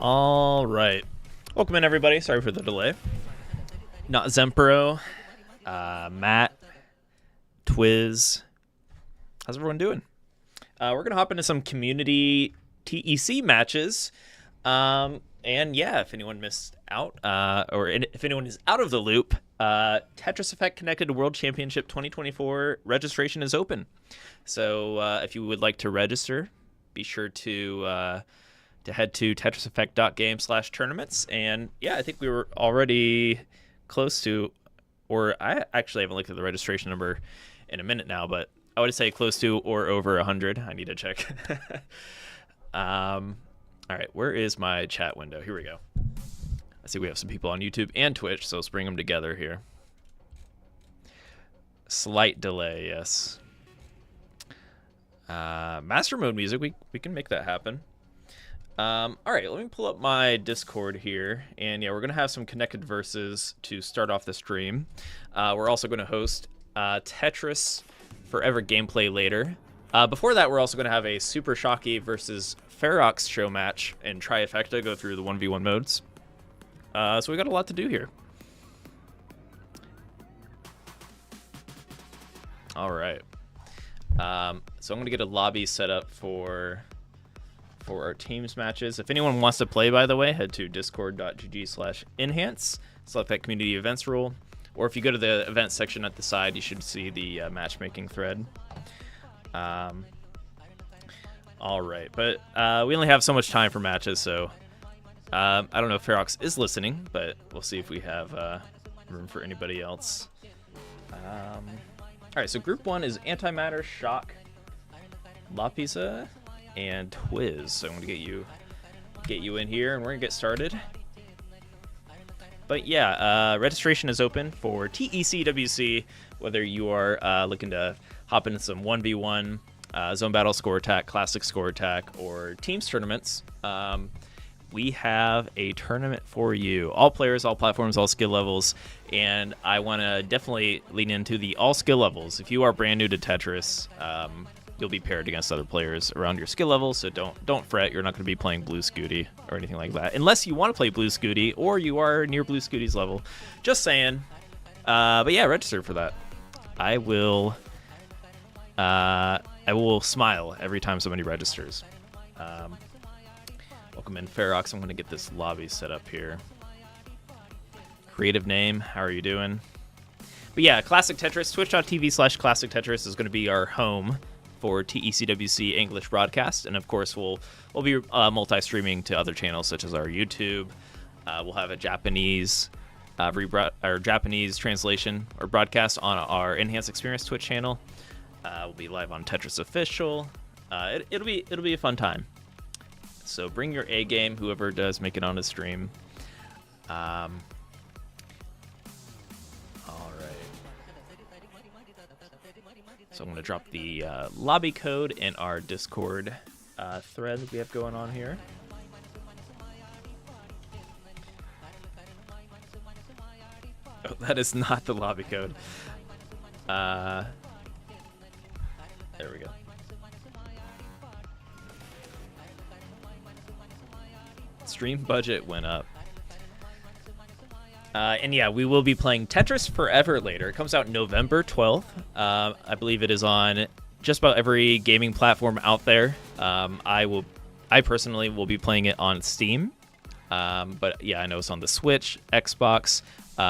All right. Welcome in, everybody. Sorry for the delay. Not Zempro, Matt, Twiz. How's everyone doing? We're going to hop into some community TEC matches. And yeah, if anyone missed out, or if anyone is out of the loop, Tetris Effect Connected World Championship 2024 registration is open. So if you would like to register, be sure to head to tetriseffect.game/tournaments. And yeah, I think we were already close to, or I actually haven't looked at the registration number in a minute now, but I would say close to or over 100. I need to check. All right, where is my chat window? Here we go. I see we have some people on YouTube and Twitch, so let's bring them together here. Slight delay, yes. Master mode music, we can make that happen. All right, let me pull up my Discord here, and yeah, we're gonna have some connected verses to start off the stream. We're also gonna host Tetris Forever gameplay later. Before that, we're also gonna have a Super Shocky versus Ferox show match in Trifecta, go through the 1v1 modes. So we got a lot to do here. All right. So I'm gonna get a lobby set up for our teams matches. If anyone wants to play, by the way, head to discord.gg/enhance, select that community events rule, or if you go to the events section at the side, you should see the matchmaking thread. All right, but we only have so much time for matches, so I don't know if Ferox is listening, but we'll see if we have room for anybody else. All right, so group 1 is Antimatter, Shock, Lapisa, and Twiz. So I'm gonna get you in here, and we're gonna get started. But yeah, registration is open for TECWC, whether you are looking to hop into some 1v1, zone battle score attack, classic score attack, or teams tournaments. We have a tournament for you. All players, all platforms, all skill levels, and I want to definitely lean into the all skill levels. If you are brand new to Tetris, you'll be paired against other players around your skill level, so don't fret. You're not going to be playing Blue Scooty or anything like that, unless you want to play Blue Scooty or you are near Blue Scooty's level. Just saying. But yeah, register for that. I will smile every time somebody registers. Welcome in, Ferox. I'm going to get this lobby set up here. Creative name, how are you doing? But yeah, Classic Tetris, twitch.tv/Classic Tetris is going to be our home for TECWC English broadcast, and of course we'll be multi-streaming to other channels such as our YouTube. We'll have a Japanese Japanese translation or broadcast on our Enhanced Experience Twitch channel. We'll be live on Tetris Official. It'll be a fun time. So bring your A game, whoever does make it on the stream. All right. So I'm going to drop the lobby code in our Discord thread we have going on here. Oh, that is not the lobby code. There we go. Stream budget went up. And yeah, we will be playing Tetris Forever later. It comes out November 12th. I believe it is on just about every gaming platform out there. I personally will be playing it on Steam. But yeah, I know it's on the Switch, Xbox.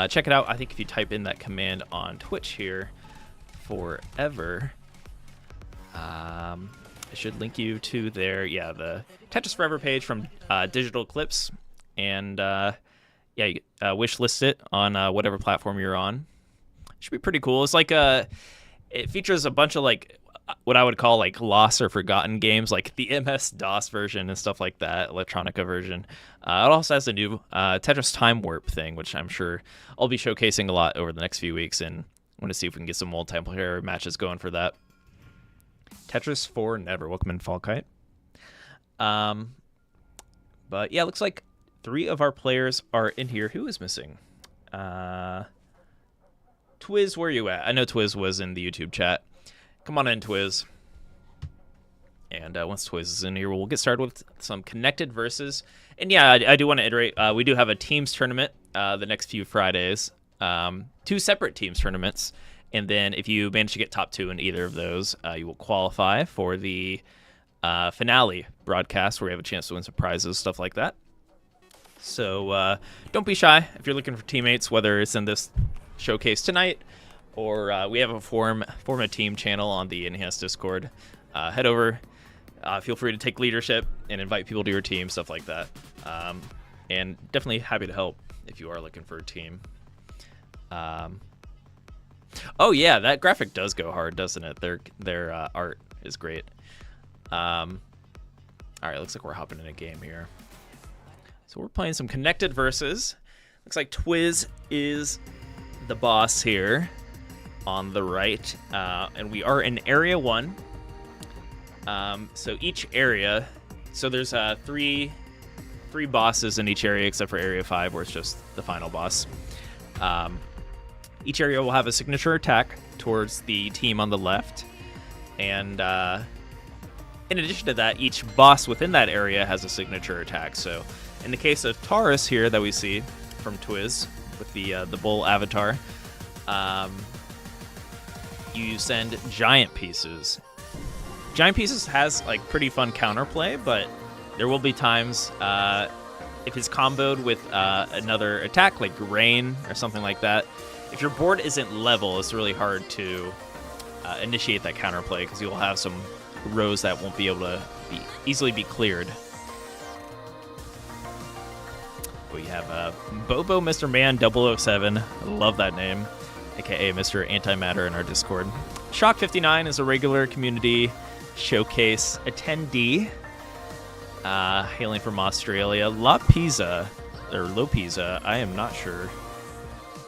Check it out. I think if you type in that command on Twitch here, Forever, it should link you to their, the Tetris Forever page from Digital Clips. And wish list it on whatever platform you're on. Should be pretty cool. It's like it features a bunch of like what I would call like lost or forgotten games, like the MS-DOS version and stuff like that, Electronica version. It also has a new Tetris Time Warp thing, which I'm sure I'll be showcasing a lot over the next few weeks, and I want to see if we can get some multiplayer matches going for that. Tetris for Never. Welcome in, Fallkite. But yeah, looks like 3 of our players are in here. Who is missing? Twiz, where are you at? I know Twiz was in the YouTube chat. Come on in, Twiz. And once Twiz is in here, we'll get started with some connected verses. And yeah, I do want to iterate. We do have a teams tournament the next few Fridays. 2 separate teams tournaments. And then if you manage to get top 2 in either of those, you will qualify for the finale broadcast where we have a chance to win some prizes, stuff like that. So don't be shy if you're looking for teammates, whether it's in this showcase tonight or we have a form a team channel on the Enhanced Discord. Head over. Feel free to take leadership and invite people to your team, stuff like that. And definitely happy to help if you are looking for a team. Oh yeah, that graphic does go hard, doesn't it? Their art is great. All right, looks like we're hopping in a game here. So we're playing some connected verses. Looks like Twiz is the boss here on the right, and we are in Area 1. So each area, so there's 3 bosses in each area except for Area 5, where it's just the final boss. Each area will have a signature attack towards the team on the left, and in addition to that, each boss within that area has a signature attack. So in the case of Taurus here that we see from Twiz with the bull avatar, you send giant pieces. Giant pieces has like pretty fun counterplay, but there will be times if it's comboed with another attack like rain or something like that. If your board isn't level, it's really hard to initiate that counterplay because you'll have some rows that won't be able to easily be cleared. We have Bobo Mr. Man 007. Love that name, aka Mr. Antimatter in our Discord. Shock 59 is a regular community showcase attendee, hailing from Australia. Lopeza, I am not sure.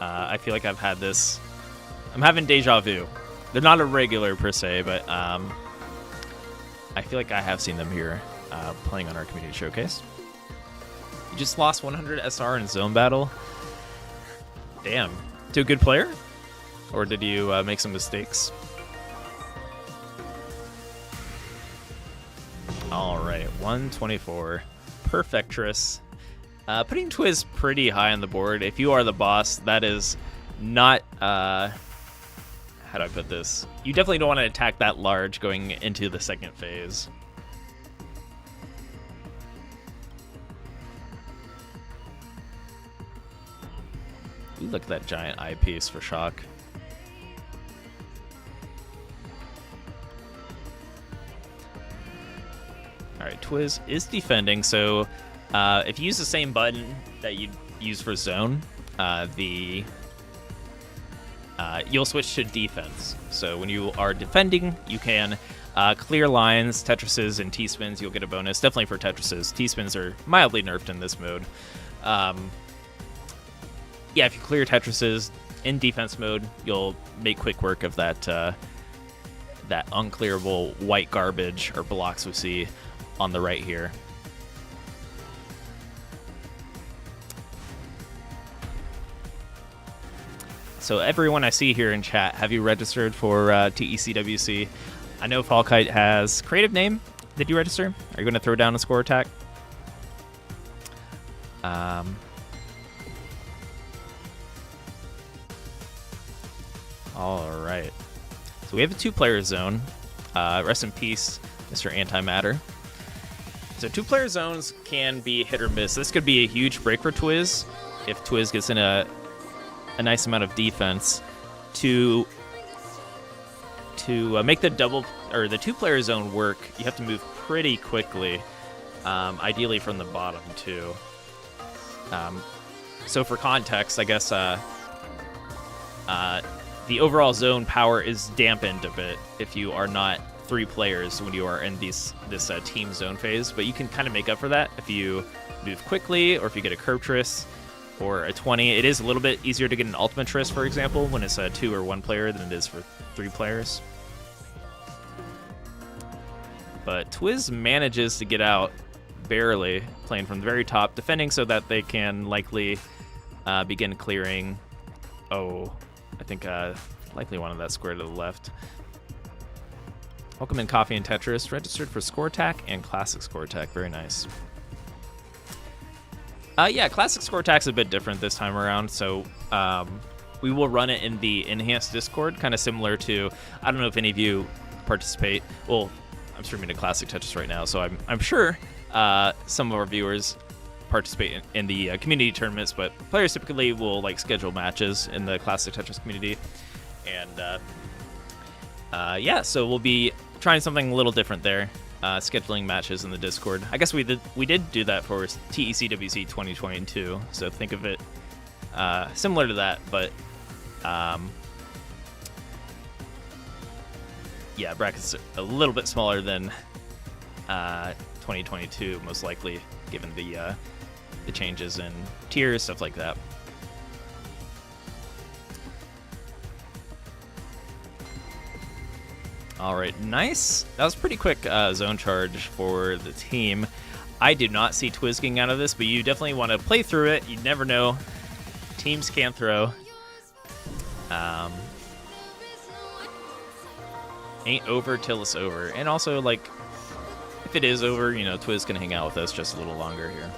I feel like I've had this. I'm having deja vu. They're not a regular per se, but I feel like I have seen them here playing on our community showcase. You just lost 100 SR in zone battle. Damn. To a good player? Or did you make some mistakes? All right, 124. Perfectress. Putting Twiz pretty high on the board. If you are the boss, that is not... how do I put this? You definitely don't want to attack that large going into the second phase. Ooh, look at that giant eyepiece for Shock. Alright, Twiz is defending, so if you use the same button that you use for zone, you'll switch to defense. So when you are defending, you can clear lines, Tetrises, and T-spins. You'll get a bonus, definitely for Tetrises. T-spins are mildly nerfed in this mode. Yeah, if you clear Tetrises in defense mode, you'll make quick work of that that unclearable white garbage or blocks we see on the right here. So everyone I see here in chat, have you registered for TECWC? I know Falkite has creative name. Did you register? Are you going to throw down a score attack? All right. So we have a 2-player zone. Rest in peace, Mr. Antimatter. So 2-player zones can be hit or miss. This could be a huge break for Twiz if Twiz gets in a nice amount of defense to make the double or the 2-player zone work. You have to move pretty quickly, ideally from the bottom too. So for context, I guess the overall zone power is dampened a bit if you are not 3 players when you are in this team zone phase, but you can kind of make up for that if you move quickly or if you get a curve tris or a 20. It is a little bit easier to get an ultimate tris, for example, when it's a 2 or 1 player than it is for 3 players. But Twiz manages to get out barely, playing from the very top, defending so that they can likely begin clearing. Oh, I think likely one of that square to the left. Welcome in Coffee and Tetris. Registered for Score Attack and Classic Score Attack. Very nice. Yeah, Classic Score Attack's a bit different this time around. So we will run it in the enhanced Discord, kind of similar to, I don't know if any of you participate. Well, I'm streaming to Classic Tetris right now, so I'm sure some of our viewers participate in the community tournaments, but players typically will like schedule matches in the Classic Tetris community. And yeah, so we'll be trying something a little different there, scheduling matches in the Discord. I guess we did do that for TECWC 2022, so think of it similar to that, but yeah, brackets a little bit smaller than 2022, most likely, given the changes in tiers, stuff like that. All right, nice. That was pretty quick zone charge for the team. I did not see TECWC getting out of this, but you definitely want to play through it. You never know. Teams can throw. Ain't over till it's over. And also, like, if it is over, you know, TECWC can hang out with us just a little longer here.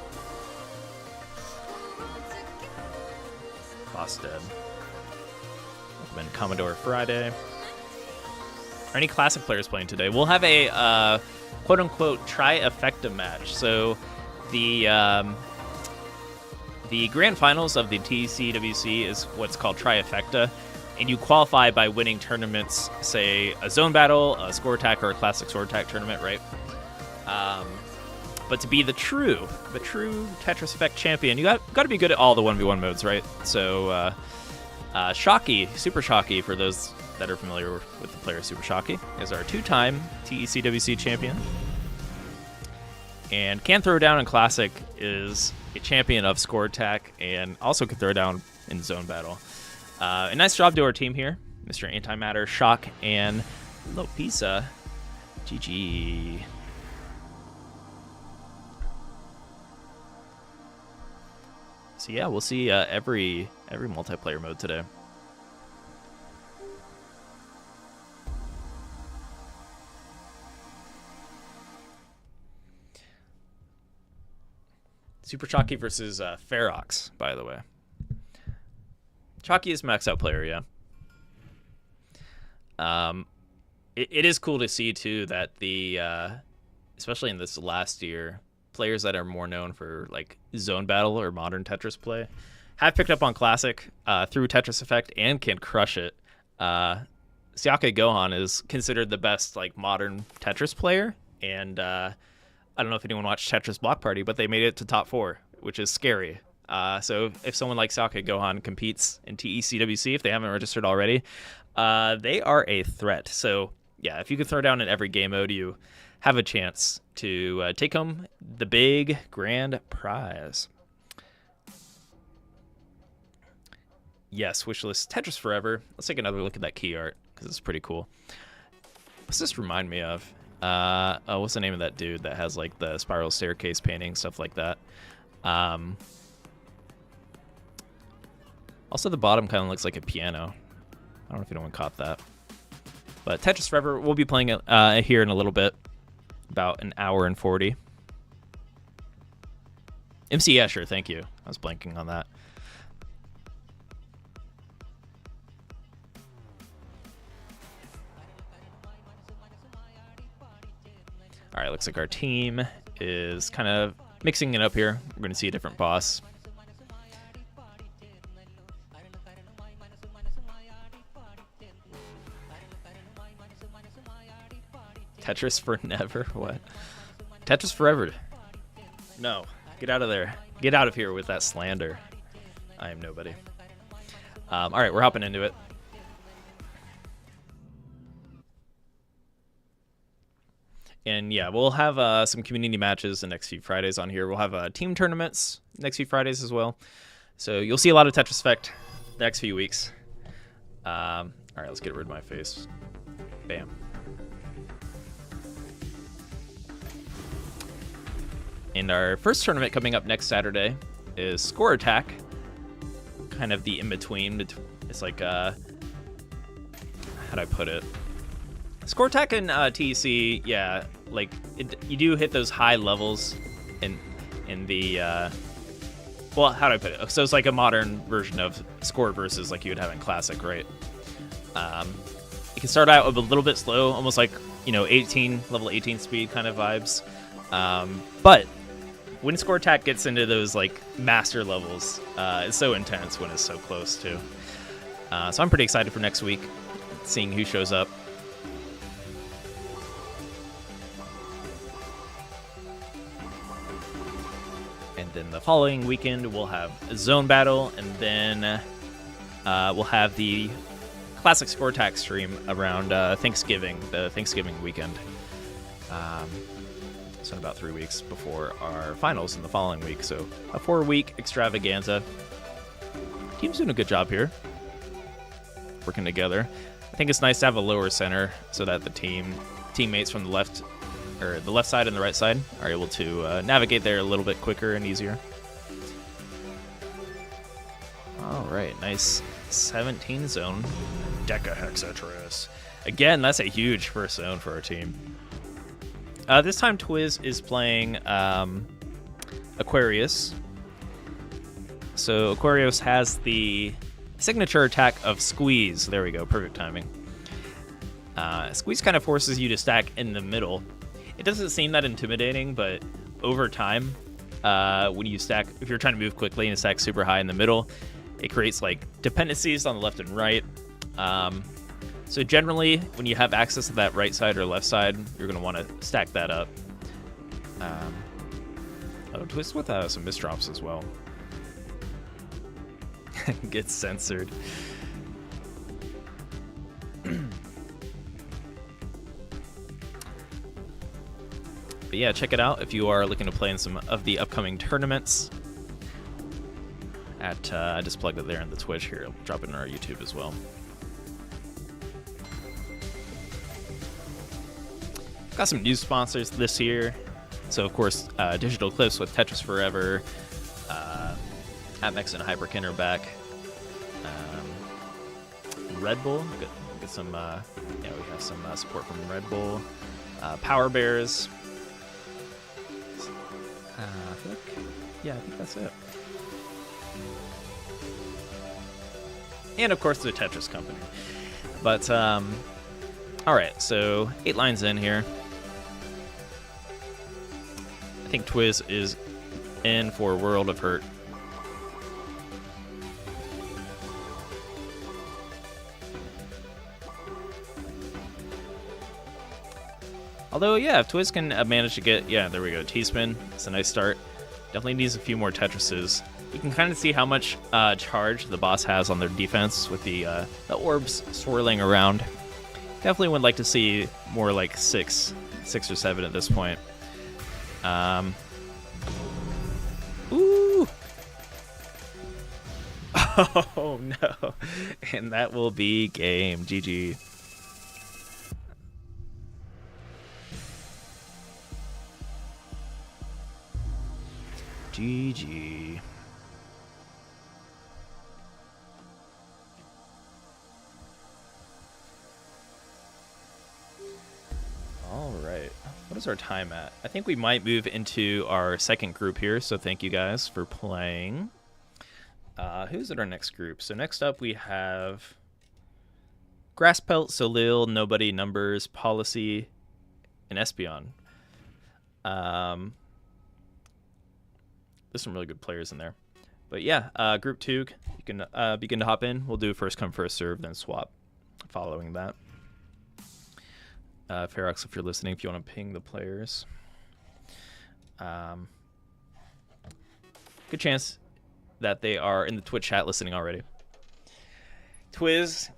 Boss dead. Welcome in Commodore Friday. Are any Classic players playing today? We'll have a quote-unquote Trifecta match. So the grand finals of the TECWC is what's called Trifecta, and you qualify by winning tournaments, say a zone battle, a score attack, or a Classic score attack tournament, right? But to be the true Tetris Effect champion, you got to be good at all the 1v1 modes, right? So Shocky, Super Shocky, for those that are familiar with the player Super Shocky, is our 2-time TECWC champion. And can throw down in Classic, is a champion of score attack, and also can throw down in zone battle. A nice job to our team here, Mr. Antimatter, Shock, and Lopisa. GG. So yeah, we'll see every multiplayer mode today. Super Chalky versus Ferox, by the way. Chalky is max out player, yeah. It is cool to see too that the especially in this last year, players that are more known for like zone battle or modern Tetris play have picked up on Classic through Tetris Effect and can crush it. Siake Gohan is considered the best like modern Tetris player, and I don't know if anyone watched Tetris Block Party, but they made it to top 4, which is scary. So if someone like Siake Gohan competes in TECWC, if they haven't registered already, they are a threat. So yeah, if you can throw down in every game mode, you have a chance to take home the big grand prize. Yes, wishlist Tetris Forever. Let's take another look at that key art, because it's pretty cool. What's this remind me of? Oh, what's the name of that dude that has like the spiral staircase painting, stuff like that? Also, the bottom kind of looks like a piano. I don't know if anyone caught that. But Tetris Forever, we'll be playing it here in a little bit, about an hour and 40. MC Escher, thank you. I was blanking on that. All right, looks like our team is kind of mixing it up here. We're going to see a different boss. Tetris for never? What? Tetris forever. No. Get out of there. Get out of here with that slander. I am nobody. All right, we're hopping into it. And yeah, we'll have some community matches the next few Fridays on here. We'll have team tournaments next few Fridays as well. So you'll see a lot of Tetris Effect the next few weeks. All right, let's get rid of my face. Bam. And our first tournament coming up next Saturday is Score Attack. Kind of the in-between. It's like, how do I put it? Score attack in TEC, yeah, like you do hit those high levels in the well, how do I put it? So it's like a modern version of score versus like you would have in classic, right? You can start out a little bit slow, almost like, you know, level 18 speed kind of vibes. But when score attack gets into those like master levels, it's so intense when it's so close too. So I'm pretty excited for next week, seeing who shows up. And then the following weekend we'll have a zone battle, and then we'll have the classic score attack stream around Thanksgiving, the Thanksgiving weekend. So in about 3 weeks before our finals in the following week. So a 4-week extravaganza. Team's doing a good job here, working together. I think it's nice to have a lower center so that the teammates from the left side and the right side are able to navigate there a little bit quicker and easier. All right, nice 17 zone. Tetris. Again, that's a huge first zone for our team. This time TECWC is playing Aquarius. So Aquarius has the signature attack of Squeeze. There we go, perfect timing. Squeeze kind of forces you to stack in the middle. It doesn't seem that intimidating, but over time, when you stack, if you're trying to move quickly and stack super high in the middle, it creates like dependencies on the left and right. So generally, when you have access to that right side or left side, you're going to want to stack that up. Twist with some misdrops as well. Gets censored. But yeah, check it out if you are looking to play in some of the upcoming tournaments. I just plugged it there in the Twitch here. I'll drop it in our YouTube as well. Got some new sponsors this year. So, of course, Digital Clips with Tetris Forever. Atmex and Hyperkin are back. Red Bull. Get some, we have some support from Red Bull. Power Bears. I think that's it. And, of course, the Tetris Company. But, all right, so 8 lines in here. I think TECWC is in for World of Hurt. Although, yeah, if TECWC can manage to get, there we go, T-spin. It's a nice start. Definitely needs a few more Tetrises. You can kind of see how much charge the boss has on their defense with the orbs swirling around. Definitely would like to see more like 6 or 7 at this point. Ooh! Oh no! And that will be game. GG. GG. All right. What is our time at? I think we might move into our second group here, so thank you guys for playing. Who's at our next group? So next up we have Grasspelt, Solil, Nobody, Numbers, Policy, and Espion. There's some really good players in there. But yeah, Group 2, you can begin to hop in. We'll do first come, first serve, then swap following that. Ferox, if you're listening, if you want to ping the players. Good chance that they are in the Twitch chat listening already. TECWC,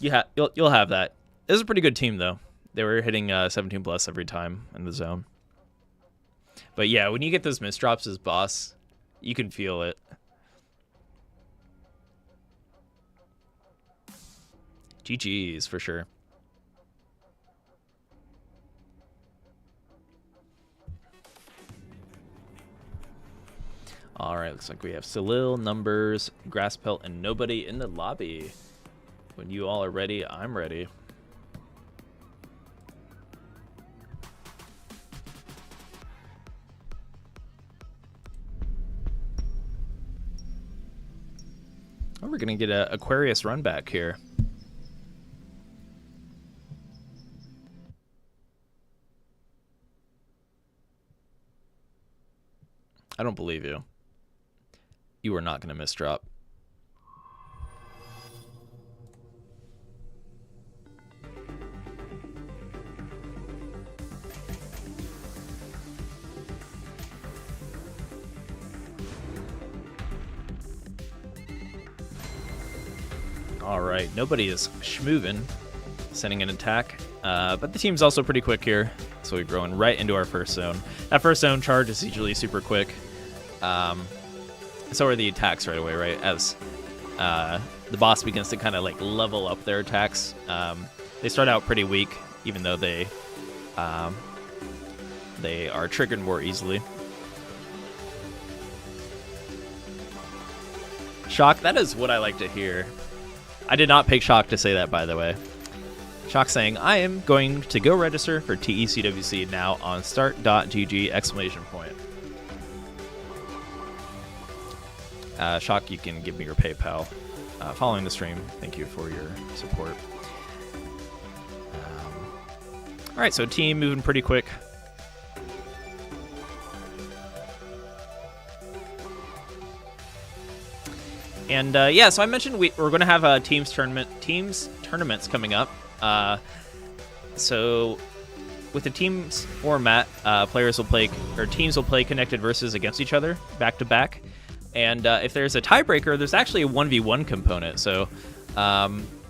you'll have that. This is a pretty good team, though. They were hitting 17 plus every time in the zone. But yeah, when you get those misdrops as boss, you can feel it. GG's for sure. All right, looks like we have Solil, Numbers, Grasspelt, and Nobody in the lobby. When you all are ready, I'm ready. We're going to get a Aquarius run back here. I don't believe you. You are not going to misdrop. All right, nobody is schmoving, sending an attack, but the team's also pretty quick here, so we're going right into our first zone. That first zone charge is usually super quick. So are the attacks right away, right? As the boss begins to kind of like level up their attacks. They start out pretty weak, even though they are triggered more easily. Shock, that is what I like to hear. I did not pick Shock to say that, by the way. Shock saying, I am going to go register for TECWC now on start.gg exclamation point. Shock, you can give me your PayPal following the stream. Thank you for your support. All right, so team moving pretty quick. And yeah, so I mentioned we're going to have teams tournaments coming up. So with the teams format, teams will play connected versus against each other back to back. And if there's a tiebreaker, there's actually a 1v1 component. So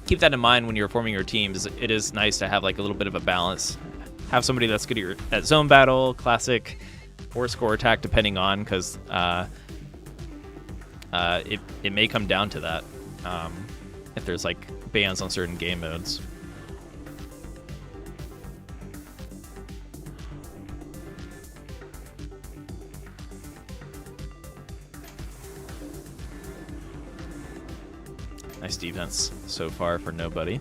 keep that in mind when you're forming your teams. It is nice to have like a little bit of a balance. Have somebody that's good at zone battle, classic, or score attack, depending on, because it may come down to that if there's like bans on certain game modes. Nice defense so far for nobody.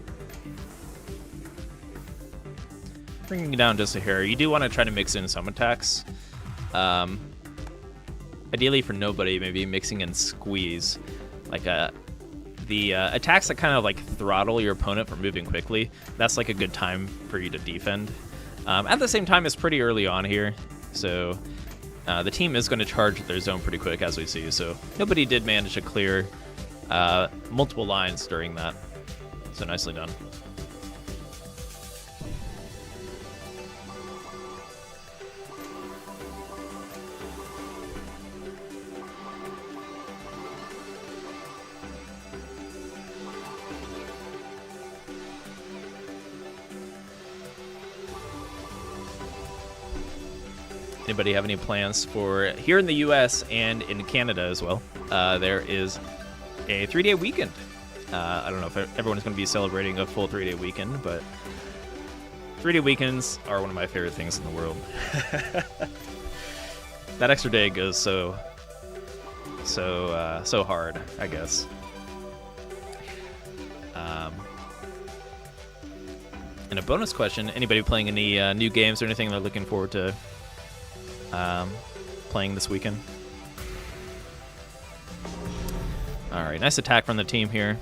Bringing it down just a hair. You do want to try to mix in some attacks. Ideally for nobody, maybe mixing in squeeze. Like the attacks that kind of like throttle your opponent from moving quickly. That's like a good time for you to defend. At the same time, it's pretty early on here. So the team is going to charge their zone pretty quick, as we see. So nobody did manage to clear multiple lines during that. So nicely done. Anybody have any plans for here in the US and in Canada as well? There is a 3-day weekend. I don't know if everyone's going to be celebrating a full 3-day weekend, but 3-day weekends are one of my favorite things in the world. That extra day goes so hard, I guess. And a bonus question: anybody playing any new games or anything they're looking forward to playing this weekend? All right, nice attack from the team here.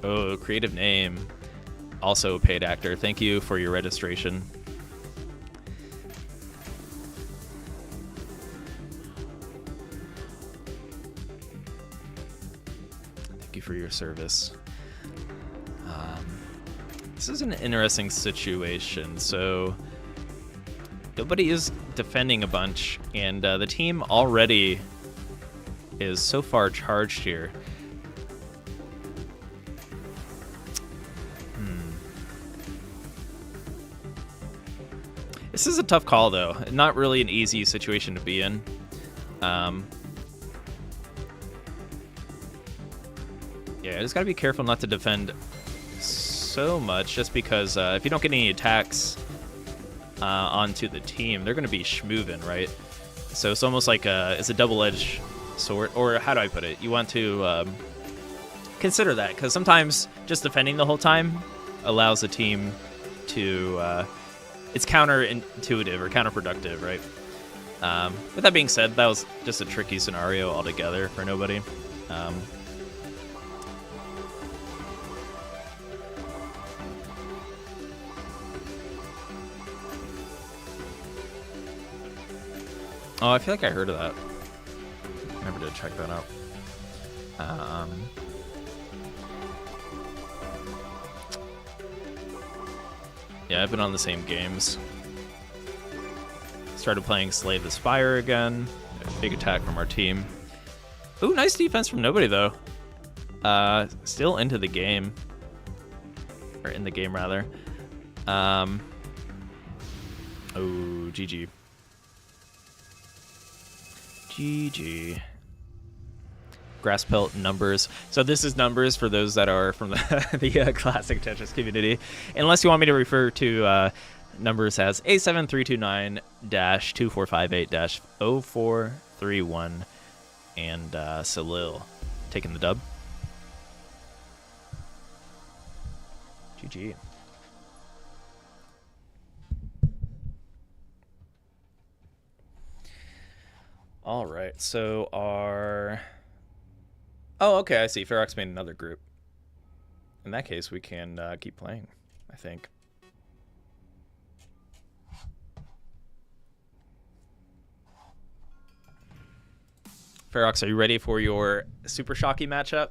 Oh, creative name. Also a paid actor. Thank you for your registration. For your service. This is an interesting situation. So nobody is defending a bunch, and the team already is so far charged here. This is a tough call, though. Not really an easy situation to be in. Yeah, just gotta be careful not to defend so much, just because if you don't get any attacks onto the team, they're gonna be schmoving, right? So it's almost like it's a double-edged sort, or how do I put it? You want to consider that, because sometimes just defending the whole time allows a team to it's counterintuitive or counterproductive, right? With that being said, that was just a tricky scenario altogether for nobody. Oh, I feel like I heard of that. Never did check that out. Yeah, I've been on the same games. Started playing Slay the Spire again. Big attack from our team. Ooh, nice defense from nobody, though. Still into the game. Or in the game, rather. Oh, GG. GG. Grass pelt numbers. So this is numbers for those that are from the classic Tetris community. Unless you want me to refer to numbers as A7329-2458-0431 and Salil taking the dub. GG. All right, so our... Oh, okay, I see. Ferox made another group. In that case, we can keep playing, I think. Ferox, are you ready for your Super Shocky matchup?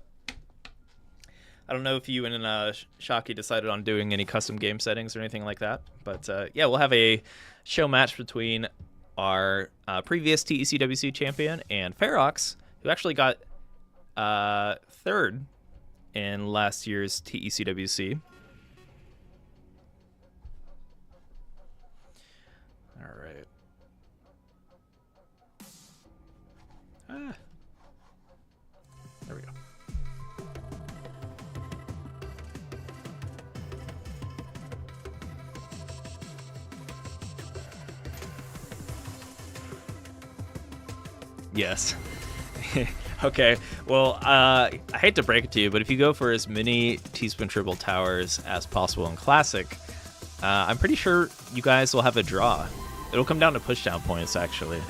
I don't know if you and Shocky decided on doing any custom game settings or anything like that, but yeah, we'll have a show match between our previous TECWC champion and Ferox, who actually got third in last year's TECWC. All right. There we go. Yes. Okay, well, I hate to break it to you, but if you go for as many Teaspoon Triple Towers as possible in Classic, I'm pretty sure you guys will have a draw. It'll come down to pushdown points, actually.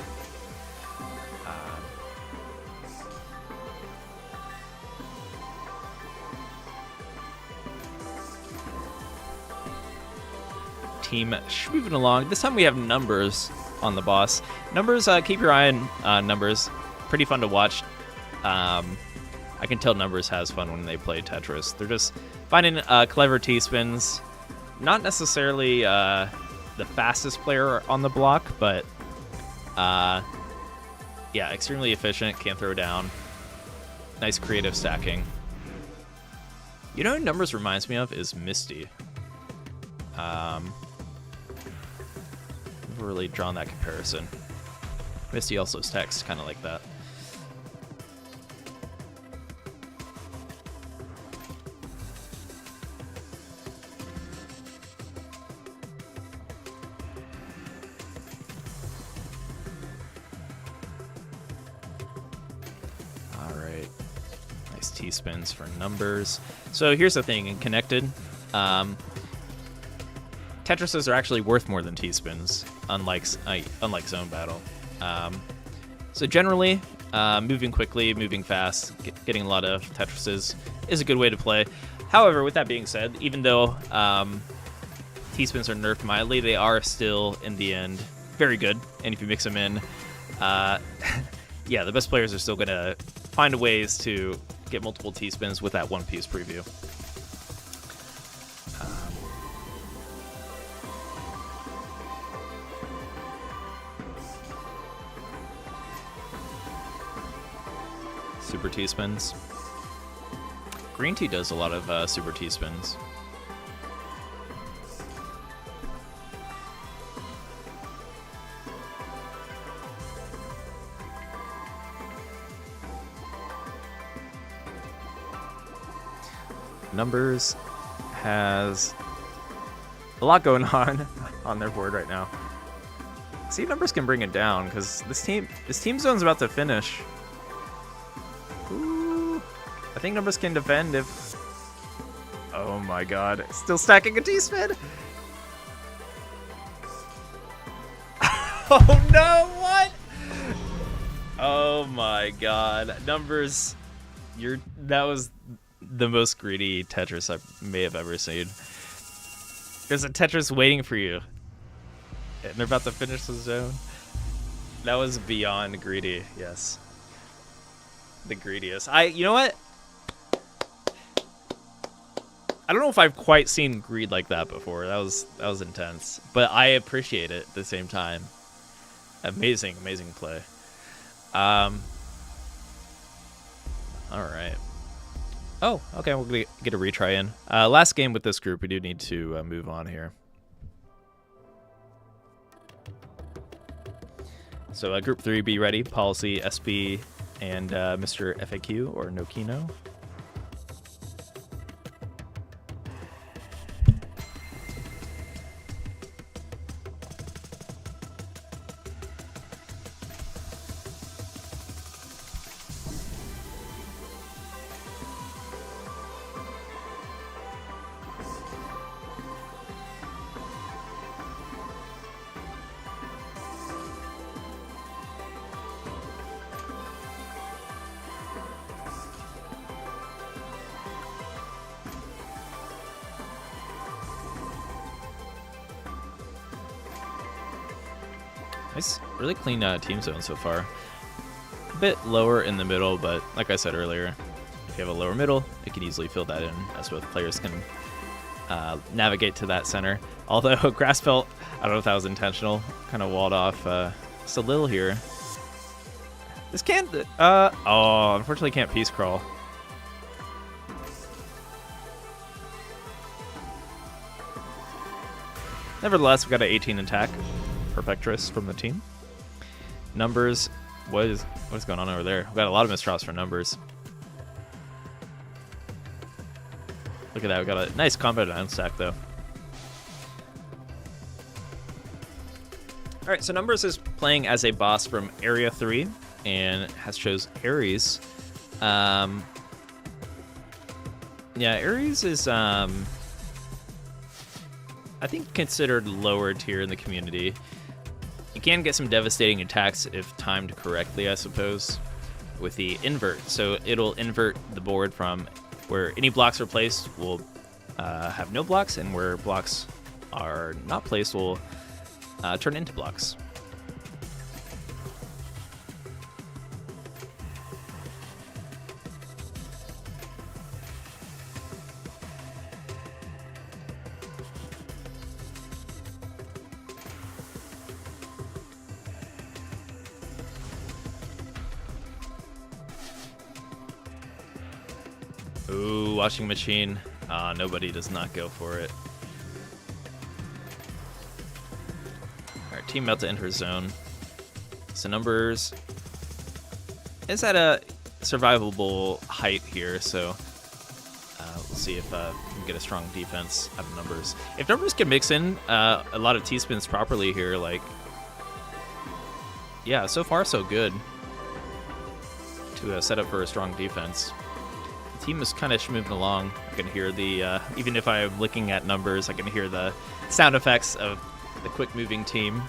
Team moving along. This time we have numbers on the boss. Numbers, keep your eye on numbers. Pretty fun to watch. I can tell numbers has fun when they play Tetris. They're just finding clever T-spins. Not necessarily the fastest player on the block, but yeah, extremely efficient. Can't throw down. Nice creative stacking. You know who numbers reminds me of is Misty. Never really drawn that comparison. Misty also stacks kind of like that. All right. Nice T-spins for numbers. So here's the thing, in Connected, Tetrises are actually worth more than T-spins, unlike Zone Battle. So generally, moving quickly, moving fast, getting a lot of Tetrises is a good way to play. However, with that being said, even though T-spins are nerfed mildly, they are still, in the end, very good. And if you mix them in, yeah, the best players are still going to find ways to get multiple T-spins with that one-piece preview. Super T-spins. Green Tea does a lot of Super T-spins. Numbers has a lot going on their board right now. See if Numbers can bring it down, because this team zone's about to finish. I think numbers can defend if... Oh my god. Still stacking a T-spin? Oh no, what? Oh my god. Numbers, that was the most greedy Tetris I may have ever seen. There's a Tetris waiting for you. And they're about to finish the zone. That was beyond greedy, yes. The greediest. You know what? I don't know if I've quite seen greed like that before. That was intense. But I appreciate it at the same time. Amazing, amazing play. All right. Oh, okay. We'll get a retry in. Last game with this group. We do need to move on here. So Group 3, be ready. Policy, SB, and Mr. FAQ or Nokino. Nice, really clean team zone so far. A bit lower in the middle, but like I said earlier, if you have a lower middle, it can easily fill that in, as both players can navigate to that center. Although grass felt, I don't know if that was intentional, kind of walled off just a little here. This can't, oh, unfortunately can't piece crawl. Nevertheless, we got an 18 attack. Perfectress from the team. Numbers, what is going on over there? We've got a lot of misdraws for numbers. Look at that, we got a nice combo down stack though. Alright, so Numbers is playing as a boss from Area 3 and has chose Ares. Yeah, Ares is I think considered lower tier in the community. You can get some devastating attacks if timed correctly, I suppose, with the invert. So it'll invert the board from where any blocks are placed will have no blocks, and where blocks are not placed will turn into blocks. Ooh, washing machine. Nobody does not go for it. Alright, team about to enter zone. So Numbers is at a survivable height here, so we'll see if we can get a strong defense out of Numbers. If Numbers can mix in a lot of T-spins properly here, like, yeah, so far so good to set up for a strong defense. Team is kind of moving along. I can hear the, even if I'm looking at Numbers, I can hear the sound effects of the quick moving team.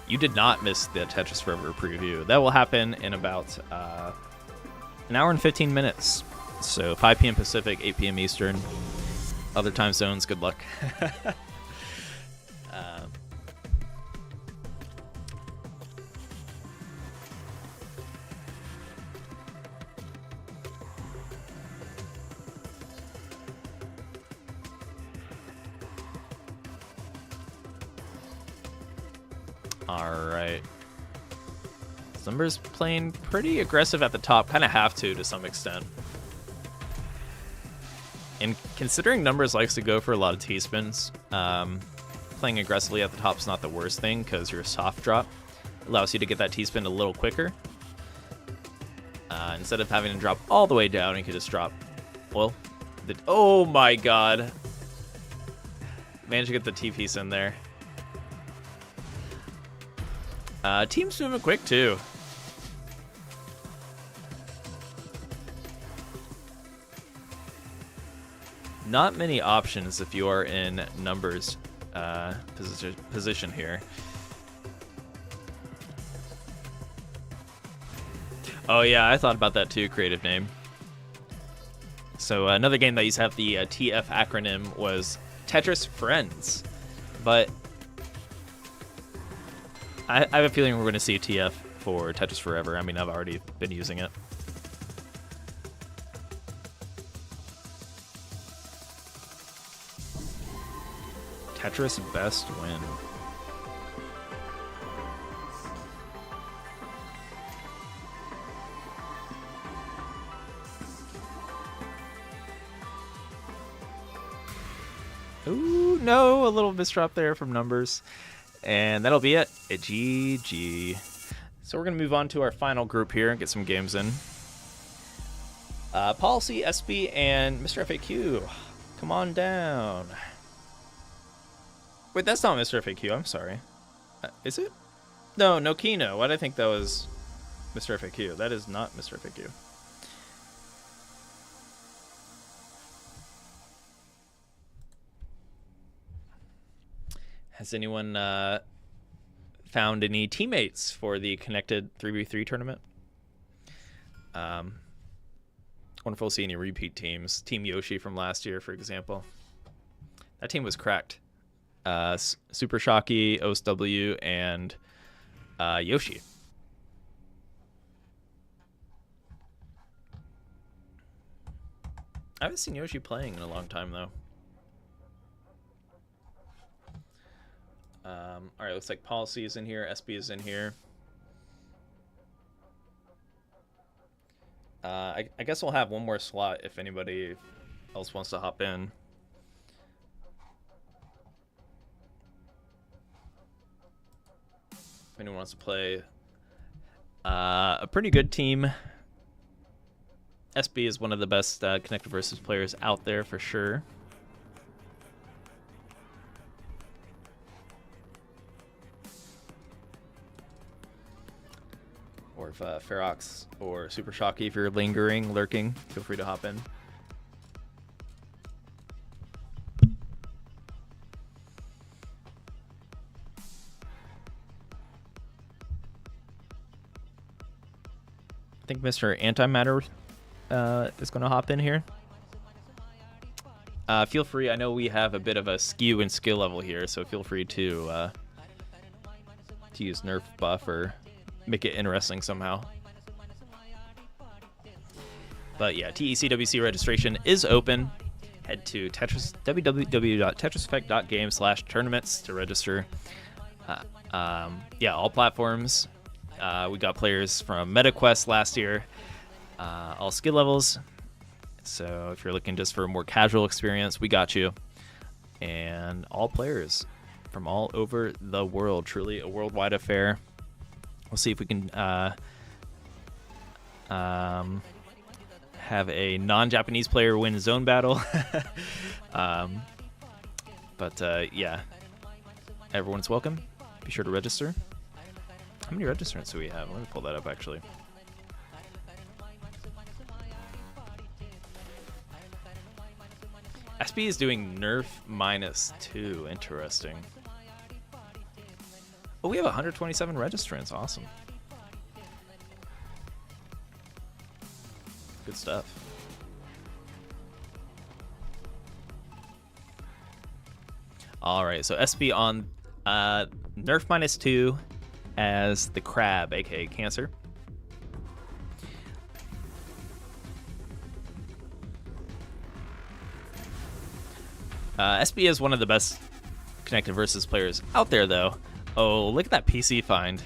You did not miss the Tetris Forever preview. That will happen in about an hour and 15 minutes. So 5 p.m. Pacific, 8 p.m. Eastern. Other time zones, good luck. All right. Numbers playing pretty aggressive at the top, kind of have to some extent. And considering Numbers likes to go for a lot of T-spins, playing aggressively at the top is not the worst thing because your soft drop allows you to get that T-spin a little quicker. Instead of having to drop all the way down, you can just drop, well, oh my god. Managed to get the T-piece in there. Team's moving quick, too. Not many options if you are in numbers position here. Oh yeah, I thought about that too, creative name. So another game that used to have the TF acronym was Tetris Friends. But I have a feeling we're going to see TF for Tetris Forever. I mean, I've already been using it. Tetris best win. Ooh, no, a little misdrop there from numbers. And that'll be it. GG. So we're going to move on to our final group here and get some games in. Policy, SB, and Mr. FAQ. Come on down. Wait, that's not Mr. FAQ. I'm sorry. Is it? No, no Kino. Why did I think that was Mr. FAQ? That is not Mr. FAQ. Has anyone found any teammates for the connected 3v3 tournament? Wonderful to see any repeat teams. Team Yoshi from last year, for example. That team was cracked. Super Shocky, OSW, and Yoshi. I haven't seen Yoshi playing in a long time, though. All right, looks like Policy is in here, SB is in here. I guess we'll have one more slot if anybody else wants to hop in. If anyone wants to play a pretty good team. SB is one of the best Connected Versus players out there for sure. Or if Ferox or Super Shocky, if you're lingering, lurking, feel free to hop in. I think Mr. Antimatter is going to hop in here. Feel free. I know we have a bit of a skew in skill level here, so feel free to use nerf buff or make it interesting somehow. But yeah, TECWC registration is open. Head to www.tetriseffect.game/tournaments to register. Yeah, all platforms. We got players from MetaQuest last year, all skill levels. So if you're looking just for a more casual experience, we got you. And all players from all over the world. Truly a worldwide affair. We'll see if we can have a non-Japanese player win zone battle. Yeah, everyone's welcome. Be sure to register. How many registrants do we have? Let me pull that up, actually. SB is doing nerf -2. Interesting. Oh, we have 127 registrants. Awesome. Good stuff. All right, so SB on nerf -2 as the crab, aka Cancer. SB is one of the best Connected Versus players out there, though. Oh, look at that PC find.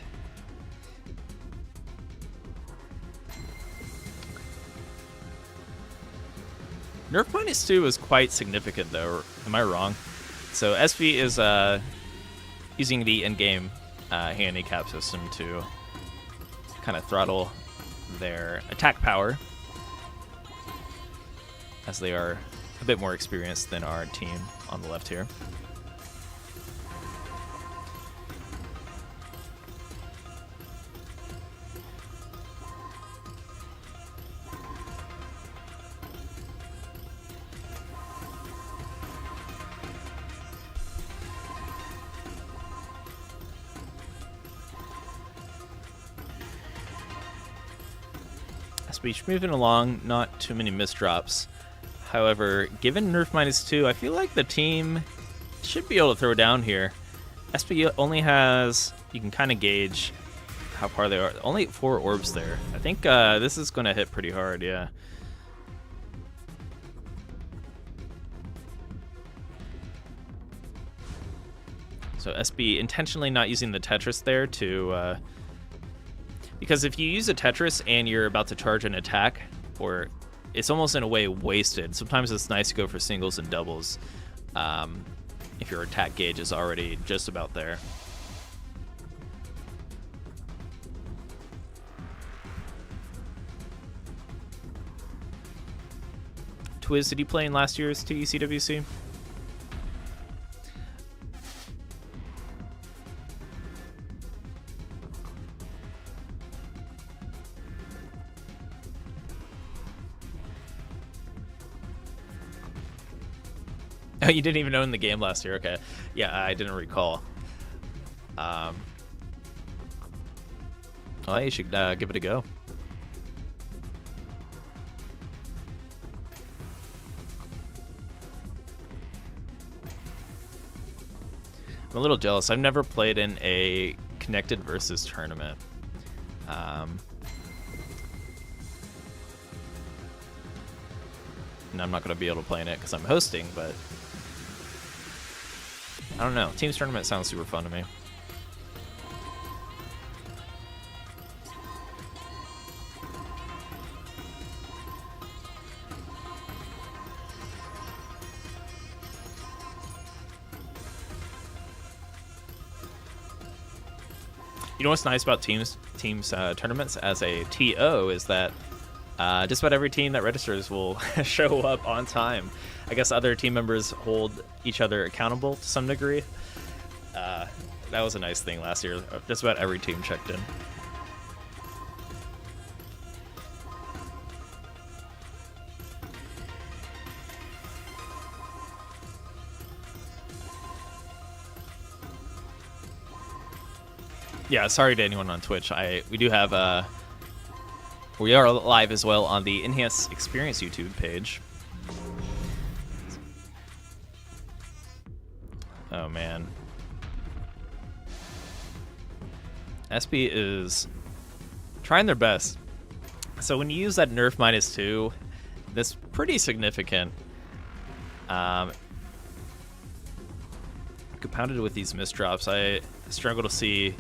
Nerf -2 is quite significant, though. Am I wrong? So SB is using the in-game handicap system to kind of throttle their attack power, as they are a bit more experienced than our team on the left here. SB moving along, not too many misdrops. However, given nerf -2, I feel like the team should be able to throw down here. SB only has, you can kind of gauge how far they are. Only 4 orbs there. I think this is going to hit pretty hard, yeah. So SB intentionally not using the Tetris there to... because if you use a Tetris and you're about to charge an attack, or it's almost in a way wasted. Sometimes it's nice to go for singles and doubles if your attack gauge is already just about there. Twiz, did you play in last year's TECWC? Oh, you didn't even own the game last year. Okay, yeah, I didn't recall. Well, you should give it a go. I'm a little jealous. I've never played in a connected versus tournament. And I'm not going to be able to play in it because I'm hosting, but I don't know. Teams tournament sounds super fun to me. You know what's nice about teams tournaments as a TO is that just about every team that registers will show up on time. I guess other team members hold each other accountable to some degree. That was a nice thing last year. Just about every team checked in. Yeah, sorry to anyone on Twitch. We do have we are live as well on the Enhanced Experience YouTube page. Oh man. SB is trying their best. So when you use that nerf -2, that's pretty significant. Compounded with these misdrops, I struggle to see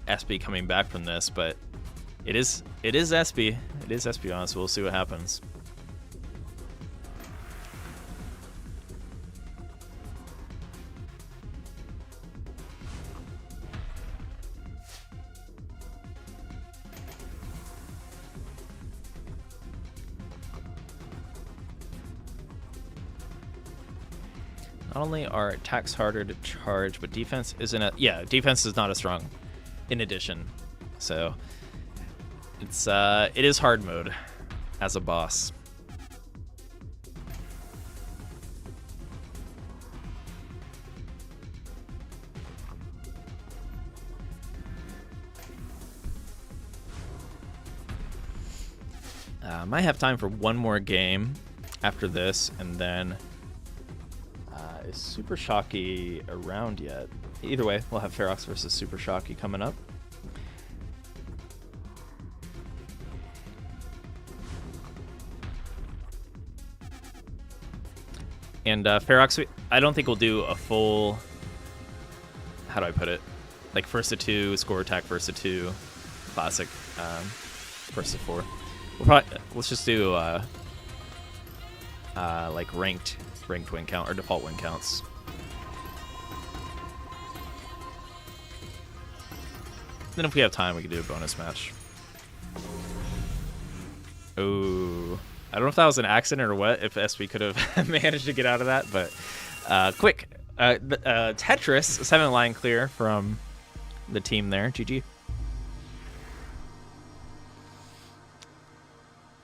SB coming back from this, but it is SB. It is SB on, so we'll see what happens. Not only are attacks harder to charge, but defense isn't defense is not as strong in addition. So it is hard mode as a boss. Might have time for one more game after this, and then is Super Shocky around yet? Either way, we'll have Ferox versus Super Shocky coming up. And Ferox, I don't think we'll do a full, how do I put it? Like first to 2, score attack first to 2, classic first to 4. Let's just do like ranked win count or default win counts. Then if we have time, we can do a bonus match. Oh, I don't know if that was an accident or what, if SB could have managed to get out of that, but quick. Tetris, 7th line clear from the team there. GG.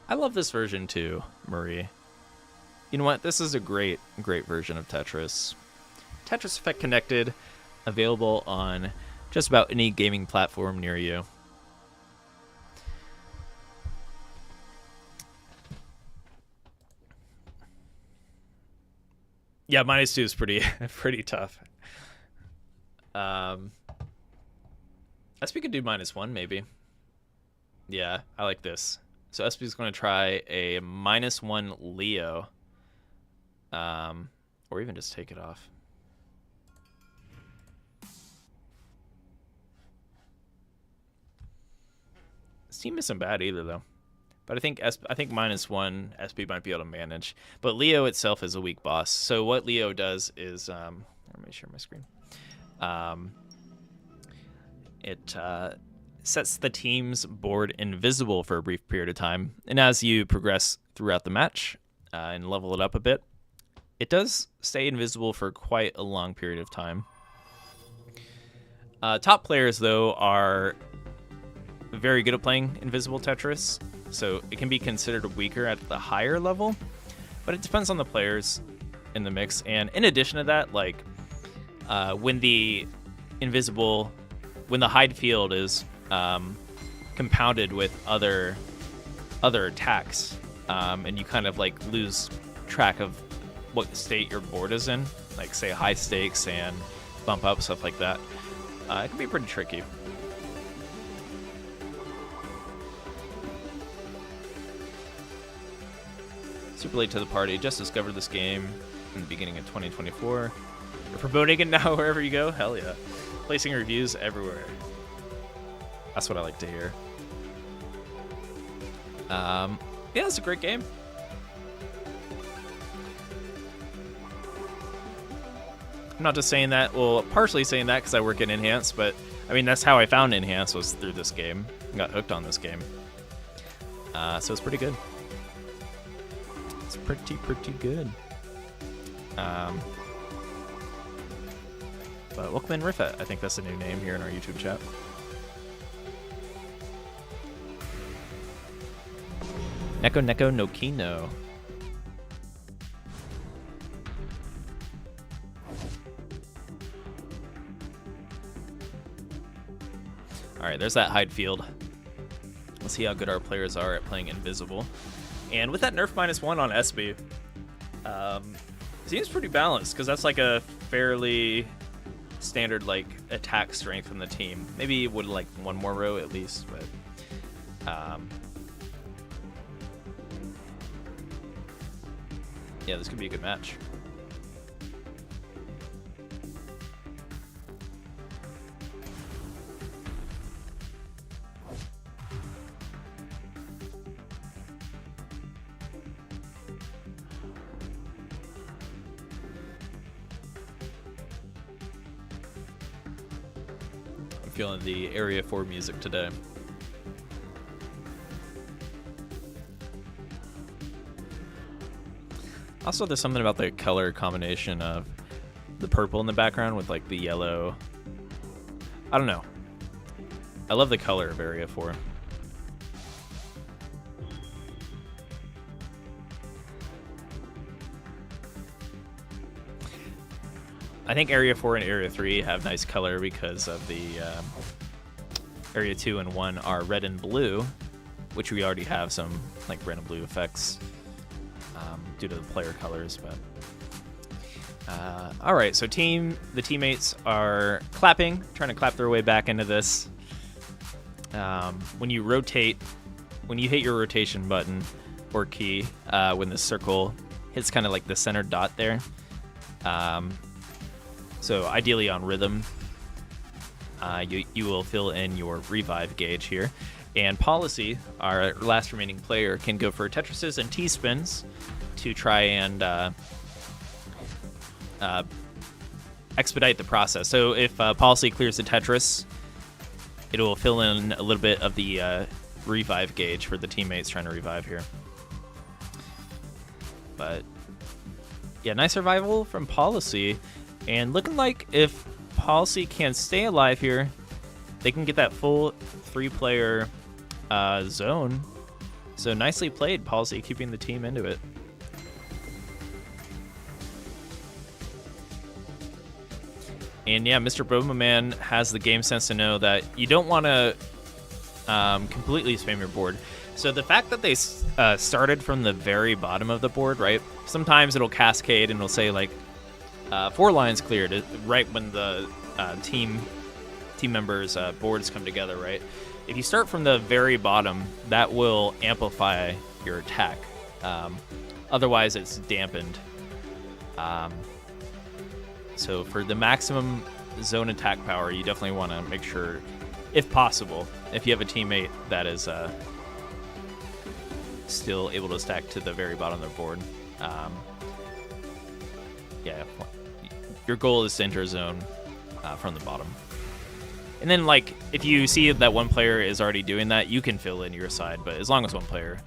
I love this version too, Marie. You know what? This is a great version of Tetris. Tetris Effect Connected, available on just about any gaming platform near you. Yeah, -2 is pretty pretty tough. SP could do -1 maybe. Yeah, I like this. So SP is going to try a -1 Leo, or even just take it off. This team isn't bad either, though. But I think -1 SP might be able to manage. But Leo itself is a weak boss. So what Leo does is, let me share my screen. It sets the team's board invisible for a brief period of time. And as you progress throughout the match and level it up a bit, it does stay invisible for quite a long period of time. Top players, though, are very good at playing invisible Tetris, so it can be considered weaker at the higher level, but it depends on the players in the mix. And in addition to that, like when the hide field is compounded with other attacks, and you kind of like lose track of what state your board is in, like say high stakes and bump up, stuff like that, it can be pretty tricky. Super late to the party. Just discovered this game in the beginning of 2024. You're promoting it now wherever you go? Hell yeah. Placing reviews everywhere. That's what I like to hear. Yeah, it's a great game. I'm not just saying that, well, partially saying that because I work in Enhance, but I mean, that's how I found Enhance, was through this game. I got hooked on this game. So it's pretty good. It's pretty good. But welcome in, Riffet. I think that's the new name here in our YouTube chat. Neko no Kino. Alright, there's that hide field. Let's see how good our players are at playing invisible. And with that nerf -1 on SB, seems pretty balanced, because that's like a fairly standard like attack strength from the team. Maybe would like one more row at least, but yeah, this could be a good match. I'm feeling the Area 4 music today. Also, there's something about the color combination of the purple in the background with like the yellow. I don't know. I love the color of Area 4. I think Area 4 and Area 3 have nice color because of the Area 2 and 1 are red and blue, which we already have some like red and blue effects due to the player colors. But all right, so the teammates are clapping, trying to clap their way back into this. When you hit your rotation button or key, when the circle hits kind of like the center dot there, so ideally on rhythm, you will fill in your revive gauge here. And Policy, our last remaining player, can go for Tetrises and T-spins to try and expedite the process. So if Policy clears the Tetris, it will fill in a little bit of the revive gauge for the teammates trying to revive here. But yeah, nice survival from Policy. And looking like if Policy can stay alive here, they can get that full 3-player zone. So nicely played, Policy, keeping the team into it. And yeah, Mr. Bomaman has the game sense to know that you don't want to completely spam your board. So the fact that they started from the very bottom of the board, right? Sometimes it'll cascade and it'll say like 4 lines cleared right when the team members' boards come together, right? If you start from the very bottom, that will amplify your attack. Otherwise, it's dampened. So for the maximum zone attack power, you definitely want to make sure, if possible, if you have a teammate that is still able to stack to the very bottom of their board. Yeah, your goal is to enter a zone from the bottom. And then, like, if you see that one player is already doing that, you can fill in your side, but as long as one player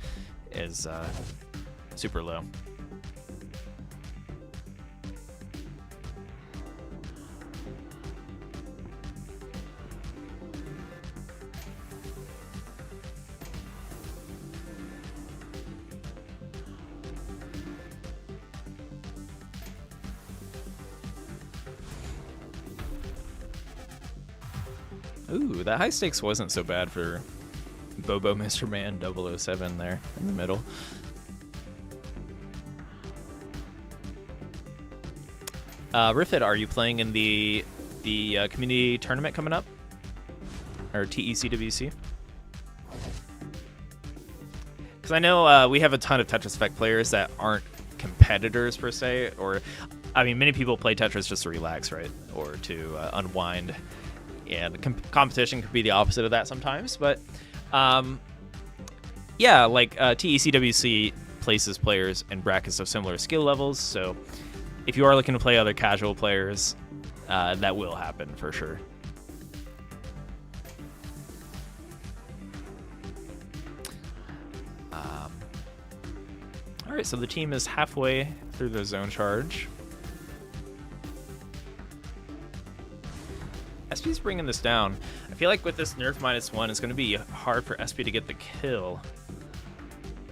is super low. Ooh, that high stakes wasn't so bad for Bobo Mr. Man 007 there in the middle. Riffit, are you playing in the community tournament coming up? Or TECWC? Because I know we have a ton of Tetris Effect players that aren't competitors per se, or, I mean, many people play Tetris just to relax, right? Or to unwind. And competition could be the opposite of that sometimes, but yeah, like TECWC places players in brackets of similar skill levels, so if you are looking to play other casual players, that will happen for sure. All right, so the team is halfway through the zone charge. SP's bringing this down. I feel like with this nerf -1, it's going to be hard for SP to get the kill.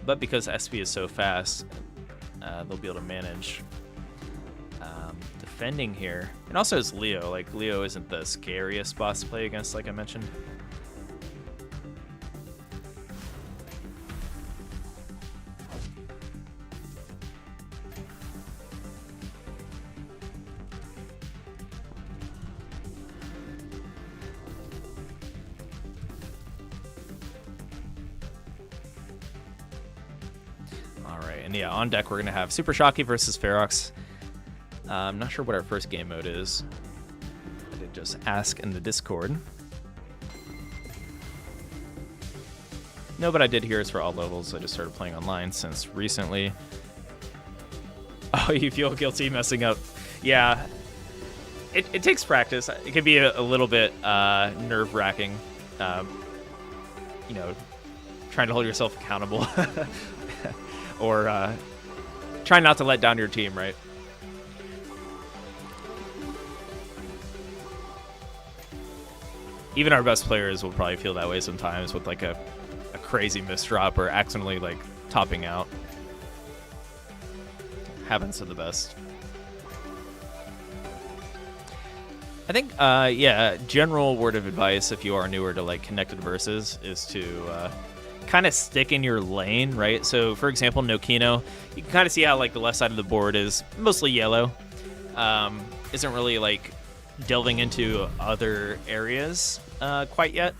But because SP is so fast, they'll be able to manage defending here. And also it's Leo. Like, Leo isn't the scariest boss to play against, like I mentioned. And yeah, on deck we're going to have Super Shocky versus Ferox. I'm not sure what our first game mode is. I did just ask in the Discord. No, but I did hear it's for all levels. I just started playing online since recently. Oh, you feel guilty messing up. Yeah, it takes practice. It can be a little bit nerve-wracking. You know, trying to hold yourself accountable. Or try not to let down your team, right? Even our best players will probably feel that way sometimes with like a crazy misdrop or accidentally like topping out. Happens to the best. I think, yeah, general word of advice if you are newer to like connected versus is to kind of stick in your lane, right? So for example, Nokino, you can kind of see how like the left side of the board is mostly yellow. Isn't really like delving into other areas quite yet.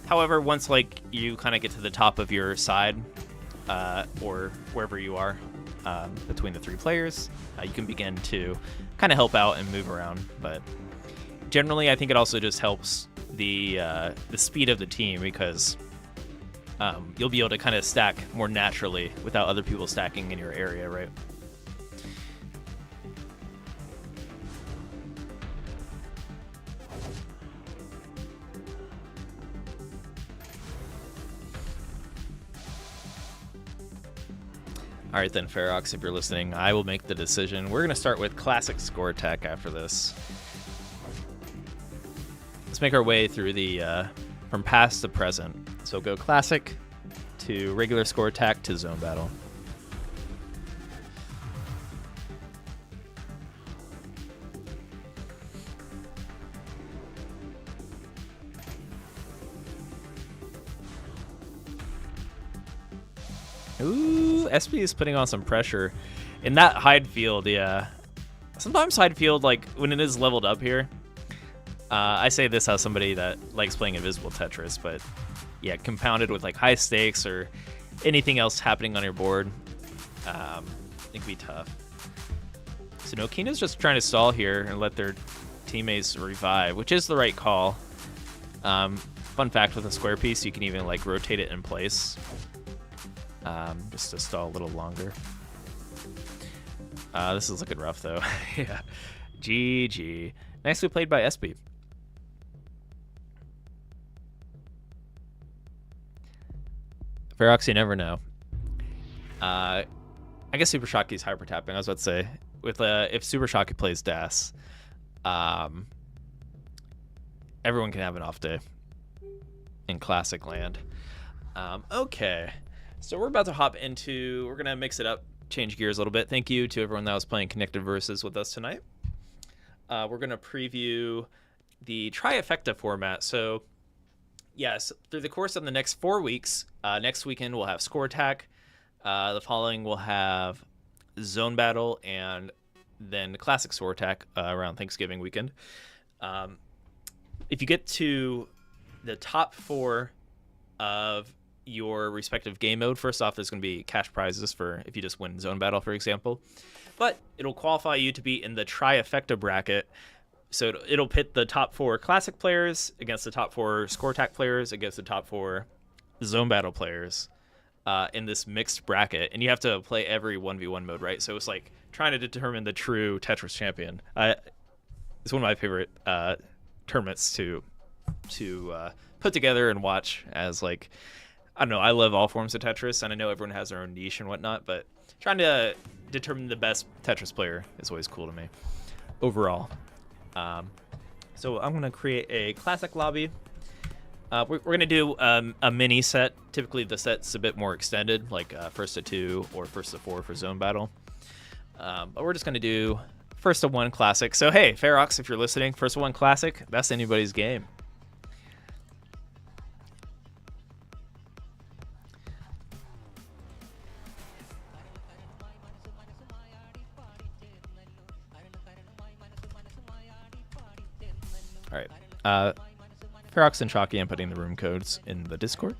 However, once like you kind of get to the top of your side or wherever you are between the 3 players, you can begin to kind of help out and move around. But generally, I think it also just helps the speed of the team because you'll be able to kind of stack more naturally without other people stacking in your area, right? All right then, Ferox, if you're listening, I will make the decision. We're going to start with classic score attack after this. Let's make our way through the from past to present. So go classic to regular score attack to zone battle. Ooh, SP is putting on some pressure. In that hide field, yeah. Sometimes side field, like when it is leveled up here, I say this as somebody that likes playing Invisible Tetris, but yeah, compounded with like high stakes or anything else happening on your board, it can be tough. So Nokina's just trying to stall here and let their teammates revive, which is the right call. Fun fact with a square piece, you can even like rotate it in place, just to stall a little longer. This is looking rough though. Yeah, GG. Nicely played by SB. Ferox, you never know. I guess Super Shockey's hyper tapping. I was about to say, with if Super Shockey plays Das, everyone can have an off day in Classic Land. Okay, so we're about to hop into. We're gonna mix it up, change gears a little bit. Thank you to everyone that was playing Connected Versus with us tonight. We're gonna preview the Trifecta format. So, yes, through the course of the next 4 weeks, next weekend we'll have Score Attack. The following we'll have Zone Battle, and then Classic Score Attack around Thanksgiving weekend. If you get to the top 4 of your respective game mode, first off, there's going to be cash prizes for if you just win Zone Battle, for example. But it'll qualify you to be in the Trifecta bracket. So it'll pit the top 4 Classic players against the top 4 Score Attack players against the top 4 Zone Battle players in this mixed bracket. And you have to play every 1v1 mode, right? So it's like trying to determine the true Tetris champion. It's one of my favorite tournaments to put together and watch, as like, I don't know, I love all forms of Tetris, and I know everyone has their own niche and whatnot, but trying to determine the best Tetris player is always cool to me overall. So I'm going to create a classic lobby. We're going to do a mini set. Typically the set's a bit more extended, like first to 2 or first to 4 for Zone Battle. But we're just going to do first to 1 classic. So hey, Ferox, if you're listening, first to 1 classic, that's anybody's game. All right. Ferox and Shockey, I'm putting the room codes in the Discord.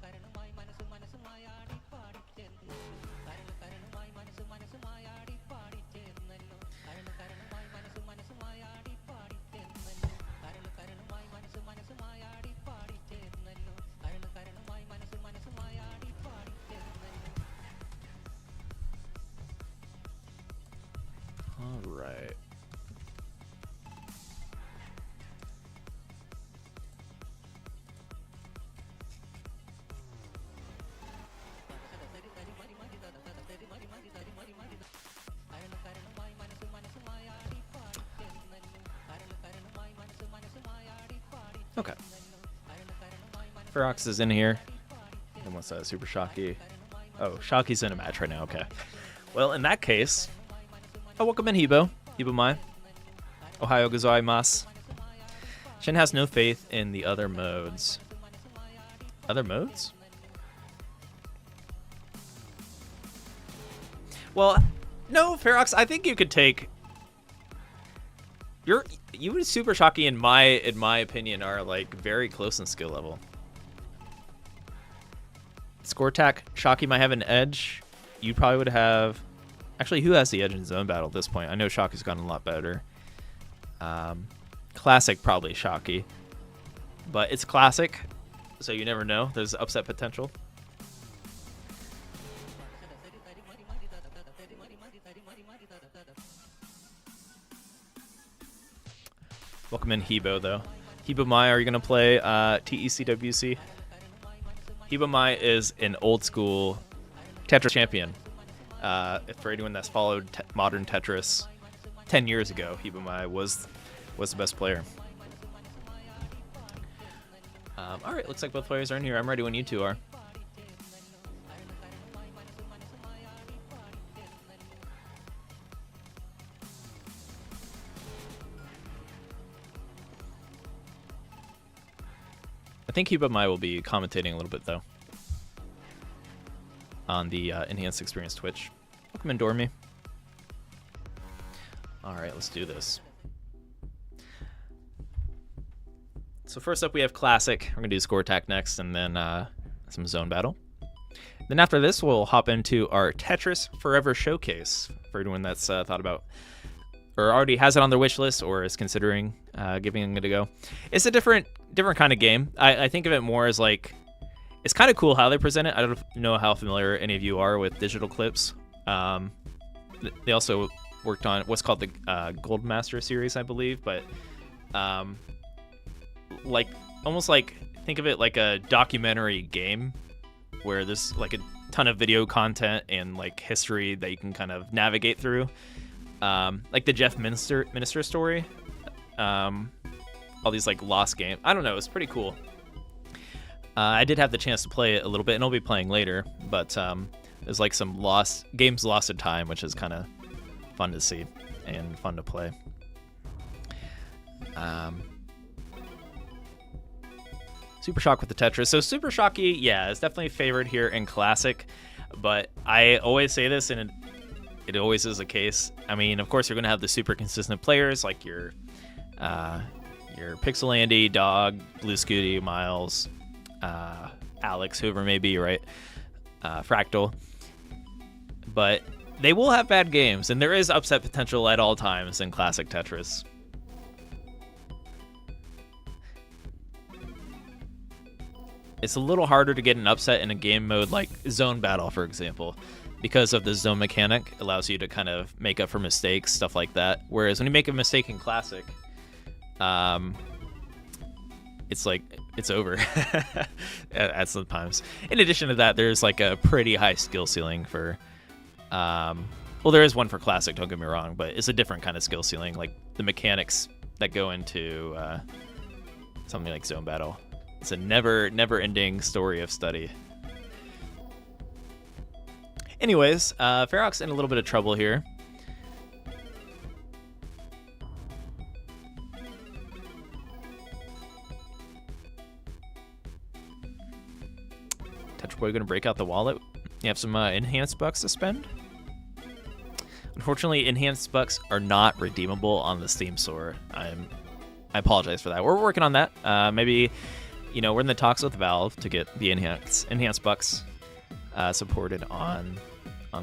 All right. Okay. Ferox is in here. And what's that? Super Shockey. Oh, Shockey's in a match right now. Okay. Well, in that case, welcome in, Hibo. Hibo Mai. Ohio gozaimasu. Shin has no faith in the other modes. Other modes? Well, no, Ferox, I think you could take... You and Super Shockey, in my opinion, are like very close in skill level. Score Attack, Shockey might have an edge. You probably would have... Actually, who has the edge in Zone Battle at this point? I know Shockey's gotten a lot better. Classic, probably Shockey. But it's Classic, so you never know. There's upset potential. Welcome in, Hibo, though. Hibo Mai, are you going to play TECWC? Hibo Mai is an old-school Tetris champion. For anyone that's followed modern Tetris 10 years ago, Hibo Mai was the best player. All right, looks like both players are in here. I'm ready when you two are. I think Hibo Mai will be commentating a little bit, though, on the Enhanced Experience Twitch. Welcome in, Dormy. All right, let's do this. So first up, we have Classic. We're going to do Score Attack next, and then some Zone Battle. Then after this, we'll hop into our Tetris Forever Showcase for anyone that's thought about or already has it on their wish list or is considering giving it a go. It's a different kind of game. I think of it more as like, it's kind of cool how they present it. I don't know how familiar any of you are with digital clips. They also worked on what's called the Gold Master series, I believe, but like almost like think of it like a documentary game where there's like a ton of video content and like history that you can kind of navigate through, like the Jeff Minister story, all these like lost games. I don't know, it's pretty cool. I did have the chance to play it a little bit, and I'll be playing later, but there's like some games lost in time, which is kind of fun to see and fun to play. Super Shock with the Tetris. So Super Shocky, yeah, it's definitely favored here in Classic, but I always say this, and it always is the case. I mean, of course, you're going to have the super consistent players like your Pixel Andy, Dog, Blue Scooty, Miles, Alex, whoever may be, right? Fractal. But they will have bad games, and there is upset potential at all times in Classic Tetris. It's a little harder to get an upset in a game mode like Zone Battle, for example, because of the zone mechanic. It allows you to kind of make up for mistakes, stuff like that. Whereas when you make a mistake in Classic, it's like it's over at some times. In addition to that, there's like a pretty high skill ceiling for well, there is one for Classic, don't get me wrong, but it's a different kind of skill ceiling, like the mechanics that go into something like Zone Battle. It's a never-ending story of study. Anyways, Ferox in a little bit of trouble here. Tetraploid going to break out the wallet. You have some enhanced bucks to spend. Unfortunately, enhanced bucks are not redeemable on the Steam store. I apologize for that. We're working on that. Maybe, you know, we're in the talks with Valve to get the enhanced bucks supported on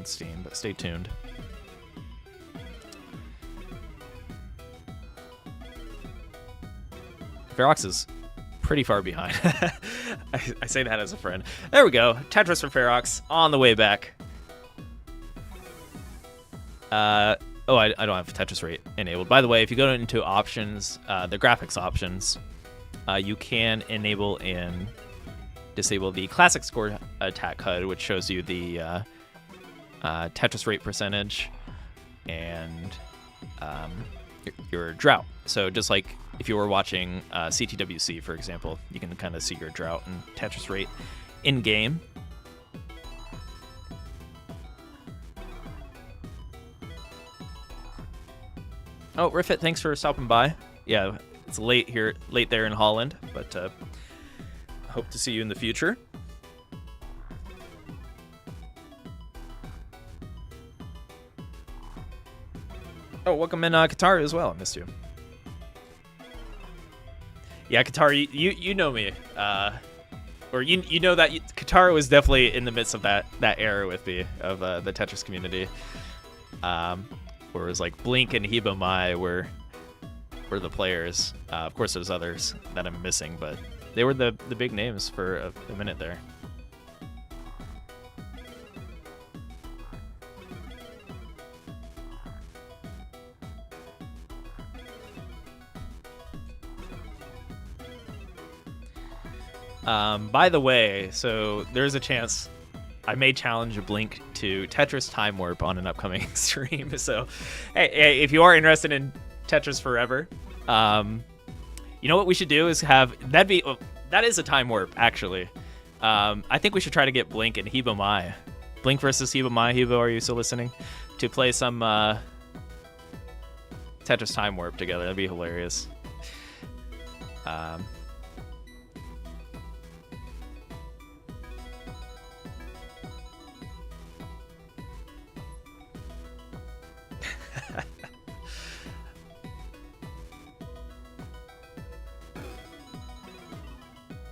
Steam, but stay tuned. Ferox is pretty far behind. I say that as a friend. There we go. Tetris for Ferox on the way back. I don't have Tetris rate enabled. By the way, if you go into options, the graphics options, you can enable and disable the classic score attack HUD, which shows you the Tetris rate percentage and your drought. So just like if you were watching CTWC, for example, you can kind of see your drought and Tetris rate in game. Oh, Riffit, thanks for stopping by. Yeah, it's late there in Holland, but hope to see you in the future. Oh, welcome in Qatar as well. I missed you. Yeah, Qatar, you know me, or you know that Qatar was definitely in the midst of that era with me of the Tetris community, where it was like Blink and Heba Mai were the players. Of course, there's others that I'm missing, but they were the big names for a minute there. By the way, so there's a chance I may challenge Blink to Tetris Time Warp on an upcoming stream. So, hey, if you are interested in Tetris Forever, you know what we should do is that is a Time Warp, actually. I think we should try to get Blink and Heba Mai. Blink versus Heba Mai. Heba, are you still listening? To play some Tetris Time Warp together. That'd be hilarious.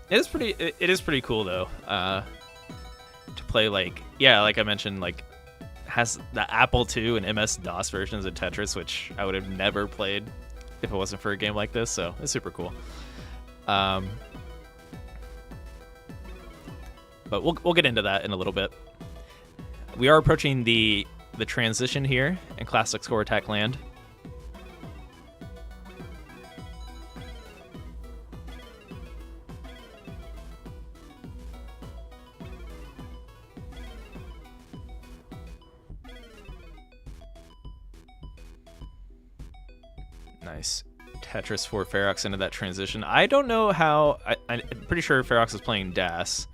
It is pretty cool though. To play like like I mentioned, like has the Apple II and MS DOS versions of Tetris, which I would have never played if it wasn't for a game like this. So it's super cool. But we'll get into that in a little bit. We are approaching the transition here in Classic Score Attack land. Nice. Tetris for Ferox into that transition. I don't know how... I'm pretty sure Ferox is playing DAS.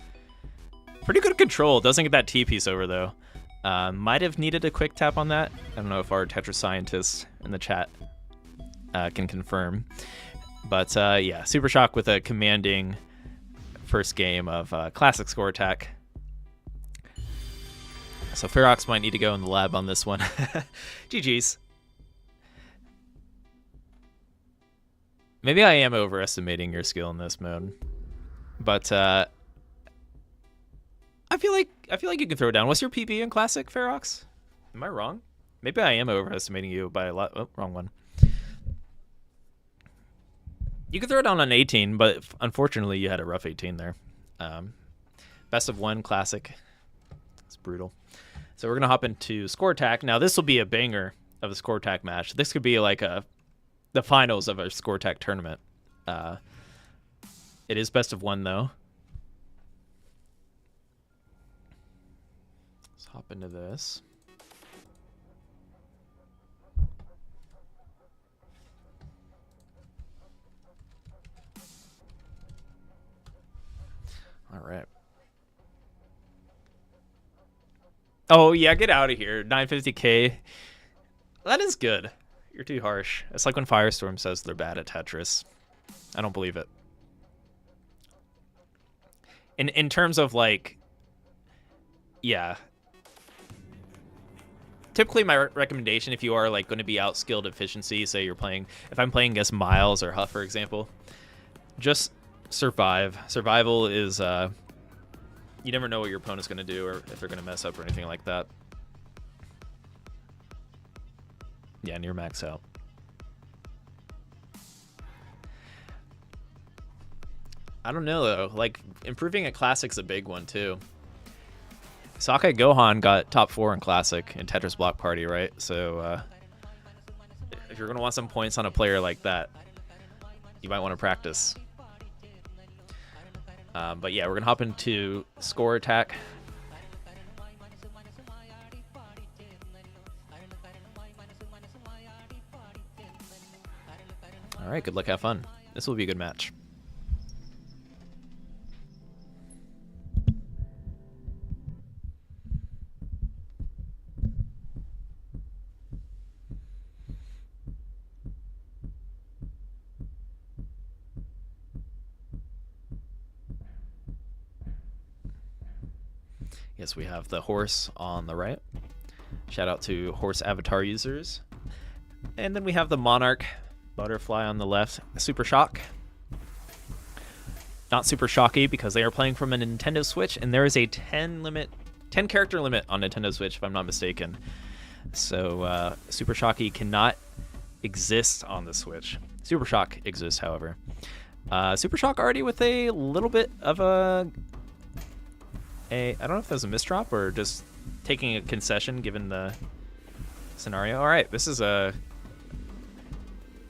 Pretty good control. Doesn't get that T piece over, though. Might have needed a quick tap on that. I don't know if our Tetris scientists in the chat can confirm. But yeah, Super Shock with a commanding first game of Classic Score Attack. So Ferox might need to go in the lab on this one. GG's. Maybe I am overestimating your skill in this mode, but I feel like you can throw it down. What's your PB in Classic, Ferox? Am I wrong? Maybe I am overestimating you by a lot. Oh, wrong one. You can throw it down on 18, but unfortunately you had a rough 18 there. Best of one Classic. It's brutal. So we're gonna hop into Score Attack. Now this will be a banger of a Score Attack match. This could be like the finals of a Score Attack tournament. It is best of one, though. Let's hop into this. All right. Oh, yeah, get out of here. 950K. That is good. You're too harsh. It's like when Firestorm says they're bad at Tetris. I don't believe it. In terms of like, yeah. Typically my recommendation, if you are like going to be outskilled efficiency, say you're playing, if I'm playing against Miles or Huff, for example, just survive. Survival is, you never know what your opponent's going to do or if they're going to mess up or anything like that. Yeah, near max out. I don't know, though. Like, improving at Classic's a big one, too. Sakai Gohan got top 4 in Classic in Tetris Block Party, right? So, if you're going to want some points on a player like that, you might want to practice. But yeah, we're going to hop into Score Attack. All right, good luck, have fun. This will be a good match. Yes, we have the horse on the right. Shout out to horse avatar users. And then we have the monarch butterfly on the left. Super Shock. Not super shocky because they are playing from a Nintendo Switch, and there is a 10 character limit on Nintendo Switch, if I'm not mistaken. So Super Shocky cannot exist on the Switch. Super Shock exists, however. Super Shock already with a little bit of I don't know if that was a misdrop or just taking a concession given the scenario. All right, this is a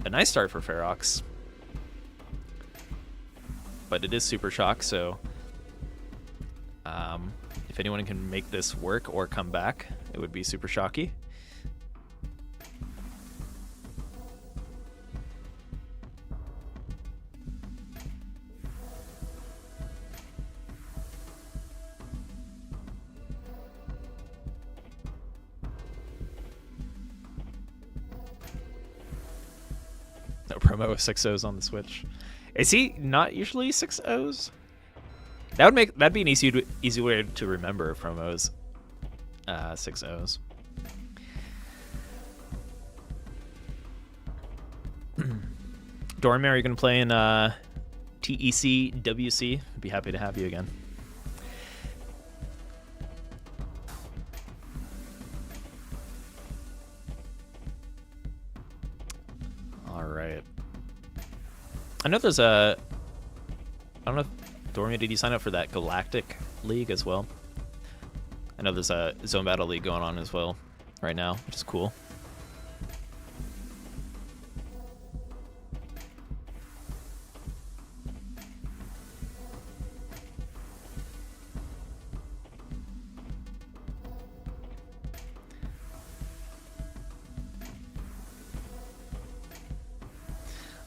nice start for Ferox. But it is Super Shock, so if anyone can make this work or come back, it would be Super Shocky. No promo with 6-0s on the Switch. Is he not usually 6-0s? That'd be an easy way to remember promos. 6-0s. Dormy, are you gonna play in TECWC. I'd be happy to have you again. All right. I know there's a... I don't know if... Dormia, did you sign up for that Galactic League as well? I know there's a Zone Battle League going on as well right now, which is cool.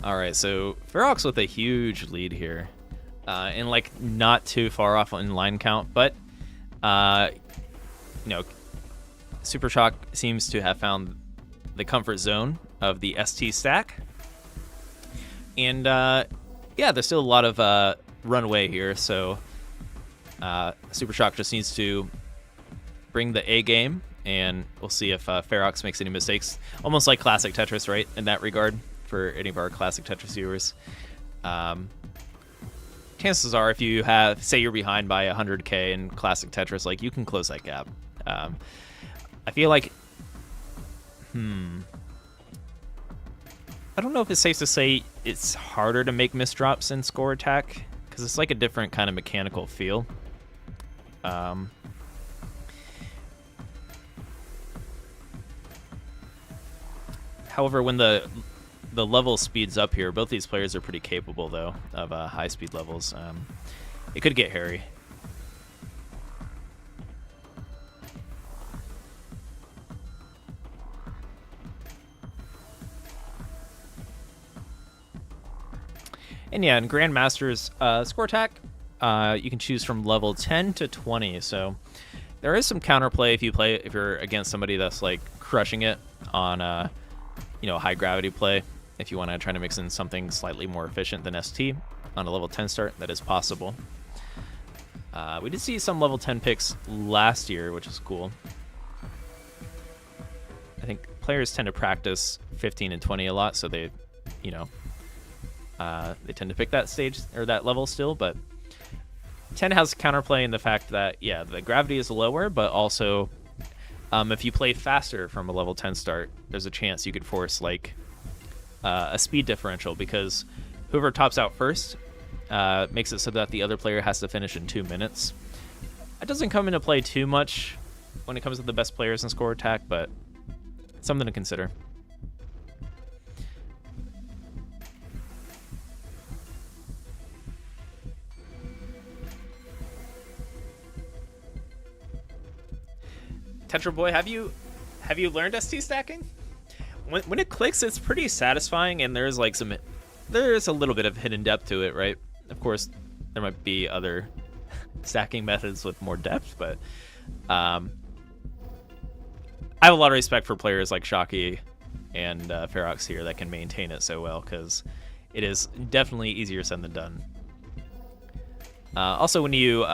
All right, so Ferox with a huge lead here, and like not too far off in line count, but you know, Super Shock seems to have found the comfort zone of the ST stack, and yeah, there's still a lot of runway here. So Super Shock just needs to bring the A game, and we'll see if Ferox makes any mistakes. Almost like classic Tetris, right? In that regard. For any of our classic Tetris viewers, chances are if you have, say you're behind by 100k in classic Tetris, like you can close that gap. I feel like, I don't know if it's safe to say it's harder to make misdrops in score attack, because it's like a different kind of mechanical feel. However, when the level speeds up here, both these players are pretty capable, though, of high speed levels. It could get hairy. And yeah, in Grandmaster's score attack, you can choose from level 10 to 20. So there is some counterplay if you're against somebody that's like crushing it on you know, high gravity play. If you want to try to mix in something slightly more efficient than ST on a level 10 start, that is possible. We did see some level 10 picks last year, which is cool. I think players tend to practice 15 and 20 a lot, so they, you know, they tend to pick that stage or that level still. But 10 has counterplay in the fact that, yeah, the gravity is lower, but also if you play faster from a level 10 start, there's a chance you could force like a speed differential, because whoever tops out first makes it so that the other player has to finish in 2 minutes. It doesn't come into play too much when it comes to the best players in score attack, but it's something to consider. Tetra Boy, have you learned ST stacking? When it clicks, it's pretty satisfying, and there's like there's a little bit of hidden depth to it, right? Of course, there might be other stacking methods with more depth, but I have a lot of respect for players like Shocky and Ferox here that can maintain it so well, because it is definitely easier said than done. Also, when you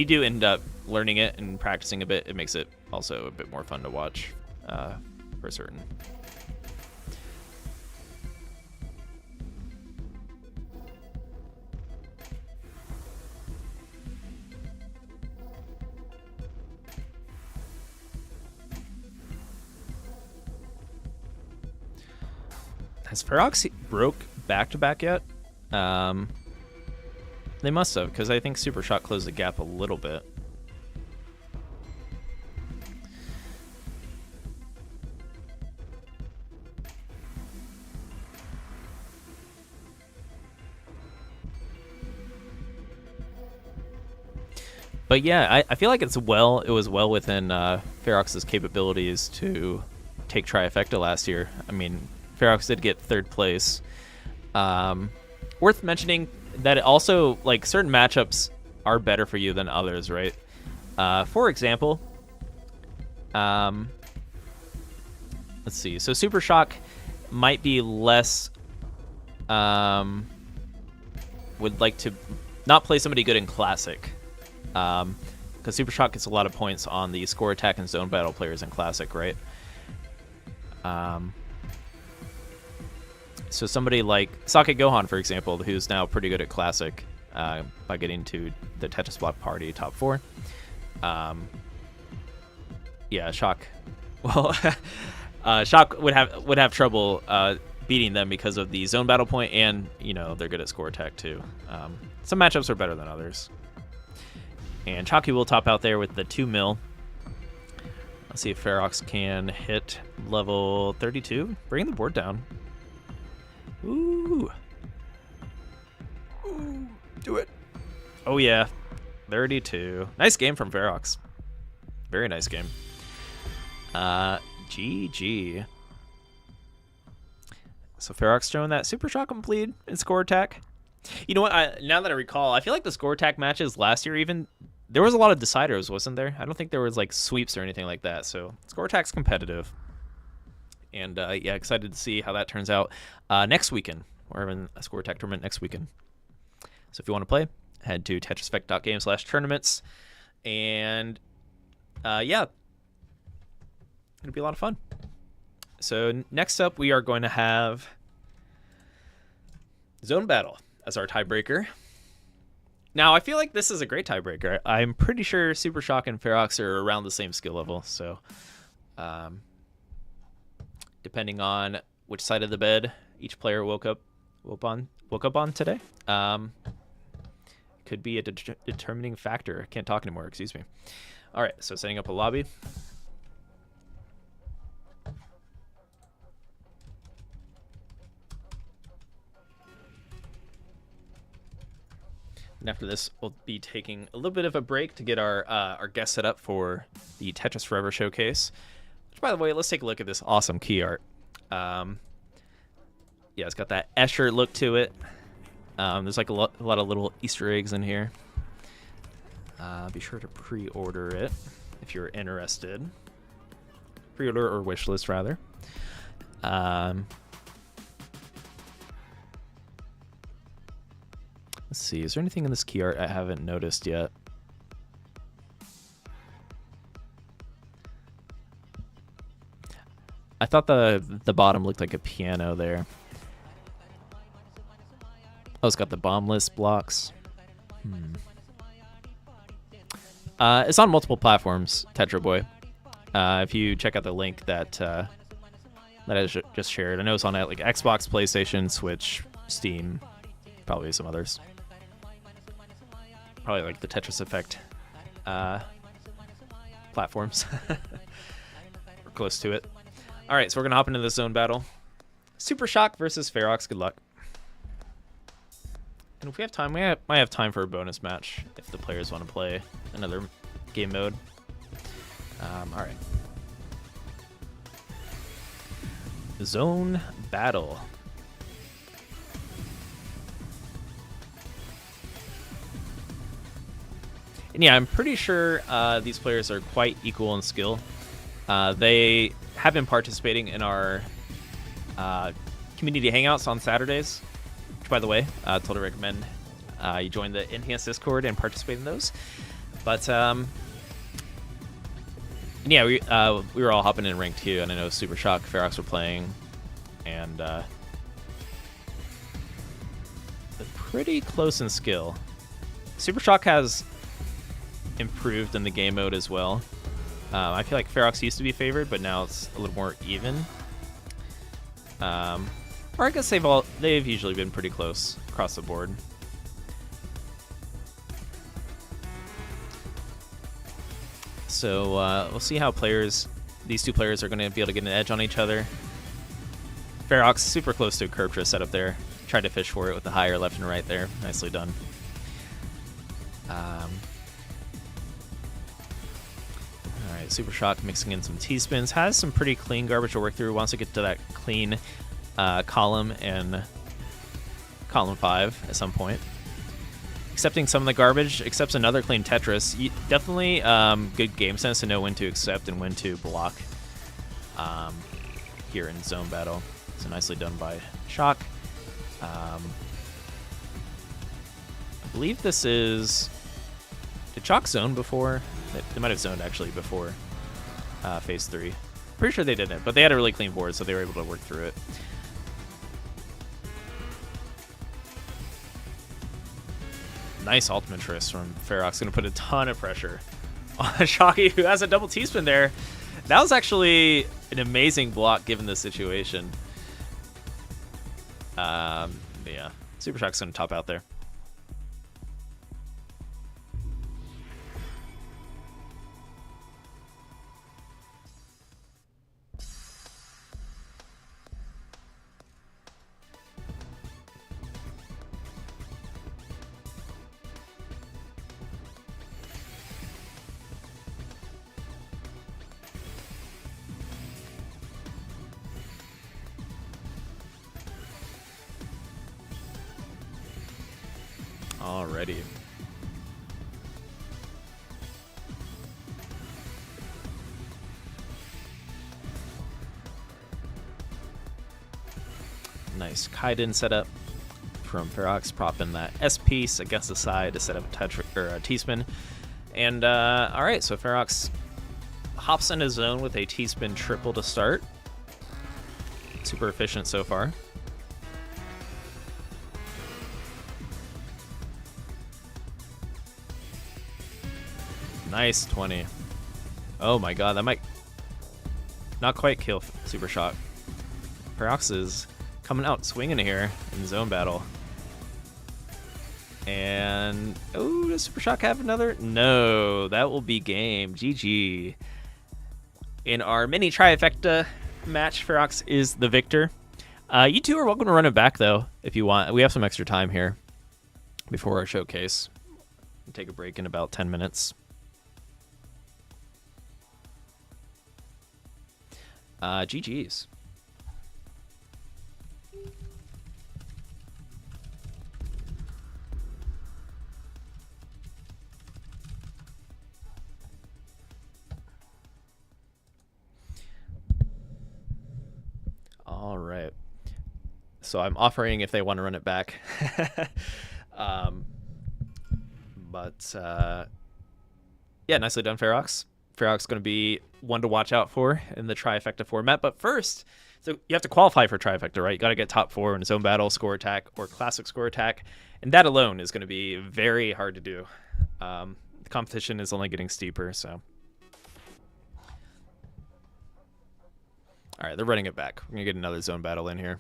do end up learning it and practicing a bit, it makes it also a bit more fun to watch. For certain. Has Ferox broke back-to-back yet? They must have, because I think Super Shock closed the gap a little bit. But yeah, I feel like it was well within Ferox's capabilities to take Trifecta last year. I mean, Ferox did get 3rd place. Worth mentioning that it also, like, certain matchups are better for you than others, right? For example, let's see. So Super Shock might be less, would like to not play somebody good in Classic. Because Super Shock gets a lot of points on the score attack and zone battle players in Classic, right? So somebody like Socket Gohan, for example, who's now pretty good at Classic by getting to the Tetris Block Party top 4. Yeah, Shock. Well, Shock would have trouble beating them because of the zone battle point, and they're good at score attack too. Some matchups are better than others. And Chalky will top out there with the 2 mil. Let's see if Ferox can hit level 32, bringing the board down. Ooh. Ooh, do it. Oh yeah, 32. Nice game from Ferox. Very nice game. GG. So Ferox showing that Super Shock complete in score attack. You know what? Now that I recall, I feel like the score attack matches last year even, there was a lot of deciders, wasn't there? I don't think there was like sweeps or anything like that. So score attack's competitive. And yeah, excited to see how that turns out next weekend. We're having a score attack tournament next weekend. So if you want to play, head to TetrisFect.game/tournaments. And yeah, it'll be a lot of fun. So next up, we are going to have Zone Battle as our tiebreaker. Now, I feel like this is a great tiebreaker. I'm pretty sure Super Shock and Ferox are around the same skill level. So depending on which side of the bed each player woke up on today, could be a determining factor. I can't talk anymore, excuse me. All right, so setting up a lobby. And after this, we'll be taking a little bit of a break to get our guest set up for the Tetris Forever showcase. Which, by the way, let's take a look at this awesome key art. Yeah, it's got that Escher look to it. There's like a lot of little Easter eggs in here. Be sure to pre-order it if you're interested. Pre-order or wishlist, rather. Let's see, is there anything in this key art I haven't noticed yet? I thought the bottom looked like a piano there. Oh, it's got the bomb list blocks. It's on multiple platforms, Tetra Boy. If you check out the link that I just shared, I know it's on like Xbox, PlayStation, Switch, Steam, probably some others. Probably like the Tetris Effect platforms. We're close to it. All right, so we're gonna hop into the zone battle. Super Shock versus Ferox. Good luck. And if we have time, we might have time for a bonus match if the players want to play another game mode. All right. Zone battle. And yeah, I'm pretty sure these players are quite equal in skill. They have been participating in our community hangouts on Saturdays. Which, by the way, totally recommend you join the Enhanced Discord and participate in those. But yeah, we were all hopping in ranked too, and I know Super Shock, Ferox were playing, and they're pretty close in skill. Super Shock has improved in the game mode as well. I feel like Ferox used to be favored, but now it's a little more even. Or I guess they've usually been pretty close across the board. So we'll see how these two players are going to be able to get an edge on each other. Ferox super close to a curve set up there. Tried to fish for it with the higher left and right there. Nicely done. Alright, Super Shock mixing in some T-spins. Has some pretty clean garbage to work through. Wants to get to that clean column and column 5 at some point. Accepting some of the garbage, accepts another clean Tetris. Definitely good game sense to know when to accept and when to block here in zone battle. So nicely done by Shock. I believe this is... Did Shock zone before? They might have zoned actually before phase 3. Pretty sure they didn't, but they had a really clean board, so they were able to work through it. Nice ultimate Tris from Ferox. Going to put a ton of pressure on Shocky, who has a double T-spin there. That was actually an amazing block given the situation. But yeah, Super Shock's going to top out there. Alrighty. Nice Kaiden setup from Ferox, propping that S piece against the side to set up a Tetris or a T-spin. And alright, so Ferox hops into zone with a T-spin triple to start. Super efficient so far. Nice 20. Oh my god, that might not quite kill Super Shock. Ferox is coming out swinging here in zone battle. And, oh, does Super Shock have another? No, that will be game. GG. In our mini Trifecta match, Ferox is the victor. You two are welcome to run it back, though, if you want. We have some extra time here before our showcase. We'll take a break in about 10 minutes. GG's. All right. So I'm offering if they want to run it back. Yeah, nicely done, Ferox. Ferox going to be one to watch out for in the Trifecta format. But first, so you have to qualify for Trifecta, right? You got to get top 4 in zone battle, score attack, or classic score attack. And that alone is going to be very hard to do. The competition is only getting steeper, so. All right, they're running it back. We're going to get another zone battle in here.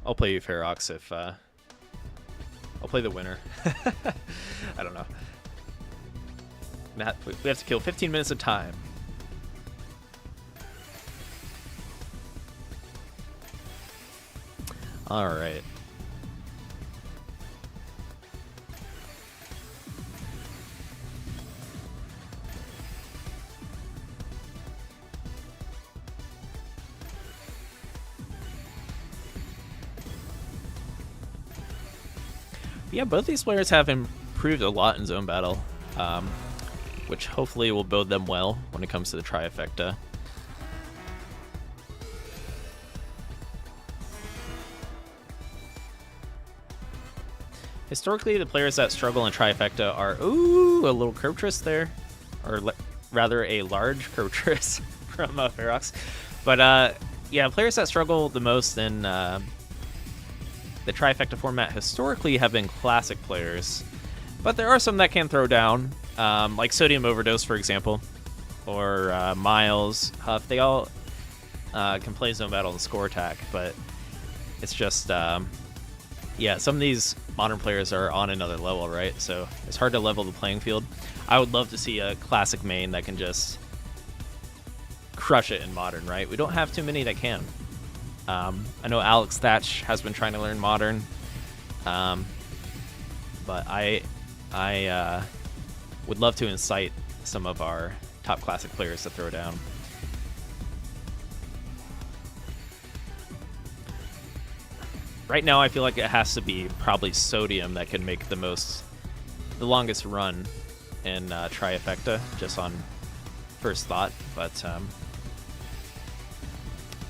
I'll play you, Ferox, if I'll play the winner. I don't know. We have to kill 15 minutes of time. All right. Yeah, both these players have improved a lot in zone battle, which hopefully will bode them well when it comes to the Trifecta. Historically, the players that struggle in Trifecta are, ooh, a little curve twist there, or rather a large curve twist from Ferox. But yeah, players that struggle the most in the Trifecta format historically have been classic players, but there are some that can throw down, like Sodium Overdose, for example, or Miles, Huff. They all can play zone battle and score attack, but it's just, yeah, some of these modern players are on another level, right? So it's hard to level the playing field. I would love to see a classic main that can just crush it in modern, right? We don't have too many that can. I know Alex Thatch has been trying to learn modern, but I would love to incite some of our top classic players to throw down. Right now, I feel like it has to be probably Sodium that can make the longest run in Trifecta, just on first thought, but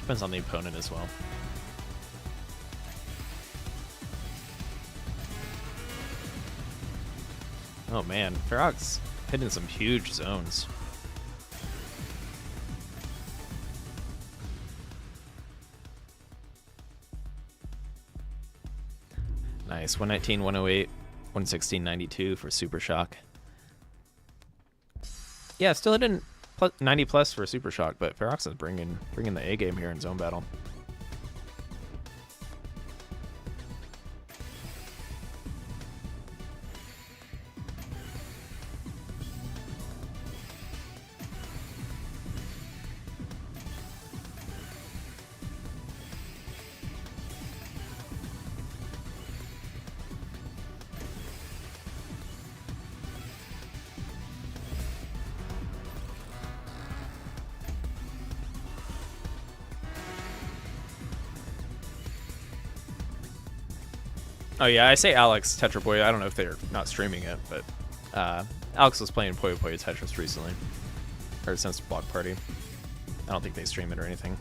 depends on the opponent as well. Oh man, Ferox hitting some huge zones. Nice. 119, 108, 116, 92 for Super Shock. Yeah, still hitting 90 plus for Super Shock, but Ferox is bringing the A game here in zone battle. Oh yeah, I say Alex Tetra Boy. I don't know if they're not streaming it, but Alex was playing Puyo Puyo Tetris recently, or since Block Party. I don't think they stream it or anything.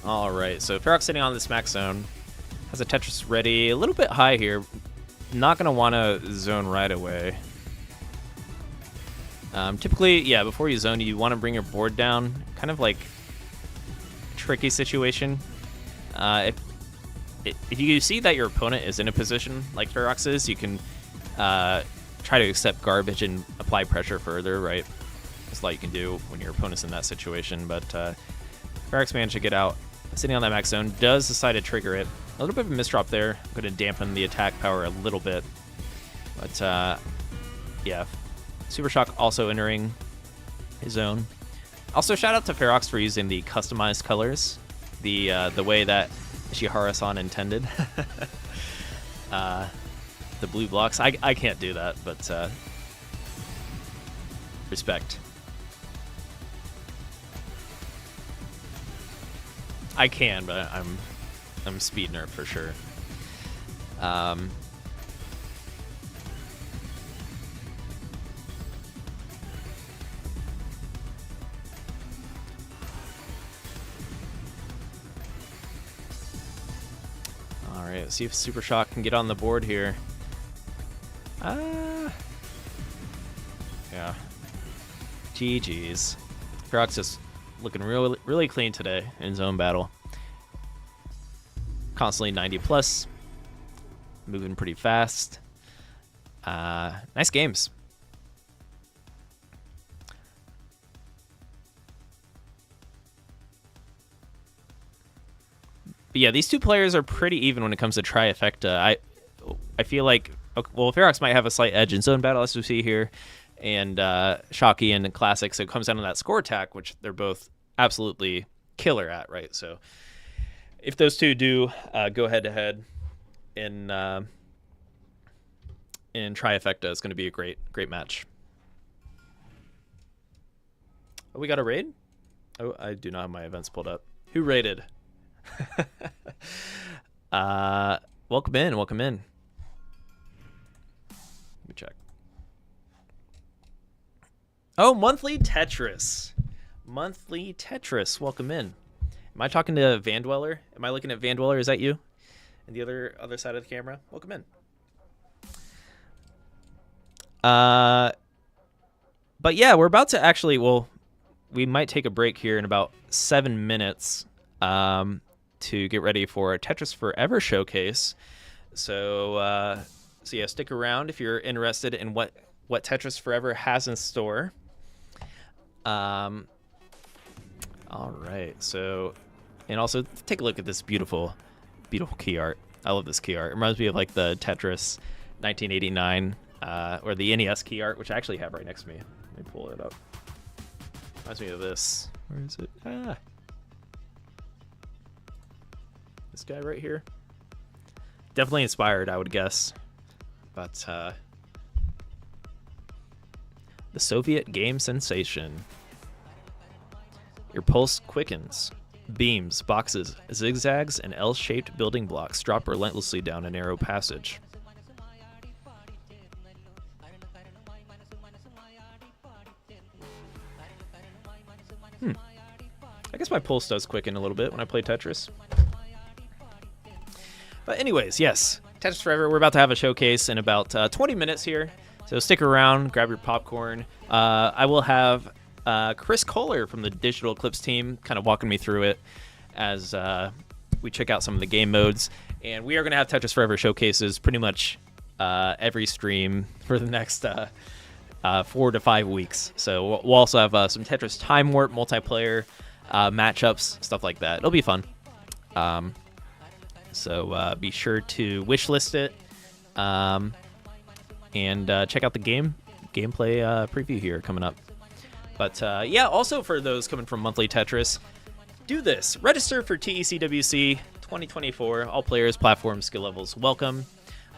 All right, so Ferox sitting on this max zone, has a Tetris ready, a little bit high here. Not gonna want to zone right away. Typically, yeah, before you zone, you want to bring your board down. Kind of like tricky situation. If you see that your opponent is in a position like Ferox is, you can try to accept garbage and apply pressure further, right? That's all you can do when your opponent's in that situation. But Ferox managed to get out. Sitting on that max zone, does decide to trigger it. A little bit of a misdrop there. I'm going to dampen the attack power a little bit. But, yeah. Super Shock also entering his zone. Also, shout out to Ferox for using the customized colors. The way that Ishihara-san intended. The blue blocks. I can't do that, but respect. I can, but I'm speed nerd for sure. All right, let's see if Super Shock can get on the board here. Yeah. GG's. Ferox just looking really clean today in zone battle. Constantly 90 plus. Moving pretty fast. Nice games. But yeah, these two players are pretty even when it comes to Trifecta. I feel like, well, Ferox might have a slight edge in zone battle, as we see here, and Shocky in Classic, so it comes down to that score attack, which they're both absolutely killer at, right? So if those two do go head-to-head in Trifecta, it's going to be a great match. Oh, we got a raid? Oh, I do not have my events pulled up. Who raided? Welcome in. Let me check. Oh, monthly Tetris. Welcome in. Am I talking to Vandweller? Am I looking at Vandweller? Is that you? And the other side of the camera? Welcome in. But yeah, we're about to actually, well, we might take a break here in about 7 minutes to get ready for a Tetris Forever showcase. So yeah, stick around if you're interested in what Tetris Forever has in store. All right, so, and also take a look at this beautiful key art. I love this key art. It reminds me of like the Tetris 1989 or the NES key art, which I actually have right next to me. Let me pull it up. Reminds me of this. Where is it? This guy right here. Definitely inspired, I would guess. But the Soviet game sensation. Your pulse quickens. Beams, boxes, zigzags, and L-shaped building blocks drop relentlessly down a narrow passage. I guess my pulse does quicken a little bit when I play Tetris. But anyways, yes, Tetris Forever. We're about to have a showcase in about 20 minutes here. So stick around, grab your popcorn. I will have Chris Kohler from the Digital Eclipse team kind of walking me through it as we check out some of the game modes. And we are going to have Tetris Forever showcases pretty much every stream for the next 4 to 5 weeks. So we'll also have some Tetris Time Warp multiplayer matchups, stuff like that. It'll be fun. So be sure to wishlist it and check out the gameplay preview here coming up. But yeah, also for those coming from Monthly Tetris, do this. Register for TECWC 2024. All players, platforms, skill levels welcome.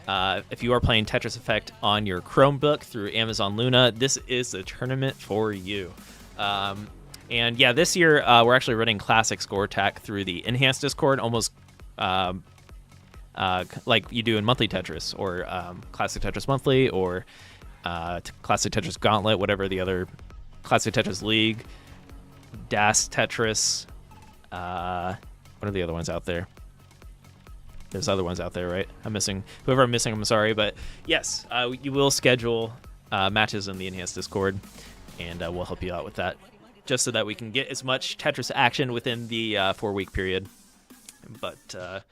If you are playing Tetris Effect on your Chromebook through Amazon Luna, this is the tournament for you. And yeah, this year we're actually running Classic Score Attack through the Enhanced Discord, almost like you do in Monthly Tetris, or Classic Tetris Monthly, or Classic Tetris Gauntlet, whatever the other Classic Tetris League, Das Tetris. What are the other ones out there? There's other ones out there, right? I'm missing. Whoever I'm missing, I'm sorry. But yes, you will schedule matches in the Enhanced Discord, and we'll help you out with that, just so that we can get as much Tetris action within the 4-week period. But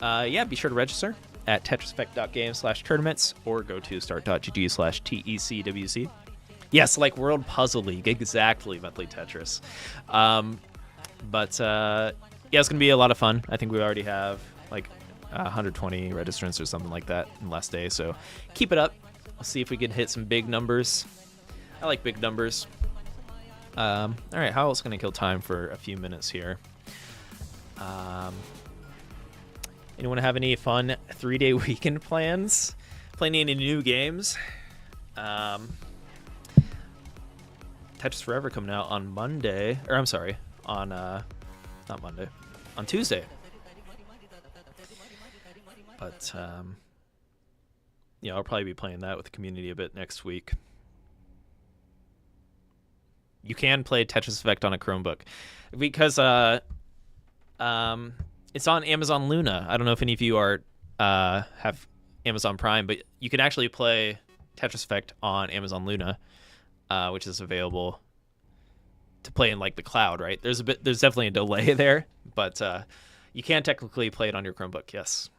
yeah, be sure to register at tetriseffect.game/tournaments or go to start.gg/TECWC. Yes, like World Puzzle League, exactly, Monthly Tetris. But yeah, it's going to be a lot of fun. I think we already have like 120 registrants or something like that in the last day, so keep it up. We'll see if we can hit some big numbers. I like big numbers. All right, how else can I kill time for a few minutes here? Anyone have any fun 3-day weekend plans? Playing any new games? Tetris Forever coming out on Monday, or I'm sorry, on not Monday, on Tuesday. But yeah, I'll probably be playing that with the community a bit next week. You can play Tetris Effect on a Chromebook because it's on Amazon Luna. I don't know if any of you are have Amazon Prime, but you can actually play Tetris Effect on Amazon Luna, which is available to play in like the cloud, right? There's definitely a delay there, but you can technically play it on your Chromebook. Yes.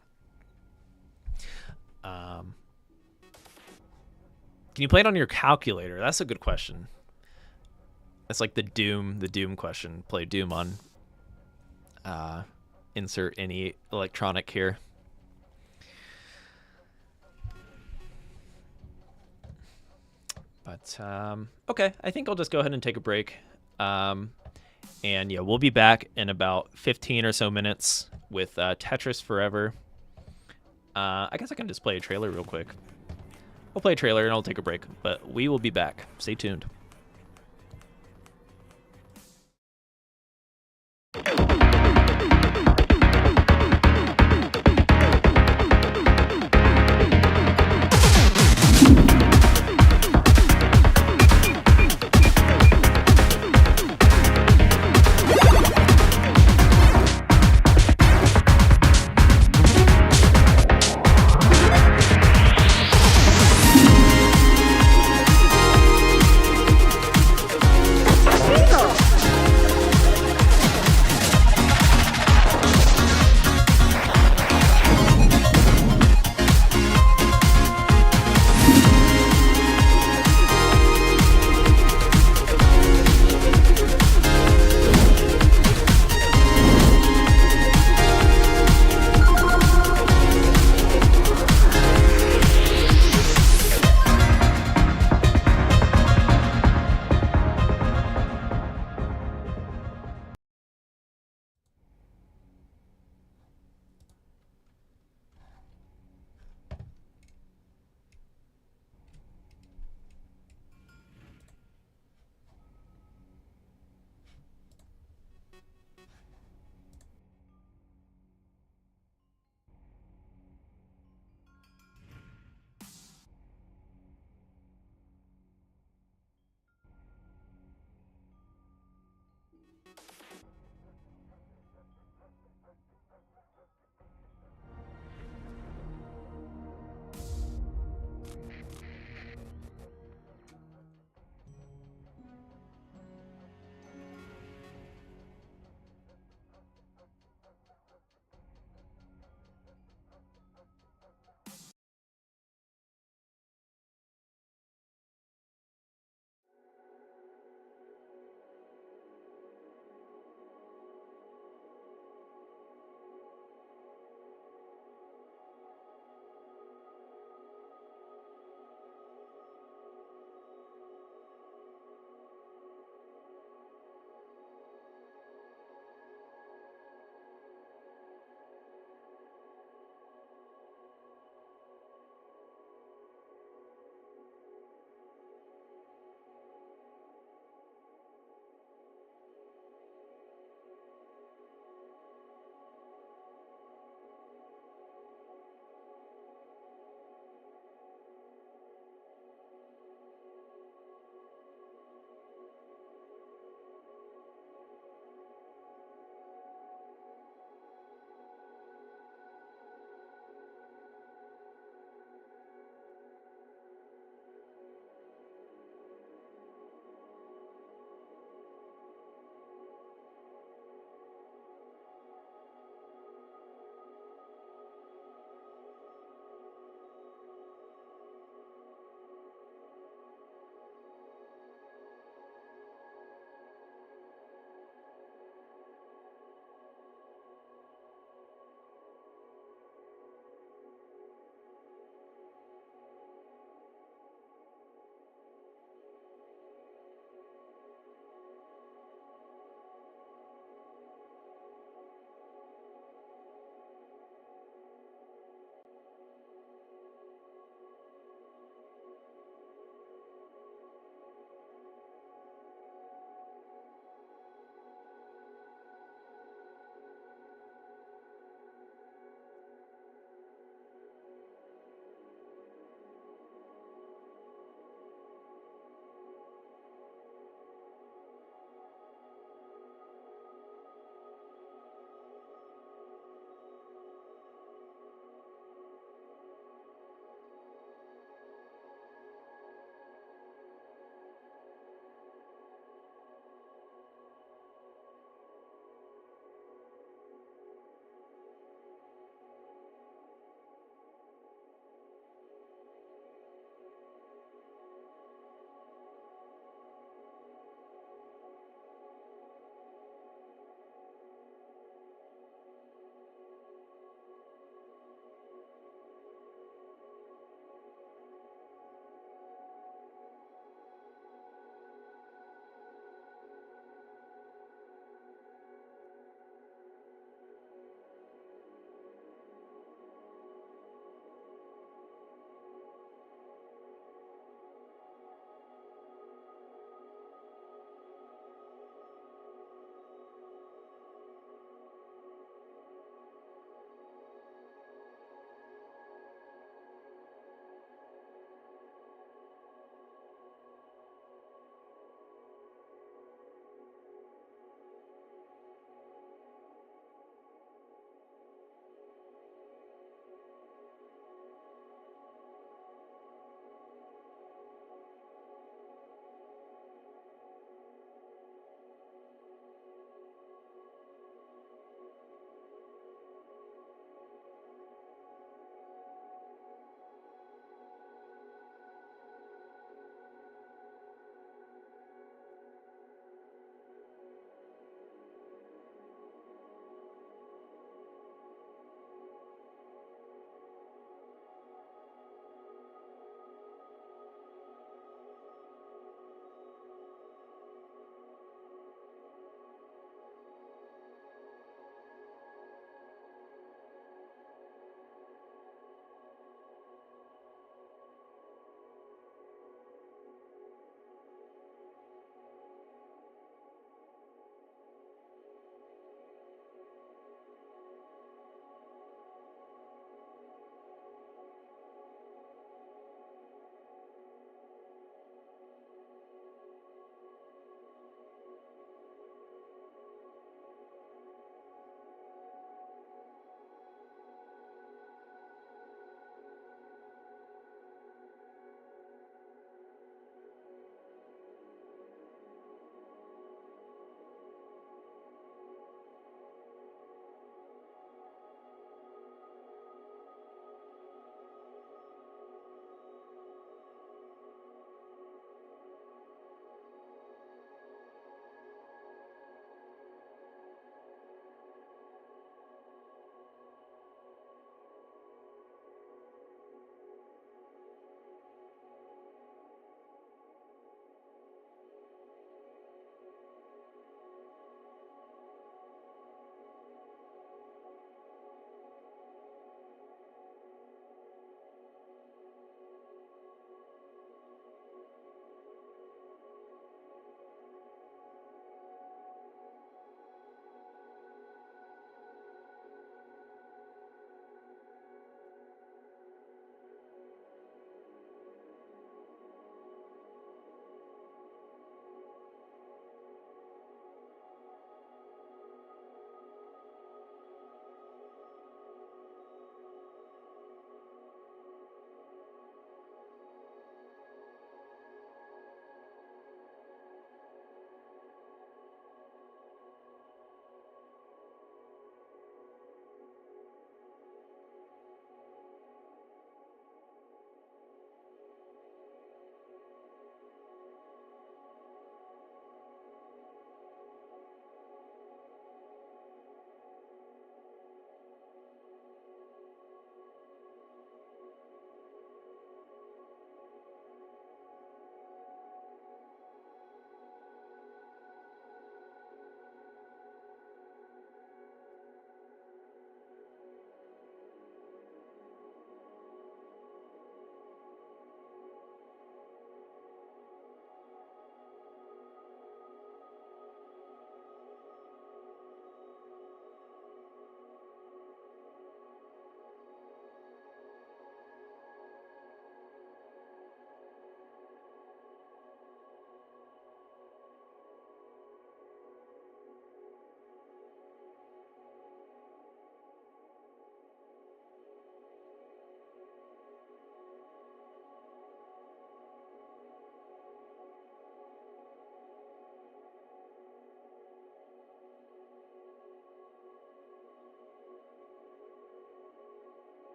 Can you play it on your calculator? That's a good question. That's like the Doom question. Play Doom on insert any electronic here. But okay, I think I'll just go ahead and take a break. And yeah, we'll be back in about 15 or so minutes with Tetris Forever. I guess I can just play a trailer real quick. I'll play a trailer and I'll take a break, but we will be back. Stay tuned.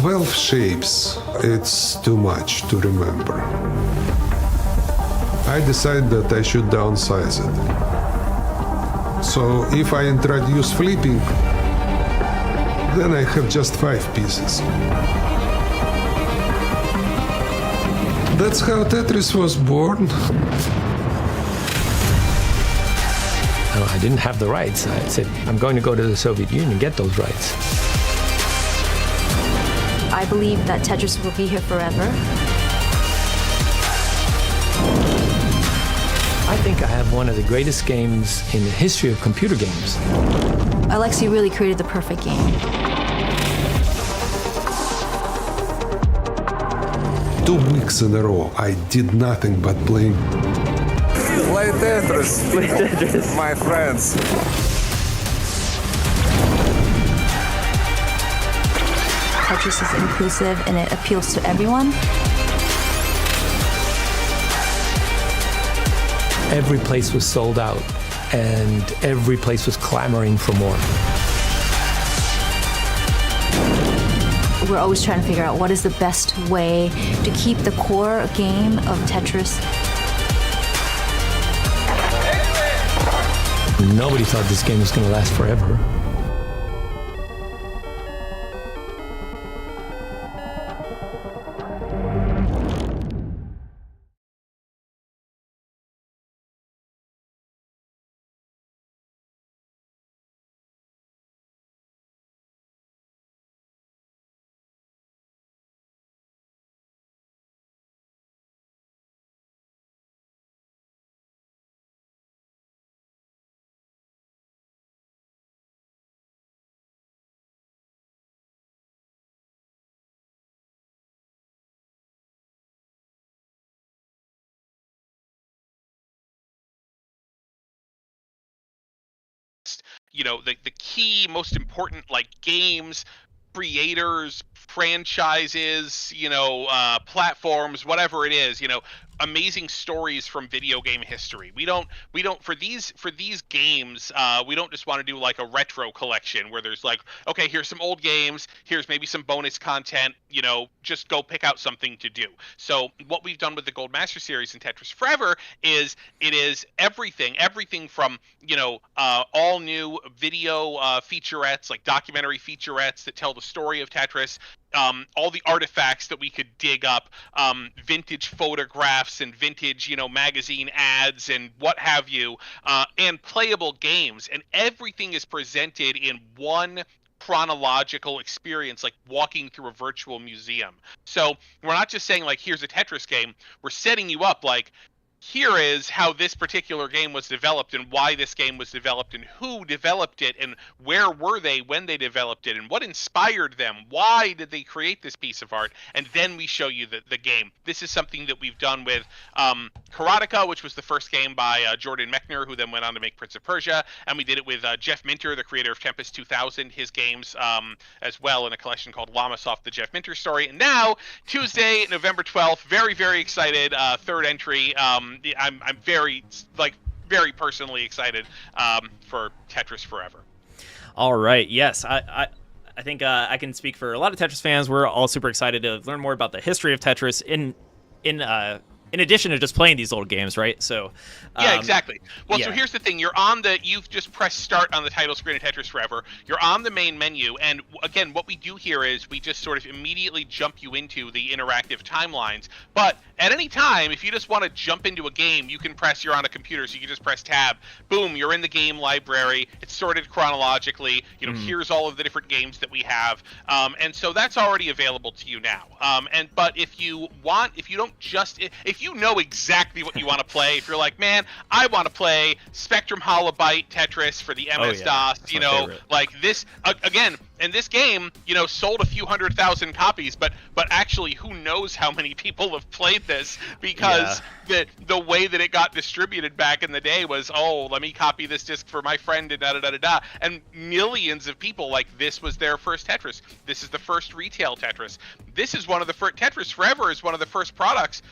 12 shapes, it's too much to remember. I decided that I should downsize it. So if I introduce flipping, then I have just 5 pieces. That's how Tetris was born. I didn't have the rights. I said, I'm going to go to the Soviet Union and get those rights. I believe that Tetris will be here forever. I think I have one of the greatest games in the history of computer games. Alexei really created the perfect game. 2 weeks in a row, I did nothing but playing. Play Tetris. Play Tetris. My friends. Tetris is inclusive and it appeals to everyone. Every place was sold out, and every place was clamoring for more. We're always trying to figure out what is the best way to keep the core game of Tetris. Nobody thought this game was going to last forever. You know, the key, most important, like, games, creators, franchises, you know, platforms, whatever it is, you know, amazing stories from video game history. We don't for these games, we don't just want to do like a retro collection where there's like, okay, here's some old games, here's maybe some bonus content, you know, just go pick out something to do. So what we've done with the Gold Master series in Tetris Forever is it is everything from, you know, all new video featurettes, like documentary featurettes that tell the story of Tetris, all the artifacts that we could dig up, vintage photographs and vintage, you know, magazine ads and what have you, and playable games. And everything is presented in one chronological experience, like walking through a virtual museum. So we're not just saying, like, here's a Tetris game. We're setting you up like, here is how this particular game was developed and why this game was developed and who developed it and where were they when they developed it and what inspired them. Why did they create this piece of art? And then we show you the game. This is something that we've done with Electronica, which was the first game by Jordan Mechner, who then went on to make Prince of Persia. And we did it with Jeff Minter, the creator of Tempest 2000, his games as well, in a collection called Lamasoft, the Jeff Minter story. And now, Tuesday, November 12th, very, very excited, third entry. I'm very personally excited for Tetris Forever. All right. Yes, I think I can speak for a lot of Tetris fans. We're all super excited to learn more about the history of Tetris in addition to just playing these old games, right? So yeah, exactly. Well, yeah. So here's the thing. You've just pressed start on the title screen of Tetris Forever. You're on the main menu. And again, what we do here is we just sort of immediately jump you into the interactive timelines. But at any time, if you just want to jump into a game, you can press, you're on a computer, so you can just press tab. Boom, you're in the game library. It's sorted chronologically. You know, here's all of the different games that we have. And so that's already available to you now. But if you you know exactly what you want to play, if you're like, man, I want to play Spectrum Holobyte Tetris for the MS-DOS, you know, favorite. Like this, again, and this game, you know, sold a few 100,000 copies, but actually, who knows how many people have played this, because the way that it got distributed back in the day was, oh, let me copy this disc for my friend and da-da-da-da-da, and millions of people, like, this was their first Tetris. This is the first retail Tetris. This is one of the first, Tetris Forever is one of the first products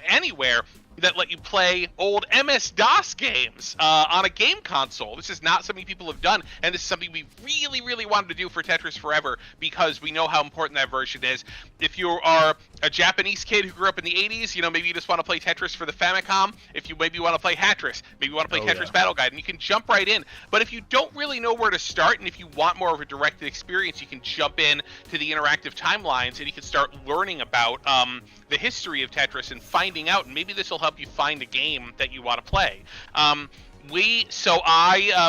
anywhere that let you play old MS-DOS games on a game console. This is not something people have done, and this is something we really, really wanted to do for Tetris Forever because we know how important that version is. If you are a Japanese kid who grew up in the 80s, you know, maybe you just want to play Tetris for the Famicom. If you maybe want to play Hatris, maybe you want to play Tetris Battle Guide, and you can jump right in. But if you don't really know where to start, and if you want more of a directed experience, you can jump in to the interactive timelines, and you can start learning about the history of Tetris and finding out, and maybe this will help you find a game that you want to play. I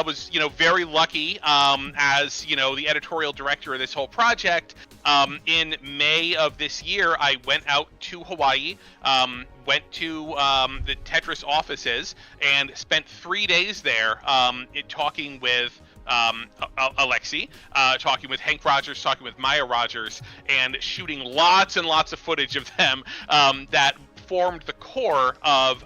was, very lucky as, the editorial director of this whole project. In May of this year, I went out to Hawaii, went to the Tetris offices, and spent 3 days there talking with Alexi, talking with Hank Rogers, talking with Maya Rogers, and shooting lots and lots of footage of them that formed the core of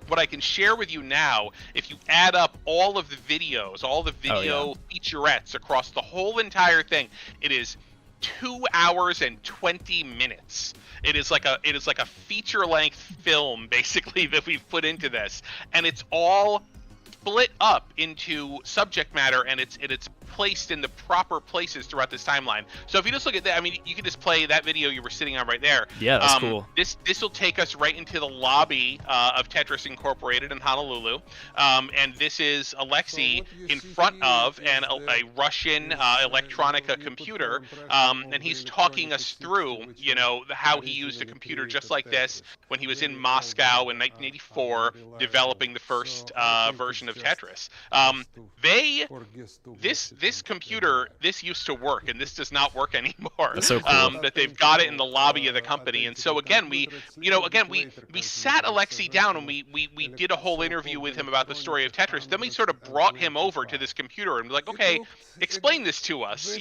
what I can share with you now. If you add up all of the videos, all the video featurettes across the whole entire thing, it is 2 hours and 20 minutes. It is like a feature-length film, basically, that we've put into this, and it's all split up into subject matter, and it's placed in the proper places throughout this timeline. So if you just look at that, I mean, you can just play that video you were sitting on right there. Yeah, that's cool. This will take us right into the lobby of Tetris Incorporated in Honolulu, and this is Alexi in front of a Russian Electronica computer, and he's talking us through, how he used a computer just like this when he was in Moscow in 1984, developing the first version of Tetris. This computer, this used to work, and this does not work anymore. That's so cool. That they've got it in the lobby of the company. And so again, we sat Alexi down, and we did a whole interview with him about the story of Tetris. Then we sort of brought him over to this computer and be like, okay, explain this to us,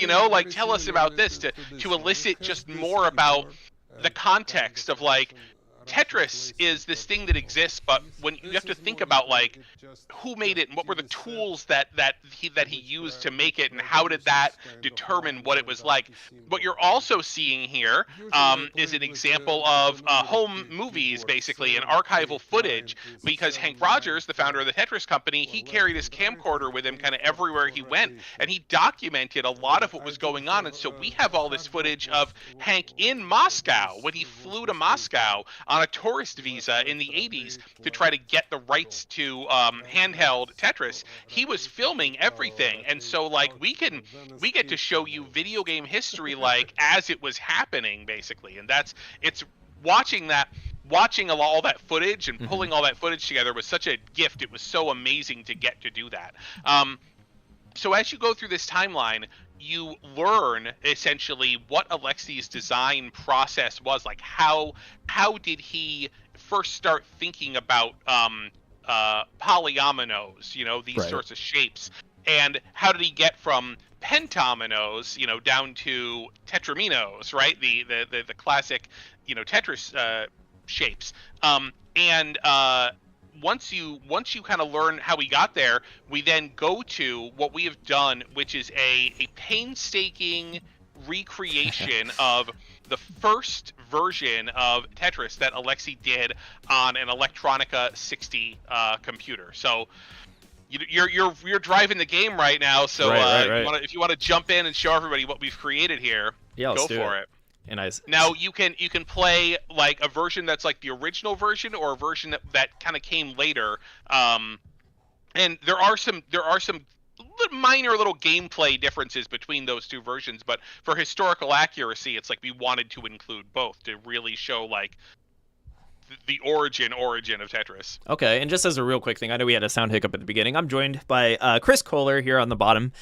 tell us about this to elicit just more about the context of Tetris is this thing that exists, but when you have to think about who made it and what were the tools that he used to make it, and how did that determine what it was like. What you're also seeing here is an example of home movies, basically, and archival footage, because Hank Rogers, the founder of the Tetris company, he carried his camcorder with him kind of everywhere he went, and he documented a lot of what was going on. And so we have all this footage of Hank in Moscow when he flew to Moscow on a tourist visa in the 80s to try to get the rights to handheld Tetris. He was filming everything, and so we get to show you video game history as it was happening, basically. And it's watching all that footage and pulling all that footage together was such a gift. It was so amazing to get to do that. So as you go through this timeline, you learn essentially what Alexi's design process was like. How did he first start thinking about polyominoes, these sorts of shapes, and how did he get from pentominoes, down to tetraminos, right? The classic, Tetris shapes. Once you kind of learn how we got there, we then go to what we have done, which is a painstaking recreation of the first version of Tetris that Alexi did on an Electronica 60 computer. So you're driving the game right now. So right. If you want to jump in and show everybody what we've created here, go for it. And now you can play a version that's like the original version, or a version that kind of came later. And there are some minor little gameplay differences between those two versions, but for historical accuracy, it's we wanted to include both to really show the origin of Tetris. Okay, and just as a real quick thing, I know we had a sound hiccup at the beginning. I'm joined by Chris Kohler here on the bottom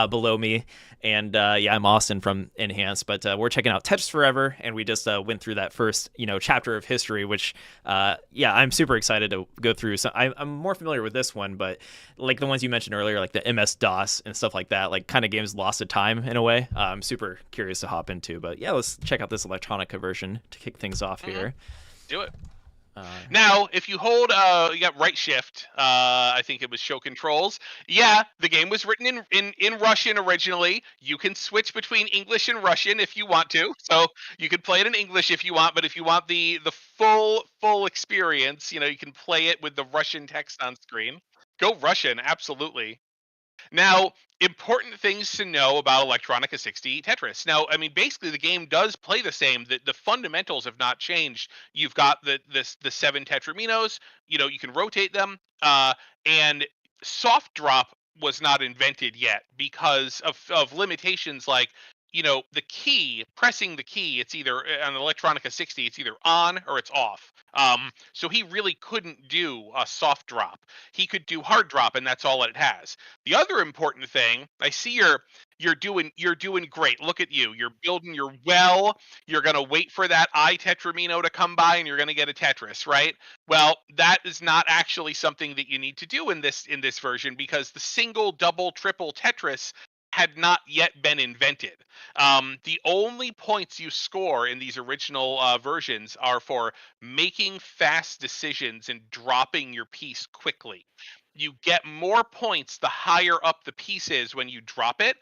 below me, and I'm Austin from Enhance, but we're checking out Tetris Forever, and we just went through that first chapter of history, which I'm super excited to go through. So I'm more familiar with this one, but the ones you mentioned earlier, like the MS-DOS and stuff like that, kind of games lost to time in a way. I'm super curious to hop into, but let's check out this Electronica version to kick things off here. Do it. Now, if you hold, you got right shift. I think it was show controls. Yeah, the game was written in Russian originally. You can switch between English and Russian if you want to. So you can play it in English if you want, but if you want the full experience, you can play it with the Russian text on screen. Go Russian, absolutely. Now, important things to know about Electronica 60 Tetris. Now, I mean, basically, the game does play the same. The fundamentals have not changed. You've got the seven tetraminos. You can rotate them, and soft drop was not invented yet because of limitations like the key pressing the key. It's either on Electronica 60, it's either on or it's off. So he really couldn't do a soft drop. He could do hard drop, and that's all it has. The other important thing, I see you're doing great. Look at you. You're building your well. You're gonna wait for that I Tetramino to come by, and you're gonna get a Tetris, right? Well, that is not actually something that you need to do in this version because the single, double, triple Tetris had not yet been invented. The only points you score in these original versions are for making fast decisions and dropping your piece quickly. You get more points the higher up the piece is when you drop it.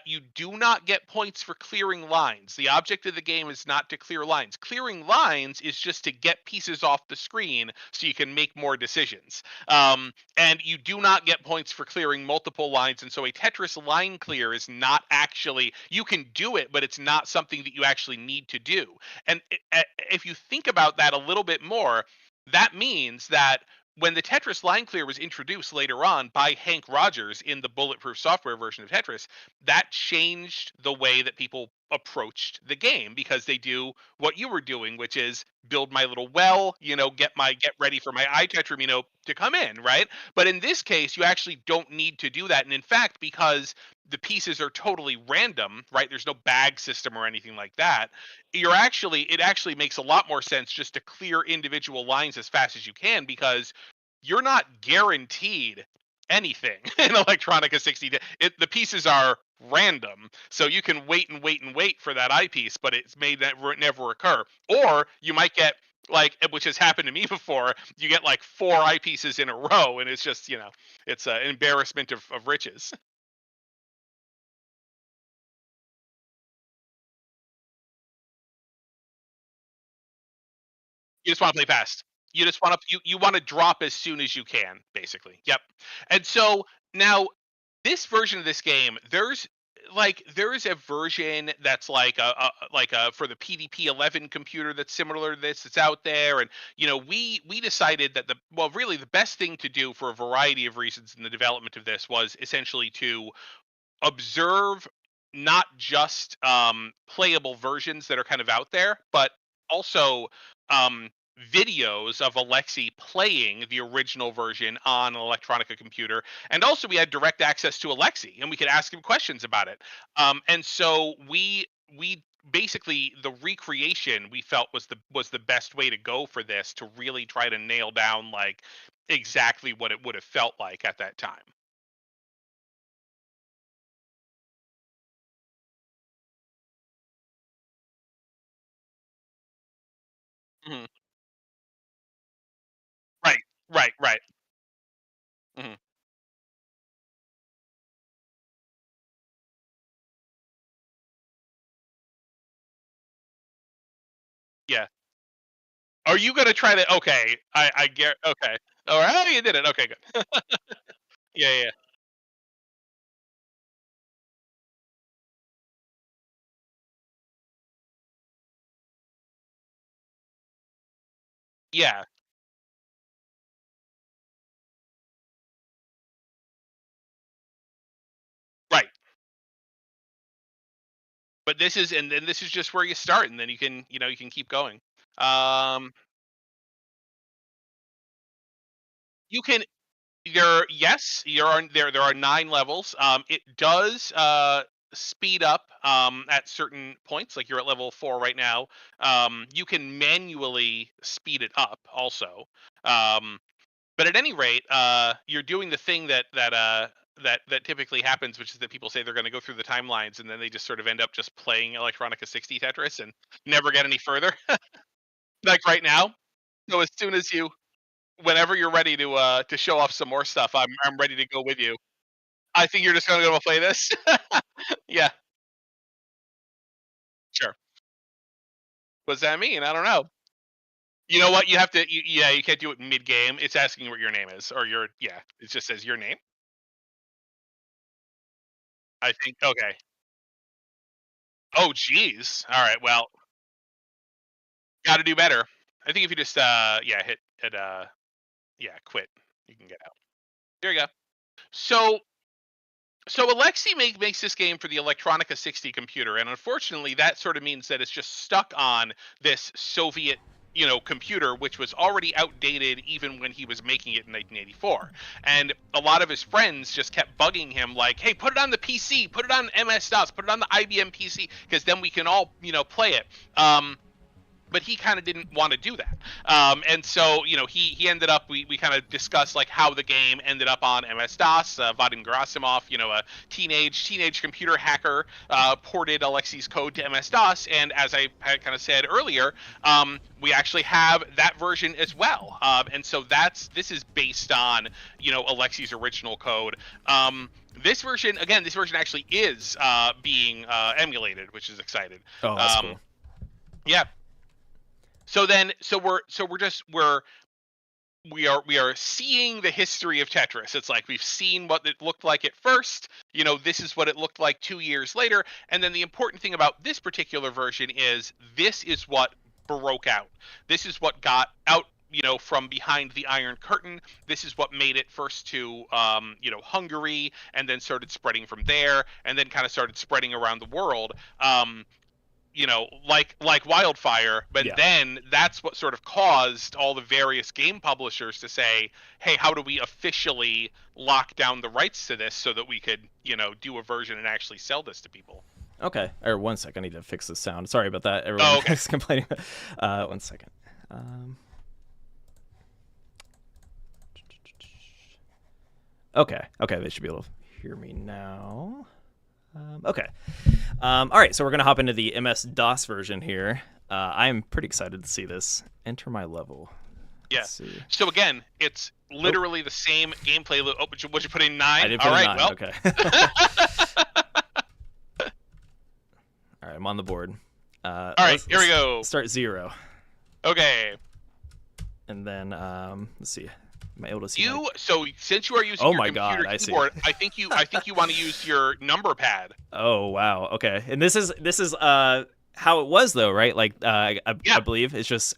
You do not get points for clearing lines. The object of the game is not to clear lines. Clearing lines is just to get pieces off the screen so you can make more decisions. And you do not get points for clearing multiple lines. And so a Tetris line clear is not actually, you can do it, but it's not something that you actually need to do. And if you think about that a little bit more, that means that when the Tetris line clear was introduced later on by Hank Rogers in the bulletproof software version of Tetris, that changed the way that people approached the game because they do what you were doing, which is build my little well, get ready for my eye tetrum, to come in, right? But in this case, you actually don't need to do that. And in fact, because the pieces are totally random, right? There's no bag system or anything like that. It actually makes a lot more sense just to clear individual lines as fast as you can because you're not guaranteed anything in Electronica 60. The pieces are random, so you can wait and wait and wait for that eyepiece, but it's made that never occur. Or you might get like, which has happened to me before, you get like four eyepieces in a row, and it's just it's an embarrassment of riches. You just want to play fast. You just want to you want to drop as soon as you can, basically. Yep. And so now this version of this game, there is a version that's like a for the PDP-11 computer that's similar to this. It's out there, and we decided that really the best thing to do for a variety of reasons in the development of this was essentially to observe not just playable versions that are kind of out there, but also um, videos of Alexi playing the original version on an Electronica computer. And also, we had direct access to Alexi, and we could ask him questions about it. And so we basically the recreation we felt was the best way to go for this to really try to nail down like exactly what it would have felt like at that time. Mhm. Right, right, right. Mhm. Yeah. Are you gonna try to? Okay, I get. Okay, all right. Oh, you did it. Okay, good. Yeah, yeah, yeah. Right. But this is, and then this is just where you start, and then you can keep going. Um, you can yes, there are 9 levels. It does speed up at certain points, like you're at level 4 right now. You can manually speed it up also. Um, But at any rate, you're doing the thing that typically happens, which is that people say they're going to go through the timelines, and then they just sort of end up just playing Electronica 60 Tetris and never get any further. Like right now. So as soon as whenever you're ready to show off some more stuff, I'm ready to go with you. I think you're just gonna go play this. Yeah, sure. What does that mean? I don't know. You know what? You have to. Yeah, you can't do it mid game. It's asking what your name is, or your yeah. It just says your name. I think. Okay. Oh, geez. All right. Well, got to do better. I think if you just yeah hit yeah quit, you can get out. There you go. So Alexi makes this game for the Electronica 60 computer, and unfortunately, that sort of means that it's just stuck on this Soviet, computer, which was already outdated even when he was making it in 1984. And a lot of his friends just kept bugging him, like, "Hey, put it on the PC, put it on MS DOS, put it on the IBM PC, because then we can all, play it." But he kind of didn't want to do that. And so, he ended up, we kind of discussed like how the game ended up on MS-DOS. Vadim Gerasimov, a teenage computer hacker, ported Alexi's code to MS-DOS. And as I had kind of said earlier, we actually have that version as well. And so this is based on, Alexi's original code. This version actually is being emulated, which is exciting. Oh, that's cool. Yeah. So we are seeing the history of Tetris. It's like we've seen what it looked like at first. This is what it looked like 2 years later. And then the important thing about this particular version is this is what broke out. This is what got out, from behind the Iron Curtain. This is what made it first to, Hungary, and then started spreading from there, and then kind of started spreading around the world. Like wildfire, but Yeah. then that's what sort of caused all the various game publishers to say, hey, how do we officially lock down the rights to this so that we could, do a version and actually sell this to people? Okay. Or 1 sec. I need to fix the sound. Sorry about that. Everyone okay. is complaining. 1 second. Okay. Okay. They should be able to hear me now. Okay. All right, so we're going to hop into the MS-DOS version here. I'm pretty excited to see this. Enter my level. Yeah. Let's see. So again, it's literally the same gameplay. Oh, would you put in 9? I did put All in right, 9. well. Okay. All right, I'm on the board. All right, here we go. Start 0. Okay. And then, let's see. Am I able to see So since you are using your computer keyboard, I think you want to use your number pad. Oh wow, okay. And this is how it was though, right? Like I believe it's just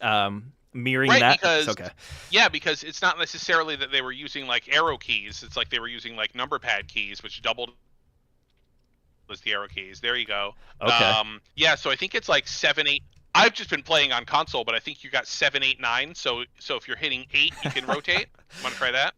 mirroring that. Because, okay. Yeah, because it's not necessarily that they were using like arrow keys. It's like they were using like number pad keys, which doubled as the arrow keys. There you go. Okay. Yeah, so I think it's like 7, 8. I've just been playing on console, but I think you got 7, 8, 9. So if you're hitting 8, you can rotate. Want to try that?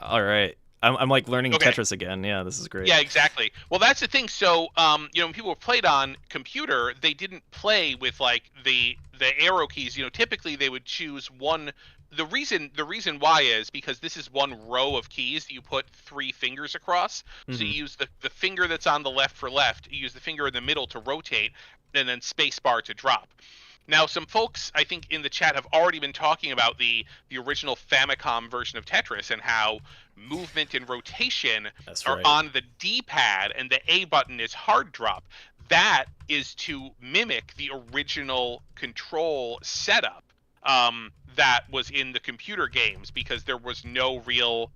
All right. I'm like learning Okay. Tetris again. Yeah, this is great. Yeah, exactly. Well, that's the thing. So, when people played on computer, they didn't play with like the arrow keys. Typically they would choose one. The reason why is because this is one row of keys that you put 3 fingers across. Mm-hmm. So you use the finger that's on the left for left. You use the finger in the middle to rotate, and then space bar to drop. Now, some folks, I think, in the chat have already been talking about the original Famicom version of Tetris and how movement and rotation are on the D-pad and the A button is hard drop. That is to mimic the original control setup that was in the computer games, because there was no real,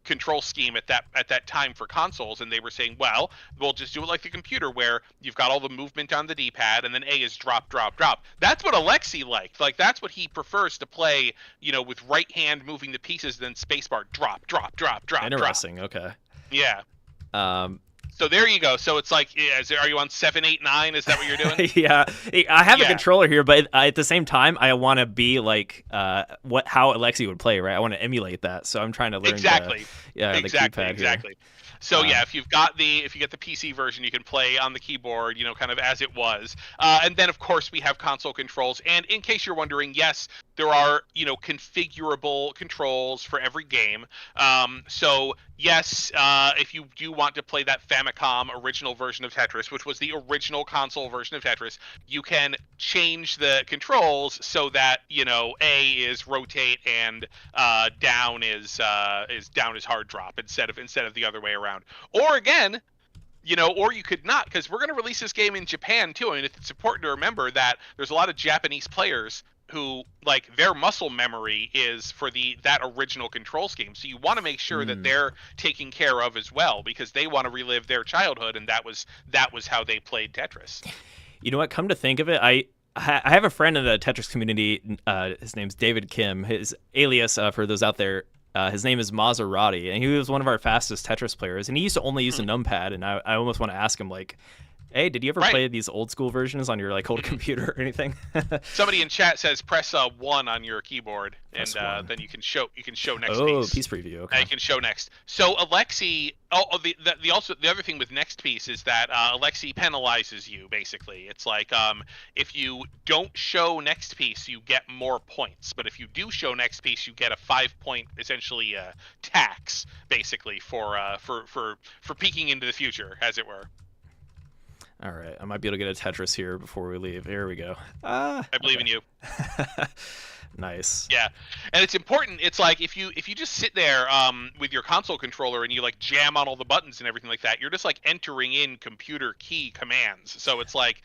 control scheme at that time for consoles, and they were saying, well, we'll just do it like the computer, where you've got all the movement on the D-pad and then A is drop, drop, drop. That's what Alexi liked. Like, that's what he prefers to play, with right hand moving the pieces, then spacebar, drop, drop, drop, drop. Interesting. Drop. Okay. Yeah. So there you go. So it's like, are you on 7, 8, 9? Is that what you're doing? Yeah, I have a controller here, but at the same time, I want to be like how Alexi would play, right? I want to emulate that, so I'm trying to learn exactly. the keypad Exactly. Here. So yeah, if you get the PC version, you can play on the keyboard, kind of as it was. And then of course we have console controls. And in case you're wondering, yes, there are configurable controls for every game. So Yes, if you do want to play that Famicom original version of Tetris, which was the original console version of Tetris, you can change the controls so that A is rotate and down is hard drop instead of the other way around. Or again, or you could not, because we're going to release this game in Japan too. I mean, it's important to remember that there's a lot of Japanese players who, like, their muscle memory is for that original control scheme. So you want to make sure that they're taken care of as well, because they want to relive their childhood, and that was how they played Tetris. You know what? Come to think of it, I have a friend in the Tetris community. His name's David Kim. His alias, for those out there, his name is Maserati, and he was one of our fastest Tetris players. And he used to only use a numpad, and I almost want to ask him, like, hey, did you ever play these old school versions on your old computer or anything? Somebody in chat says press 1 on your keyboard, and then you can show next piece. Oh, piece preview. Okay. You can show next. So Alexi, the other thing with next piece is that Alexi penalizes you. Basically, it's like if you don't show next piece, you get more points, but if you do show next piece, you get a 5-point essentially tax, basically for peeking into the future, as it were. All right, I might be able to get a Tetris here before we leave. Here we go. I believe in you. Nice. Yeah, and it's important. It's like if you just sit there with your console controller and you like jam on all the buttons and everything like that, you're just like entering in computer key commands. So it's like,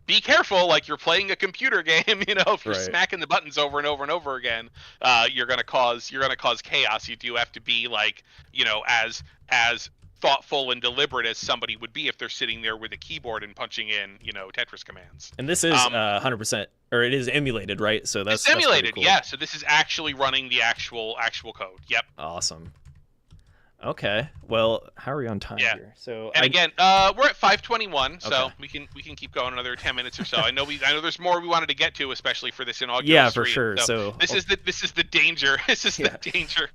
be careful, like you're playing a computer game. If you're smacking the buttons over and over and over again, you're gonna cause chaos. You do have to be like, as thoughtful and deliberate as somebody would be if they're sitting there with a keyboard and punching in, Tetris commands. And this is 100%, or it is emulated, right? So that's emulated, cool. yeah. So this is actually running the actual code. Yep. Awesome. Okay. Well, how are we on time here? So again, we're at 5:21, so Okay. we can keep going another 10 minutes or so. I know there's more we wanted to get to, especially for this inaugural Yeah, stream. for sure. So this is the danger. This is the danger.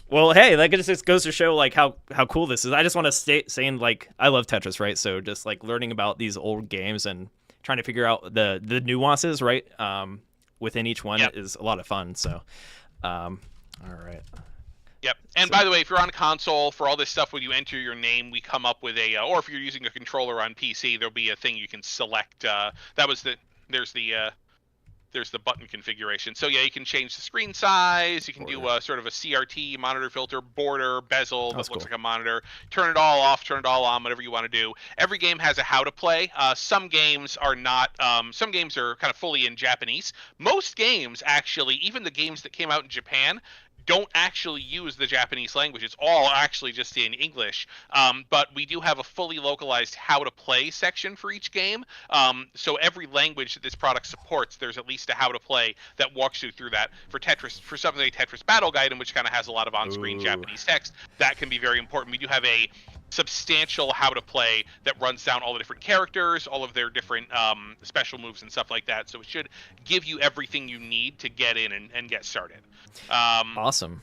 Well, hey, that just goes to show like how cool this is. I just want to saying like I love Tetris, right? So just like learning about these old games and trying to figure out the nuances, right? Within each one is a lot of fun. So, all right. Yep. And by the way, if you're on console, for all this stuff, when you enter your name, we come up with or if you're using a controller on PC, there'll be a thing you can select. There's the button configuration. So yeah, you can change the screen size. You can do sort of a CRT, monitor filter, border, bezel that looks like a monitor. Turn it all off, turn it all on, whatever you want to do. Every game has a how to play. Some games are not. Some games are kind of fully in Japanese. Most games, actually, even the games that came out in Japan, don't actually use the Japanese language. It's all actually just in English. But we do have a fully localized how to play section for each game. So every language that this product supports, there's at least a how to play that walks you through that. For Tetris, for something like Tetris Battle Guide, which kind of has a lot of on-screen Japanese text, that can be very important. We do have a substantial how to play that runs down all the different characters, all of their different special moves and stuff like that. So it should give you everything you need to get in and get started. Awesome.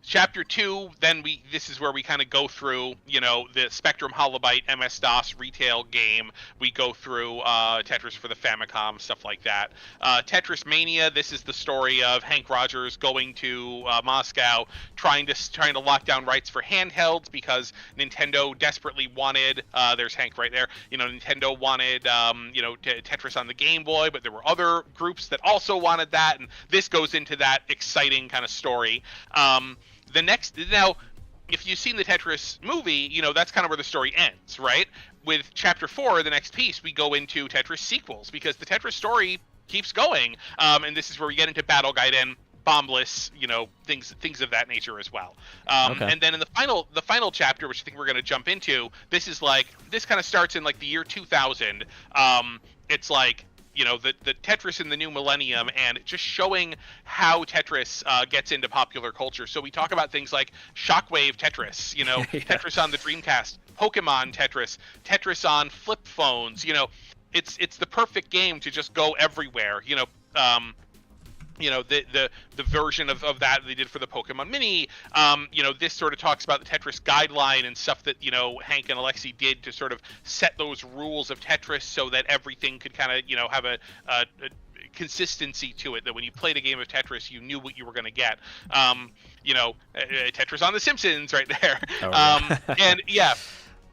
Chapter 2, then this is where we kind of go through, the Spectrum Holobyte MS-DOS retail game. We go through Tetris for the Famicom, stuff like that. Tetris Mania, this is the story of Hank Rogers going to Moscow, trying to lock down rights for handhelds because Nintendo desperately wanted, there's Hank right there, Nintendo wanted, Tetris on the Game Boy, but there were other groups that also wanted that, and this goes into that exciting kind of story. Now, if you've seen the Tetris movie, that's kind of where the story ends, right? With Chapter 4, the next piece, we go into Tetris sequels, because the Tetris story keeps going, and this is where we get into Battle Gaiden, Bombless, things of that nature as well. And then in the final chapter, which I think we're going to jump into, this kind of starts in like the year 2000. It's like, the Tetris in the new millennium, and just showing how Tetris gets into popular culture. So we talk about things like Shockwave Tetris, Tetris on the Dreamcast, Pokemon Tetris, Tetris on flip phones. It's the perfect game to just go everywhere. The version of that they did for the Pokemon Mini. This sort of talks about the Tetris guideline and stuff that, Hank and Alexi did to sort of set those rules of Tetris so that everything could kind of, have a consistency to it, that when you played a game of Tetris, you knew what you were going to get. Tetris on The Simpsons right there. Oh, yeah. And yeah.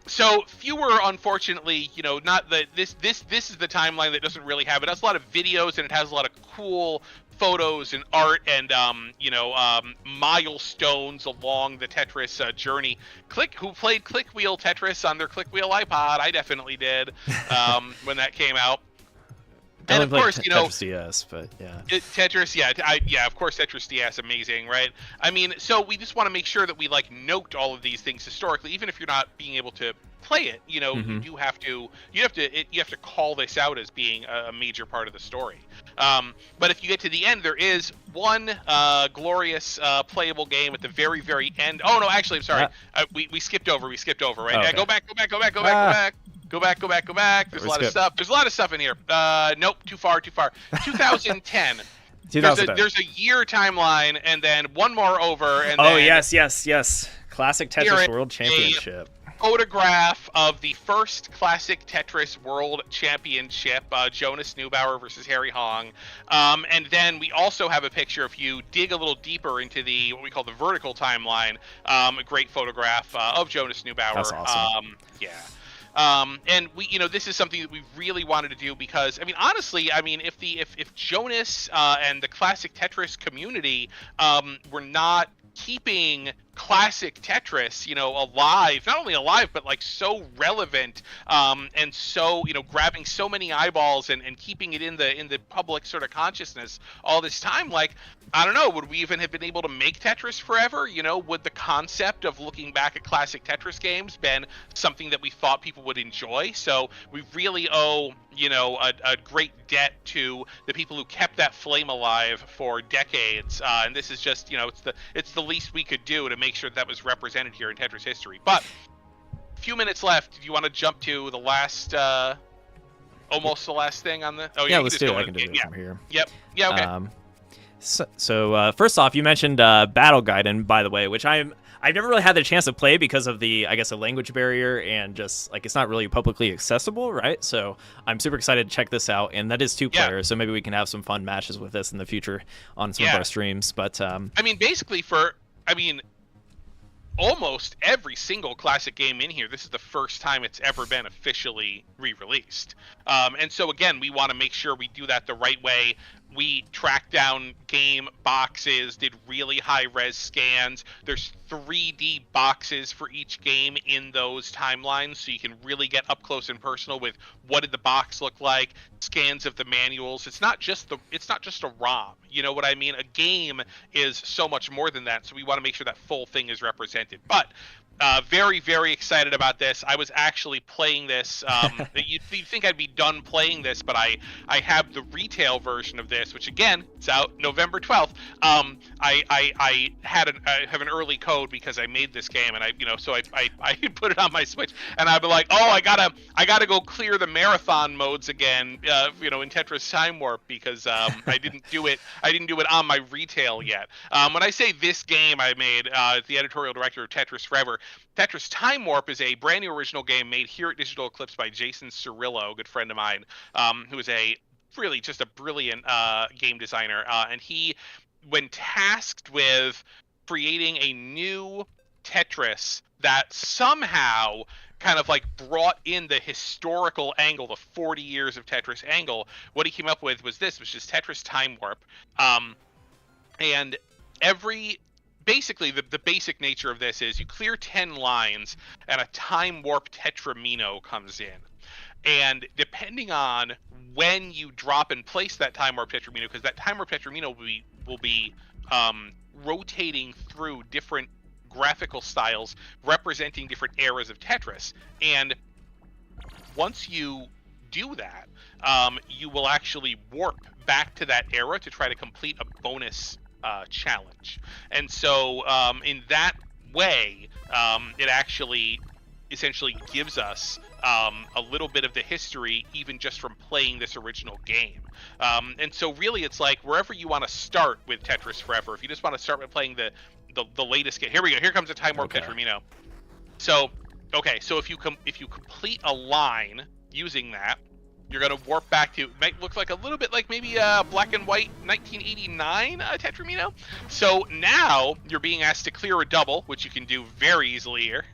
So fewer, unfortunately, not the this is the timeline that doesn't really have it. It has a lot of videos, and it has a lot of cool photos and art and milestones along the Tetris journey. Who played Click Wheel Tetris on their Click Wheel iPod? I definitely did when that came out. And of course, Tetris DS, but yeah. Tetris, of course, Tetris DS, amazing, right? I mean, so we just want to make sure that we note all of these things historically, even if you're not being able to play it. You have to call this out as being a major part of the story. But if you get to the end, there is one glorious playable game at the very, very end. Oh no, actually, I'm sorry, we skipped over, right? Oh, okay. Go back. Go back. There's a lot of stuff. There's a lot of stuff in here. Nope, too far. 2010. There's a year timeline, and then one more over. And then yes. Classic Tetris World Championship. Photograph of the first Classic Tetris World Championship, Jonas Neubauer versus Harry Hong. And then we also have a picture, if you dig a little deeper into what we call the vertical timeline, a great photograph of Jonas Neubauer. That's awesome. And we, this is something that we really wanted to do because, honestly, if Jonas and the Classic Tetris community were not keeping classic Tetris, alive, not only alive, but so relevant, and so, grabbing so many eyeballs and keeping it in the public sort of consciousness all this time, I don't know, would we even have been able to make Tetris forever? Would the concept of looking back at classic Tetris games been something that we thought people would enjoy? So we really owe, a great debt to the people who kept that flame alive for decades. And this is just, it's the least we could do to make sure that was represented here in Tetris history. But a few minutes left. Do you want to jump to the last, almost the last thing on the? Oh yeah, let's do it. I can do it from here. Yep. Yeah. Okay. So first off, you mentioned Battle Gaiden, by the way, which I've never really had the chance to play because of the language barrier and just it's not really publicly accessible, right? So I'm super excited to check this out, and that is 2 players, so maybe we can have some fun matches with this in the future on some of our streams. But basically almost every single classic game in here, this is the first time it's ever been officially re-released. And so again, we want to make sure we do that the right way. We tracked down game boxes, did really high-res scans. There's 3D boxes for each game in those timelines, so you can really get up close and personal with what did the box look like, scans of the manuals. It's not just a ROM. You know what I mean? A game is so much more than that, so we want to make sure that full thing is represented. But very, very excited about this. I was actually playing this. You'd think I'd be done playing this, but I have the retail version of this, which again, it's out November 12th. I have an early code because I made this game, and I put it on my Switch, and I'd be like, oh, I gotta go clear the marathon modes again, in Tetris Time Warp because I didn't do it on my retail yet. When I say this game I made, the editorial director of Tetris Forever. Tetris Time Warp is a brand new original game made here at Digital Eclipse by Jason Cirillo, a good friend of mine, who is really just a brilliant game designer. And he, when tasked with creating a new Tetris that somehow kind of brought in the historical angle, the 40 years of Tetris angle, what he came up with was just Tetris Time Warp. And basically, the basic nature of this is you clear 10 lines and a time warp tetramino comes in. And depending on when you drop and place that time warp tetramino, because that time warp tetramino will be rotating through different graphical styles representing different eras of Tetris. And once you do that, you will actually warp back to that era to try to complete a bonus challenge. And so in that way, it actually essentially gives us a little bit of the history even just from playing this original game. And so really it's wherever you want to start with Tetris Forever, if you just want to start with playing the latest game, here we go, here comes a time warp tetramino. So if you complete a line using that, You're going to warp back to, might look like a little bit like maybe black and white 1989 Tetramino. So now you're being asked to clear a double, which you can do very easily here.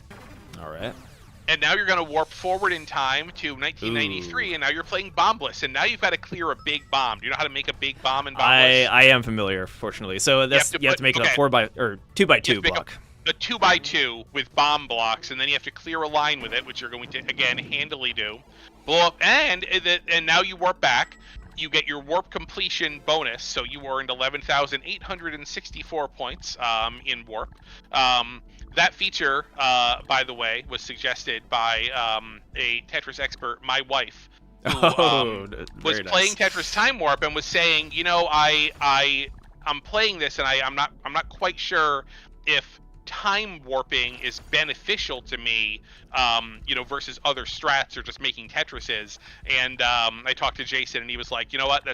All right. And now you're going to warp forward in time to 1993, and now you're playing bombless, and now you've got to clear a big bomb. Do you know how to make a big bomb in bombless? I am familiar, fortunately. So that's you have to make it a 2x2 block. A 2x2 with bomb blocks, and then you have to clear a line with it, which you're going to again handily do. Blow up, and now you warp back. You get your warp completion bonus, so you earned 11,864 points in warp. That feature, by the way, was suggested by a Tetris expert, my wife, who was playing Tetris Time Warp and was saying, you know, I'm playing this and I'm not quite sure if time warping is beneficial to me, you know, versus other strats or just making Tetrises. And I talked to Jason, and he was like, you know what?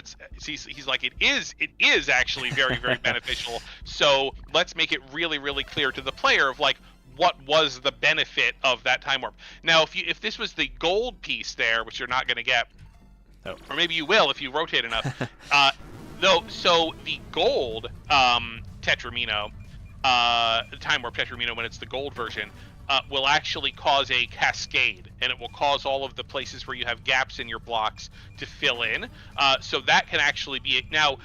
He's like, it is actually very, very beneficial. So let's make it really, really clear to the player of like what was the benefit of that time warp. Now, if this was the gold piece there, which you're not going to get, or maybe you will if you rotate enough. So the gold Tetramino. The time warp Tetramino, when it's the gold version, will actually cause a cascade, and it will cause all of the places where you have gaps in your blocks to fill in. So that can actually be it. Now,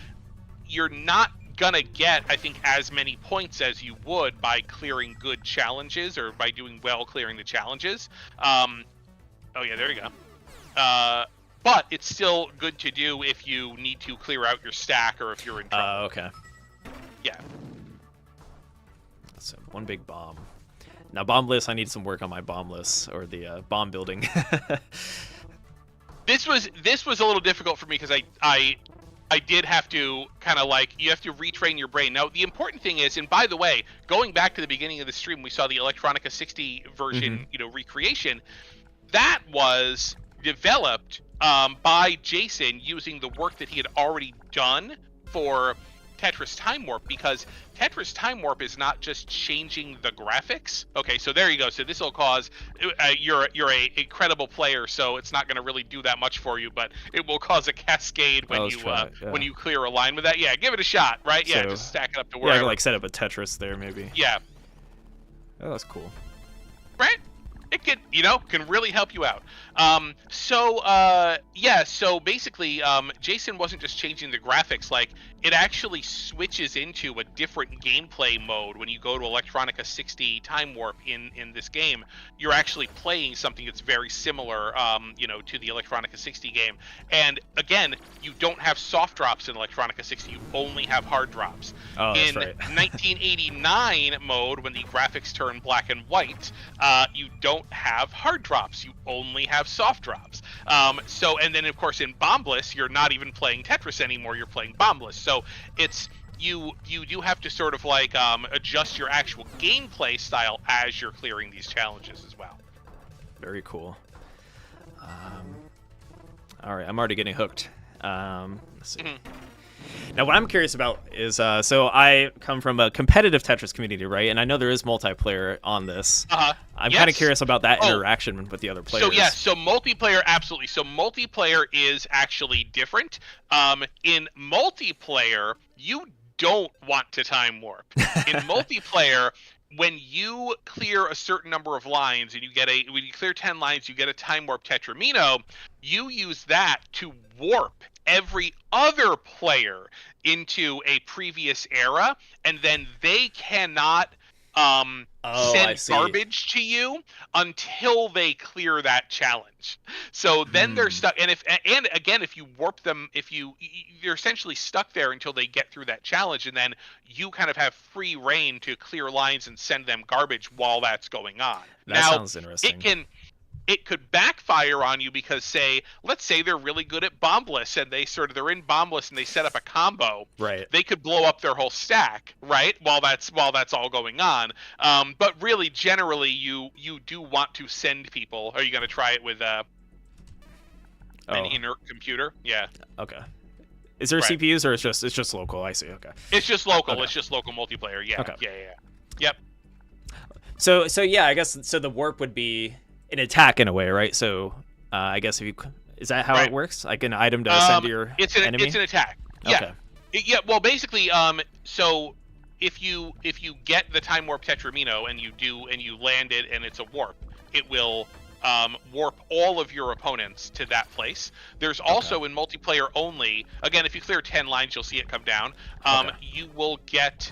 you're not gonna get, I think, as many points as you would by clearing good challenges or by doing well clearing the challenges. Oh yeah, there you go. But it's still good to do if you need to clear out your stack or if you're in trouble. Okay. Yeah. So one big bomb. Now bombless, I need some work on my bombless or the bomb building. This was a little difficult for me because I did have to kind of like, you have to retrain your brain. Now the important thing is, and by the way, going back to the beginning of the stream, we saw the Electronica 60 version, you know, recreation. That was developed by Jason using the work that he had already done for Tetris Time Warp, because Tetris Time Warp is not just changing the graphics. Okay, so there you go. So this will cause you're a incredible player, so it's not going to really do that much for you, but it will cause a cascade when when you clear a line with that. Yeah, give it a shot, right? Yeah, So, just stack it up to Yeah, wherever. I could like set up a Tetris there maybe. Yeah, Oh, that's cool. right? It could, you know, can really help you out. So basically, Jason wasn't just changing the graphics, like it actually switches into a different gameplay mode when you go to Electronica 60 Time Warp in this game. You're actually playing something that's very similar, you know, to the Electronica 60 game. And again, you don't have soft drops in Electronica 60, you only have hard drops. Oh, that's In right. 1989 mode, when the graphics turn black and white, you don't have hard drops, you only have soft drops. And then of course in bombless, you're not even playing Tetris anymore, you're playing bombless. So it's you do have to sort of like adjust your actual gameplay style as you're clearing these challenges as well. Very cool. All right, I'm already getting hooked. Let's see. Now, what I'm curious about is, so I come from a competitive Tetris community, right? And I know there is multiplayer on this. I'm kind of curious about that interaction with the other players. So yes, so multiplayer, absolutely. So multiplayer is actually different. In multiplayer, you don't want to time warp. In multiplayer, when you clear a certain number of lines and when you clear 10 lines, you get a time warp Tetramino, you use that to warp every other player into a previous era, and then they cannot send garbage to you until they clear that challenge. So then they're stuck, and if you warp them, you're essentially stuck there until they get through that challenge, and then you kind of have free reign to clear lines and send them garbage while that's going on. That sounds interesting. It could backfire on you because, let's say they're really good at bombless and they're in bombless and they set up a combo. Right. They could blow up their whole stack, right? While that's all going on. But really, generally, you do want to send people. Are you going to try it with an inert computer? Yeah. Okay. Is there CPUs or it's just local? I see. Okay. It's just local. Okay. It's just local multiplayer. Yeah. Okay. Yeah. Yep. So yeah, I guess so. The warp would be an attack in a way, right? So I guess if you Is that how Right. it works? Like an item to send to your enemy? It's an attack. Yeah. Okay. Yeah. Well, basically, so if you get the time warp Tetramino and you land it and it's a warp, it will warp all of your opponents to that place. There's also in multiplayer only. Again, if you clear 10 lines, you'll see it come down. You will get.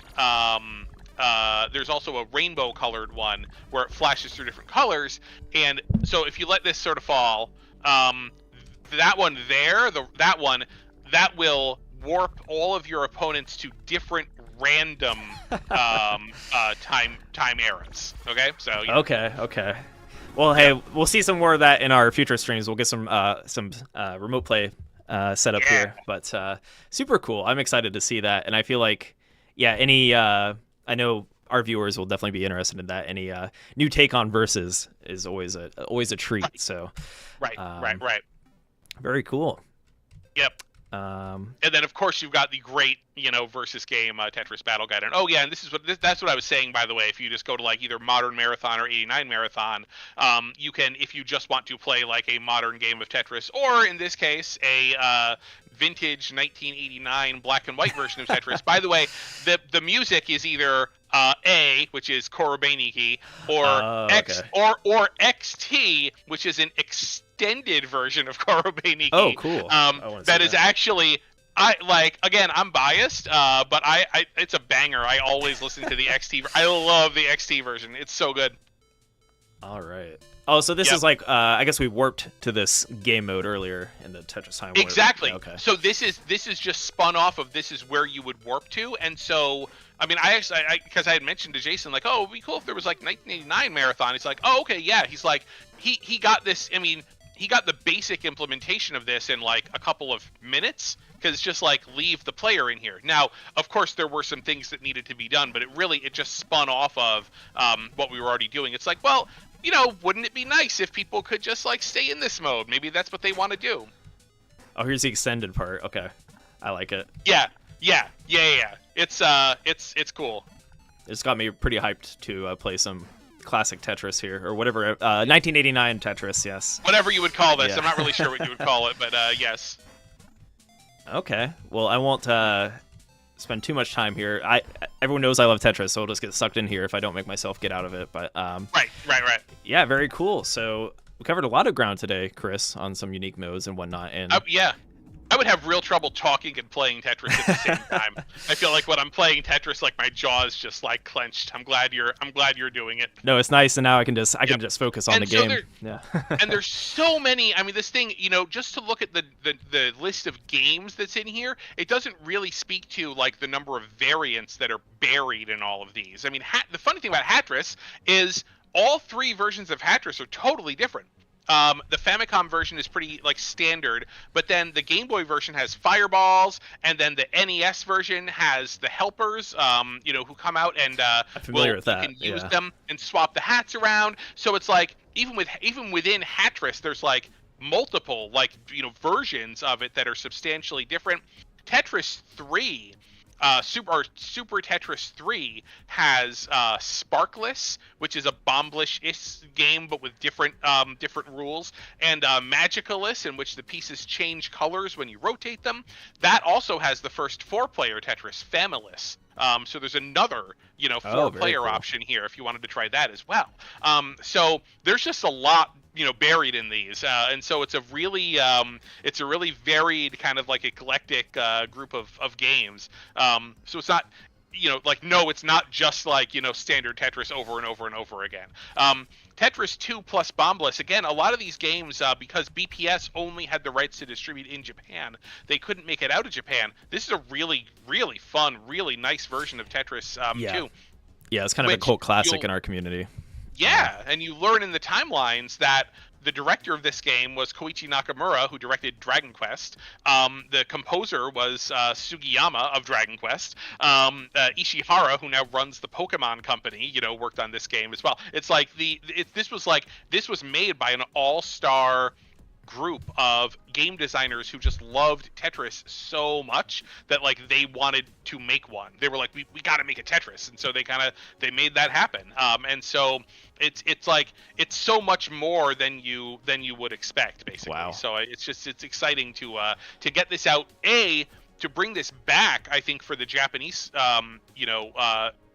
There's also a rainbow colored one where it flashes through different colors, and so if you let this sort of fall, that one there, that will warp all of your opponents to different random time eras. Okay, so you know. Okay. Well, hey, we'll see some more of that in our future streams. We'll get some remote play set up here, but super cool. I'm excited to see that, and I feel like, any I know our viewers will definitely be interested in that. Any new take on versus is always a treat. So, Right. Very cool. Yep. And then of course you've got the great, versus game Tetris Battle Guide. And that's what I was saying, by the way. If you just go to like either Modern Marathon or 89 Marathon, you can, if you just want to play like a modern game of Tetris, or in this case a vintage 1989 black and white version of Tetris. By the way, the music is either A, which is Korobeiniki, or X or XT, which is an extended version of Korobeiniki. Oh, cool. That is actually, I'm biased, but it's a banger. I always listen to the XT. I love the XT version. It's so good. All right. Oh, so this is like, I guess we warped to this game mode earlier in the Tetris time. Exactly. Okay. So this is just spun off of this is where you would warp to, and so I mean, because I had mentioned to Jason like, oh, it'd be cool if there was like 1989 Marathon. He's like, oh, okay, yeah. He's like, he got this. I mean, he got the basic implementation of this in like a couple of minutes, because it's just like leave the player in here. Now, of course, there were some things that needed to be done, but it just spun off of what we were already doing. It's like, well, wouldn't it be nice if people could just like stay in this mode? Maybe that's what they want to do. Oh, here's the extended part. Okay, I like it. Yeah. It's cool. It's got me pretty hyped to play some classic Tetris here, or whatever. 1989 Tetris, yes. Whatever you would call this. Yeah. I'm not really sure what you would call it, but yes. Okay. Well, I won't spend too much time here. Everyone knows I love Tetris, so I'll just get sucked in here if I don't make myself get out of it. But Right. Yeah, very cool. So we covered a lot of ground today, Chris, on some unique modes and whatnot. And yeah. I would have real trouble talking and playing Tetris at the same time. I feel like when I'm playing Tetris, like my jaw is just like clenched. I'm glad you're doing it. No, it's nice, and now I can just focus on the so game. Yeah. And there's so many. I mean, this thing, just to look at the list of games that's in here, it doesn't really speak to like the number of variants that are buried in all of these. I mean, the funny thing about Hatris is all three versions of Hatris are totally different. The Famicom version is pretty like standard, but then the Game Boy version has fireballs, and then the NES version has the helpers, who come out and you can use them and swap the hats around. So it's like even within Hatris, there's like multiple versions of it that are substantially different. Tetris 3. Super Tetris 3 has Sparkless, which is a Bomblish-ish game, but with different rules, and Magicalus, in which the pieces change colors when you rotate them. That also has the first 4-player Tetris, Familus. So there's another, 4-player cool option here if you wanted to try that as well. So there's just a lot, buried in these, and so it's a really varied kind of like eclectic group of games. So it's not, it's not just like standard Tetris over and over and over again. Tetris 2 plus Bombliss, again, a lot of these games, because BPS only had the rights to distribute in Japan, they couldn't make it out of Japan. This is a really, really fun, really nice version of Tetris 2. Yeah, it's kind of a cult classic in our community. Yeah, and you learn in the timelines that the director of this game was Koichi Nakamura, who directed Dragon Quest. The composer was Sugiyama of Dragon Quest. Ishihara, who now runs the Pokemon Company, worked on this game as well. It's like this was made by an all-star group of game designers who just loved Tetris so much that like they wanted to make one. They were like, we got to make a Tetris, and so they made that happen. And so it's like it's so much more than you would expect, basically. Wow. So it's exciting to get this out. To bring this back, I think, for the Japanese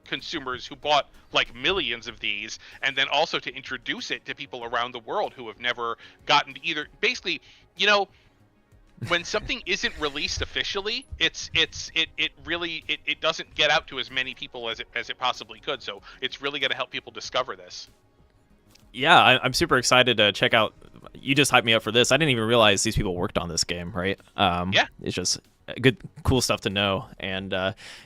consumers who bought like millions of these, and then also to introduce it to people around the world who have never gotten to either. Basically, when something isn't released officially, it really doesn't get out to as many people as it possibly could. So it's really going to help people discover this. Yeah, I'm super excited to check out. You just hyped me up for this. I didn't even realize these people worked on this game, right? Yeah, it's just good, cool stuff to know. And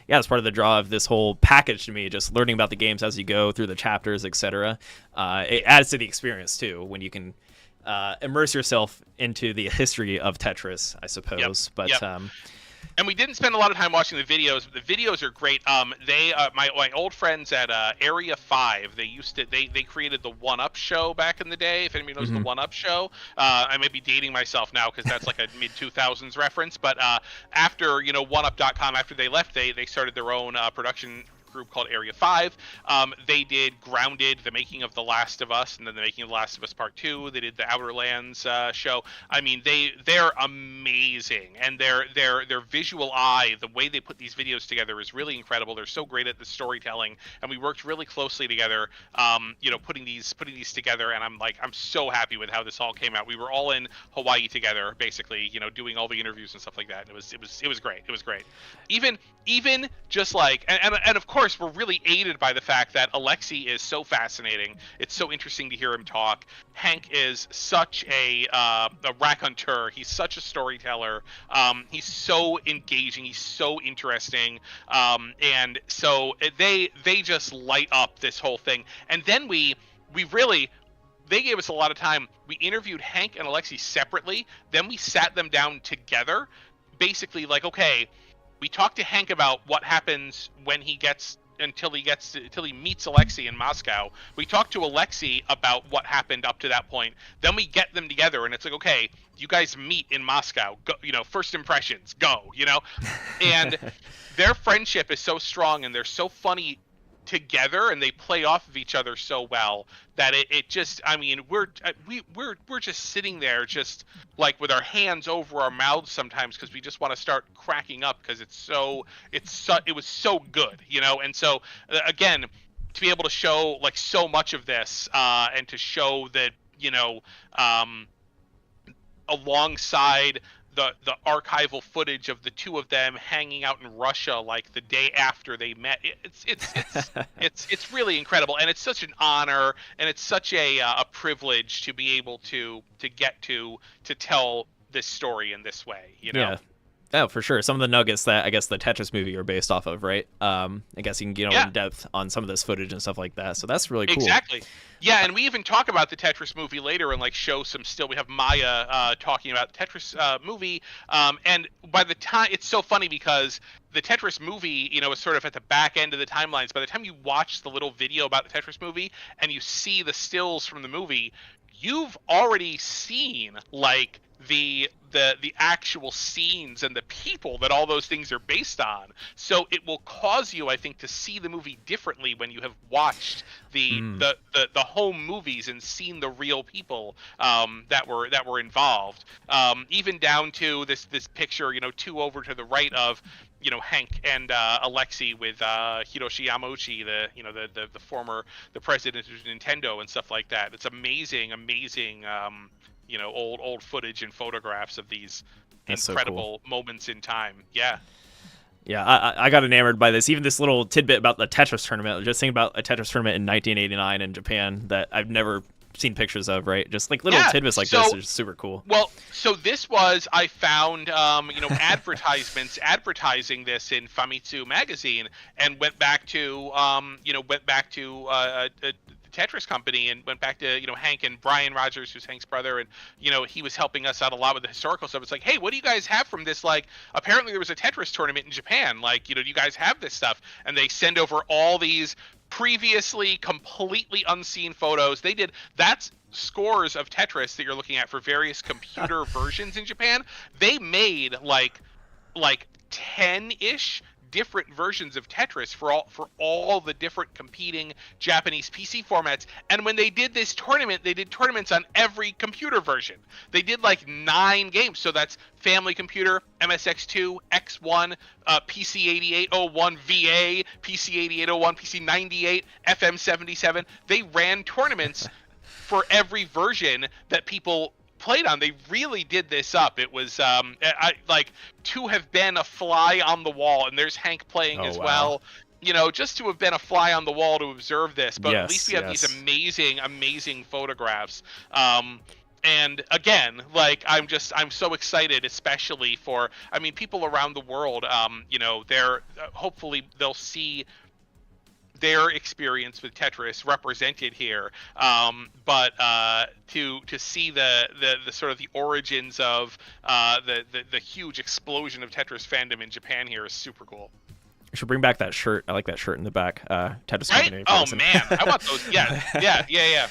it's part of the draw of this whole package to me. Just learning about the games as you go through the chapters, etc. It adds to the experience too when you can immerse yourself into the history of Tetris, I suppose. But and we didn't spend a lot of time watching the videos, but the videos are great. They my old friends at Area 5, they created the One Up show back in the day. If anybody knows the One Up show, I may be dating myself now because that's like a mid 2000s reference. But after OneUp.com, after they left, they started their own production group called Area 5. They did Grounded, the making of The Last of Us, and then the making of The Last of Us Part 2. They did the Outer Lands show. I mean, they're amazing, and their visual eye, the way they put these videos together is really incredible. They're so great at the storytelling, and we worked really closely together, putting these together. And I'm so happy with how this all came out. We were all in Hawaii together, basically, doing all the interviews and stuff like that. And it was great. It was great. Even just like, and of course, we're really aided by the fact that Alexi is so fascinating. It's so interesting to hear him talk. Hank is such a raconteur. He's such a storyteller. He's so engaging. He's so interesting. And so they just light up this whole thing. And then they gave us a lot of time. We interviewed Hank and Alexi separately. Then we sat them down together. Basically, like, okay, we talked to Hank about what happens when until he meets Alexi in Moscow. We talked to Alexi about what happened up to that point. Then we get them together, and it's like, okay, you guys meet in Moscow. Go, first impressions, go, And their friendship is so strong, and they're so funny together, and they play off of each other so well that it just, I mean, we're just sitting there just like with our hands over our mouths sometimes because we just want to start cracking up because it was so good, and so again, to be able to show like so much of this and to show that alongside the archival footage of the two of them hanging out in Russia like the day after they met. It's really incredible, and it's such an honor, and it's such a privilege to be able to get to tell this story in this way. Yeah. Oh, for sure. Some of the nuggets that I guess the Tetris movie are based off of, right? I guess you can get in depth on some of this footage and stuff like that. So that's really cool. Exactly. Yeah, and we even talk about the Tetris movie later and like show some still. We have Maya talking about the Tetris movie, and by the time it's so funny because the Tetris movie, is sort of at the back end of the timelines. By the time you watch the little video about the Tetris movie and you see the stills from the movie, you've already seen like the actual scenes and the people that all those things are based on. So it will cause you, I think, to see the movie differently when you have watched the home movies and seen the real people that were involved. Even down to this picture, two over to the right of Hank and Alexi with Hiroshi Yamauchi, the president of Nintendo and stuff like that. It's amazing old footage and photographs of these incredible moments in time. Yeah, I got enamored by this. Even this little tidbit about the Tetris tournament. Just thinking about a Tetris tournament in 1989 in Japan that I've never seen pictures of, right? Just like little tidbits like this are super cool. Well, so this was, I found advertisements advertising this in Famitsu magazine, and went back to Tetris company and went back to Hank and Brian Rogers, who's Hank's brother, and he was helping us out a lot with the historical stuff. It's like, hey, what do you guys have from this? Like, apparently there was a Tetris tournament in Japan. Like, do you guys have this stuff? And they send over all these previously completely unseen photos. That's scores of Tetris that you're looking at for various computer versions in Japan, they made like 10-ish different versions of Tetris for all the different competing Japanese PC formats. And when they did this tournament, they did tournaments on every computer version. They did like 9 games. So that's Family Computer, MSX2, X1, PC8801 VA, PC8801, PC98, FM77. They ran tournaments for every version that people played on. They really did this up. It was like to have been a fly on the wall, and there's Hank playing as well. You know, just to have been a fly on the wall to observe this. But at least we have these amazing photographs. And again, like I'm so excited, especially for, I mean, people around the world. You know, they're hopefully they'll see their experience with Tetris represented here, but to see the sort of the origins of the huge explosion of Tetris fandom in Japan here is super cool. I should bring back that shirt. I like that shirt in the back. Tetris Right? Company. Oh man, I want those. Yeah.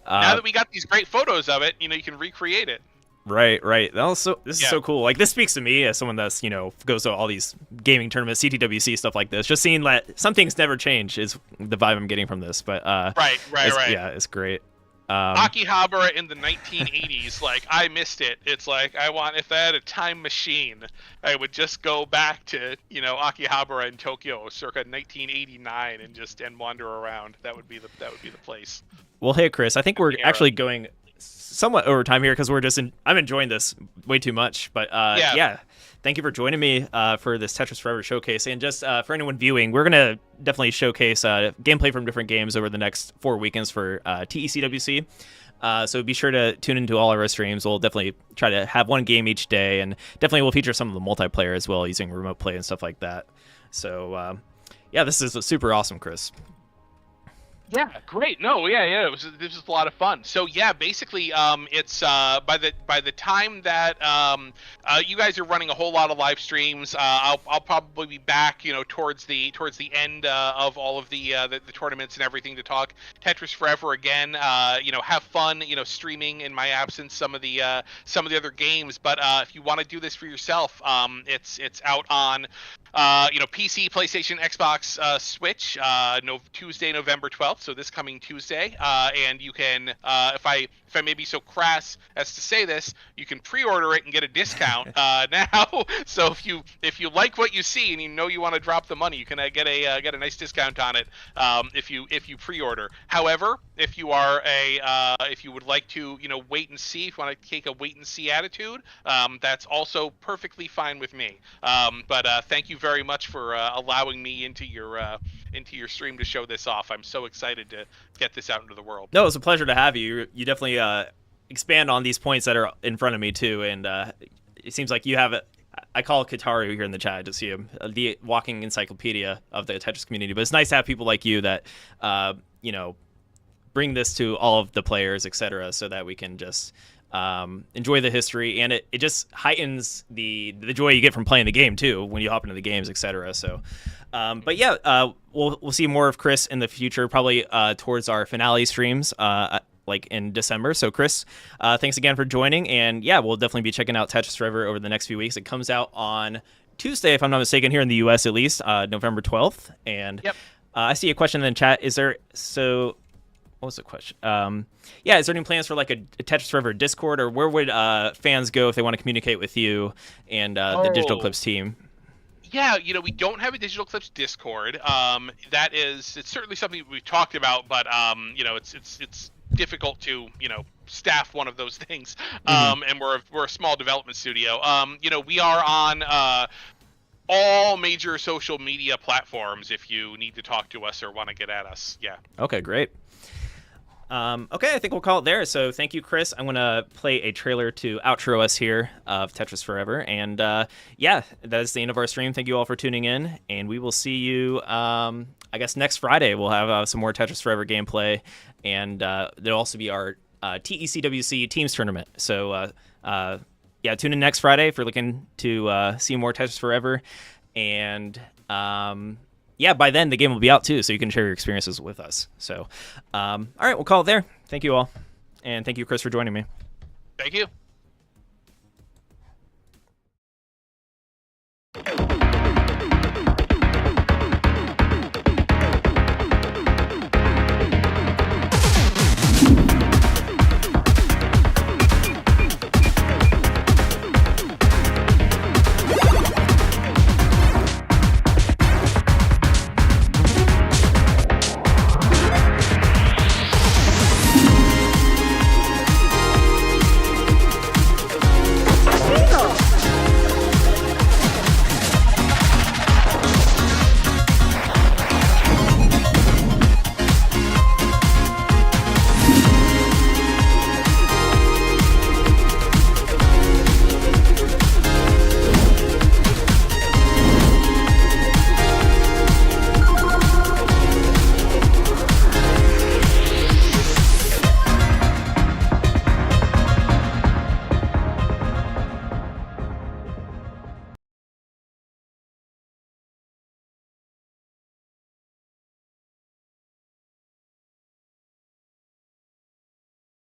Now that we got these great photos of it, you know, you can recreate it. Right. This is so cool. Like, this speaks to me as someone that's, you know, goes to all these gaming tournaments, CTWC, stuff like this. Just seeing that some things never change is the vibe I'm getting from this. But right. Yeah, it's great. Akihabara in the 1980s, like, I missed it. It's like, if I had a time machine, I would just go back to, you know, Akihabara in Tokyo circa 1989 and wander around. That would be the place. Well, hey, Chris, I think we're actually going somewhat over time here because I'm enjoying this way too much. But yeah, thank you for joining me for this Tetris Forever showcase. And just for anyone viewing, we're going to definitely showcase gameplay from different games over the next 4 weekends for TECWC. So be sure to tune into all of our streams. We'll definitely try to have one game each day, and definitely we'll feature some of the multiplayer as well, using remote play and stuff like that. So yeah, this is super awesome, Chris. Yeah, great. No, yeah, this was a lot of fun. So yeah, basically, it's by the time that you guys are running a whole lot of live streams, I'll probably be back, you know, towards the end of all of the tournaments and everything to talk Tetris Forever again. You know, have fun, you know, streaming in my absence some of the other games. But if you want to do this for yourself, it's out on you know, PC, PlayStation, Xbox, Switch, Tuesday, November 12th. So this coming Tuesday, and you can, if I may be so crass as to say this, you can pre-order it and get a discount now. So if you like what you see and you know you want to drop the money, you can get a nice discount on it if you pre-order. However, if you would like to, you know, wait and see, if you want to take a wait and see attitude, that's also perfectly fine with me. But thank you very much for allowing me into your stream to show this off. I'm so excited to get this out into the world. No, it's a pleasure to have you. You definitely expand on these points that are in front of me too, and it seems like you have it. I call Kataru here in the chat to see him, the walking encyclopedia of the Tetris community. But it's nice to have people like you that you know, bring this to all of the players, etc., so that we can just enjoy the history, and it just heightens the joy you get from playing the game too when you hop into the games, etc. So but yeah, we'll see more of Chris in the future, probably towards our finale streams like in December. So Chris, thanks again for joining, and yeah, we'll definitely be checking out Tetris Forever over the next few weeks. It comes out on Tuesday, if I'm not mistaken, here in the US at least, November 12th. And yep. I see a question in the chat. What was the question? Yeah, is there any plans for like a Tetris Forever Discord, or where would fans go if they want to communicate with you and the Digital Clips team? Yeah, you know, we don't have a Digital Clips Discord. It's certainly something we've talked about, but you know, it's difficult to, you know, staff one of those things. And we're a small development studio. You know, we are on all major social media platforms if you need to talk to us or want to get at us. Yeah. Okay, great. Okay, I think we'll call it there. So thank you, Chris. I'm going to play a trailer to outro us here of Tetris Forever. And yeah, that is the end of our stream. Thank you all for tuning in. And we will see you, I guess, next Friday. We'll have some more Tetris Forever gameplay. And there'll also be our TECWC Teams Tournament. So yeah, tune in next Friday if you're looking to see more Tetris Forever. And yeah, by then the game will be out too, so you can share your experiences with us. So, all right, we'll call it there. Thank you all. And thank you, Chris, for joining me. Thank you.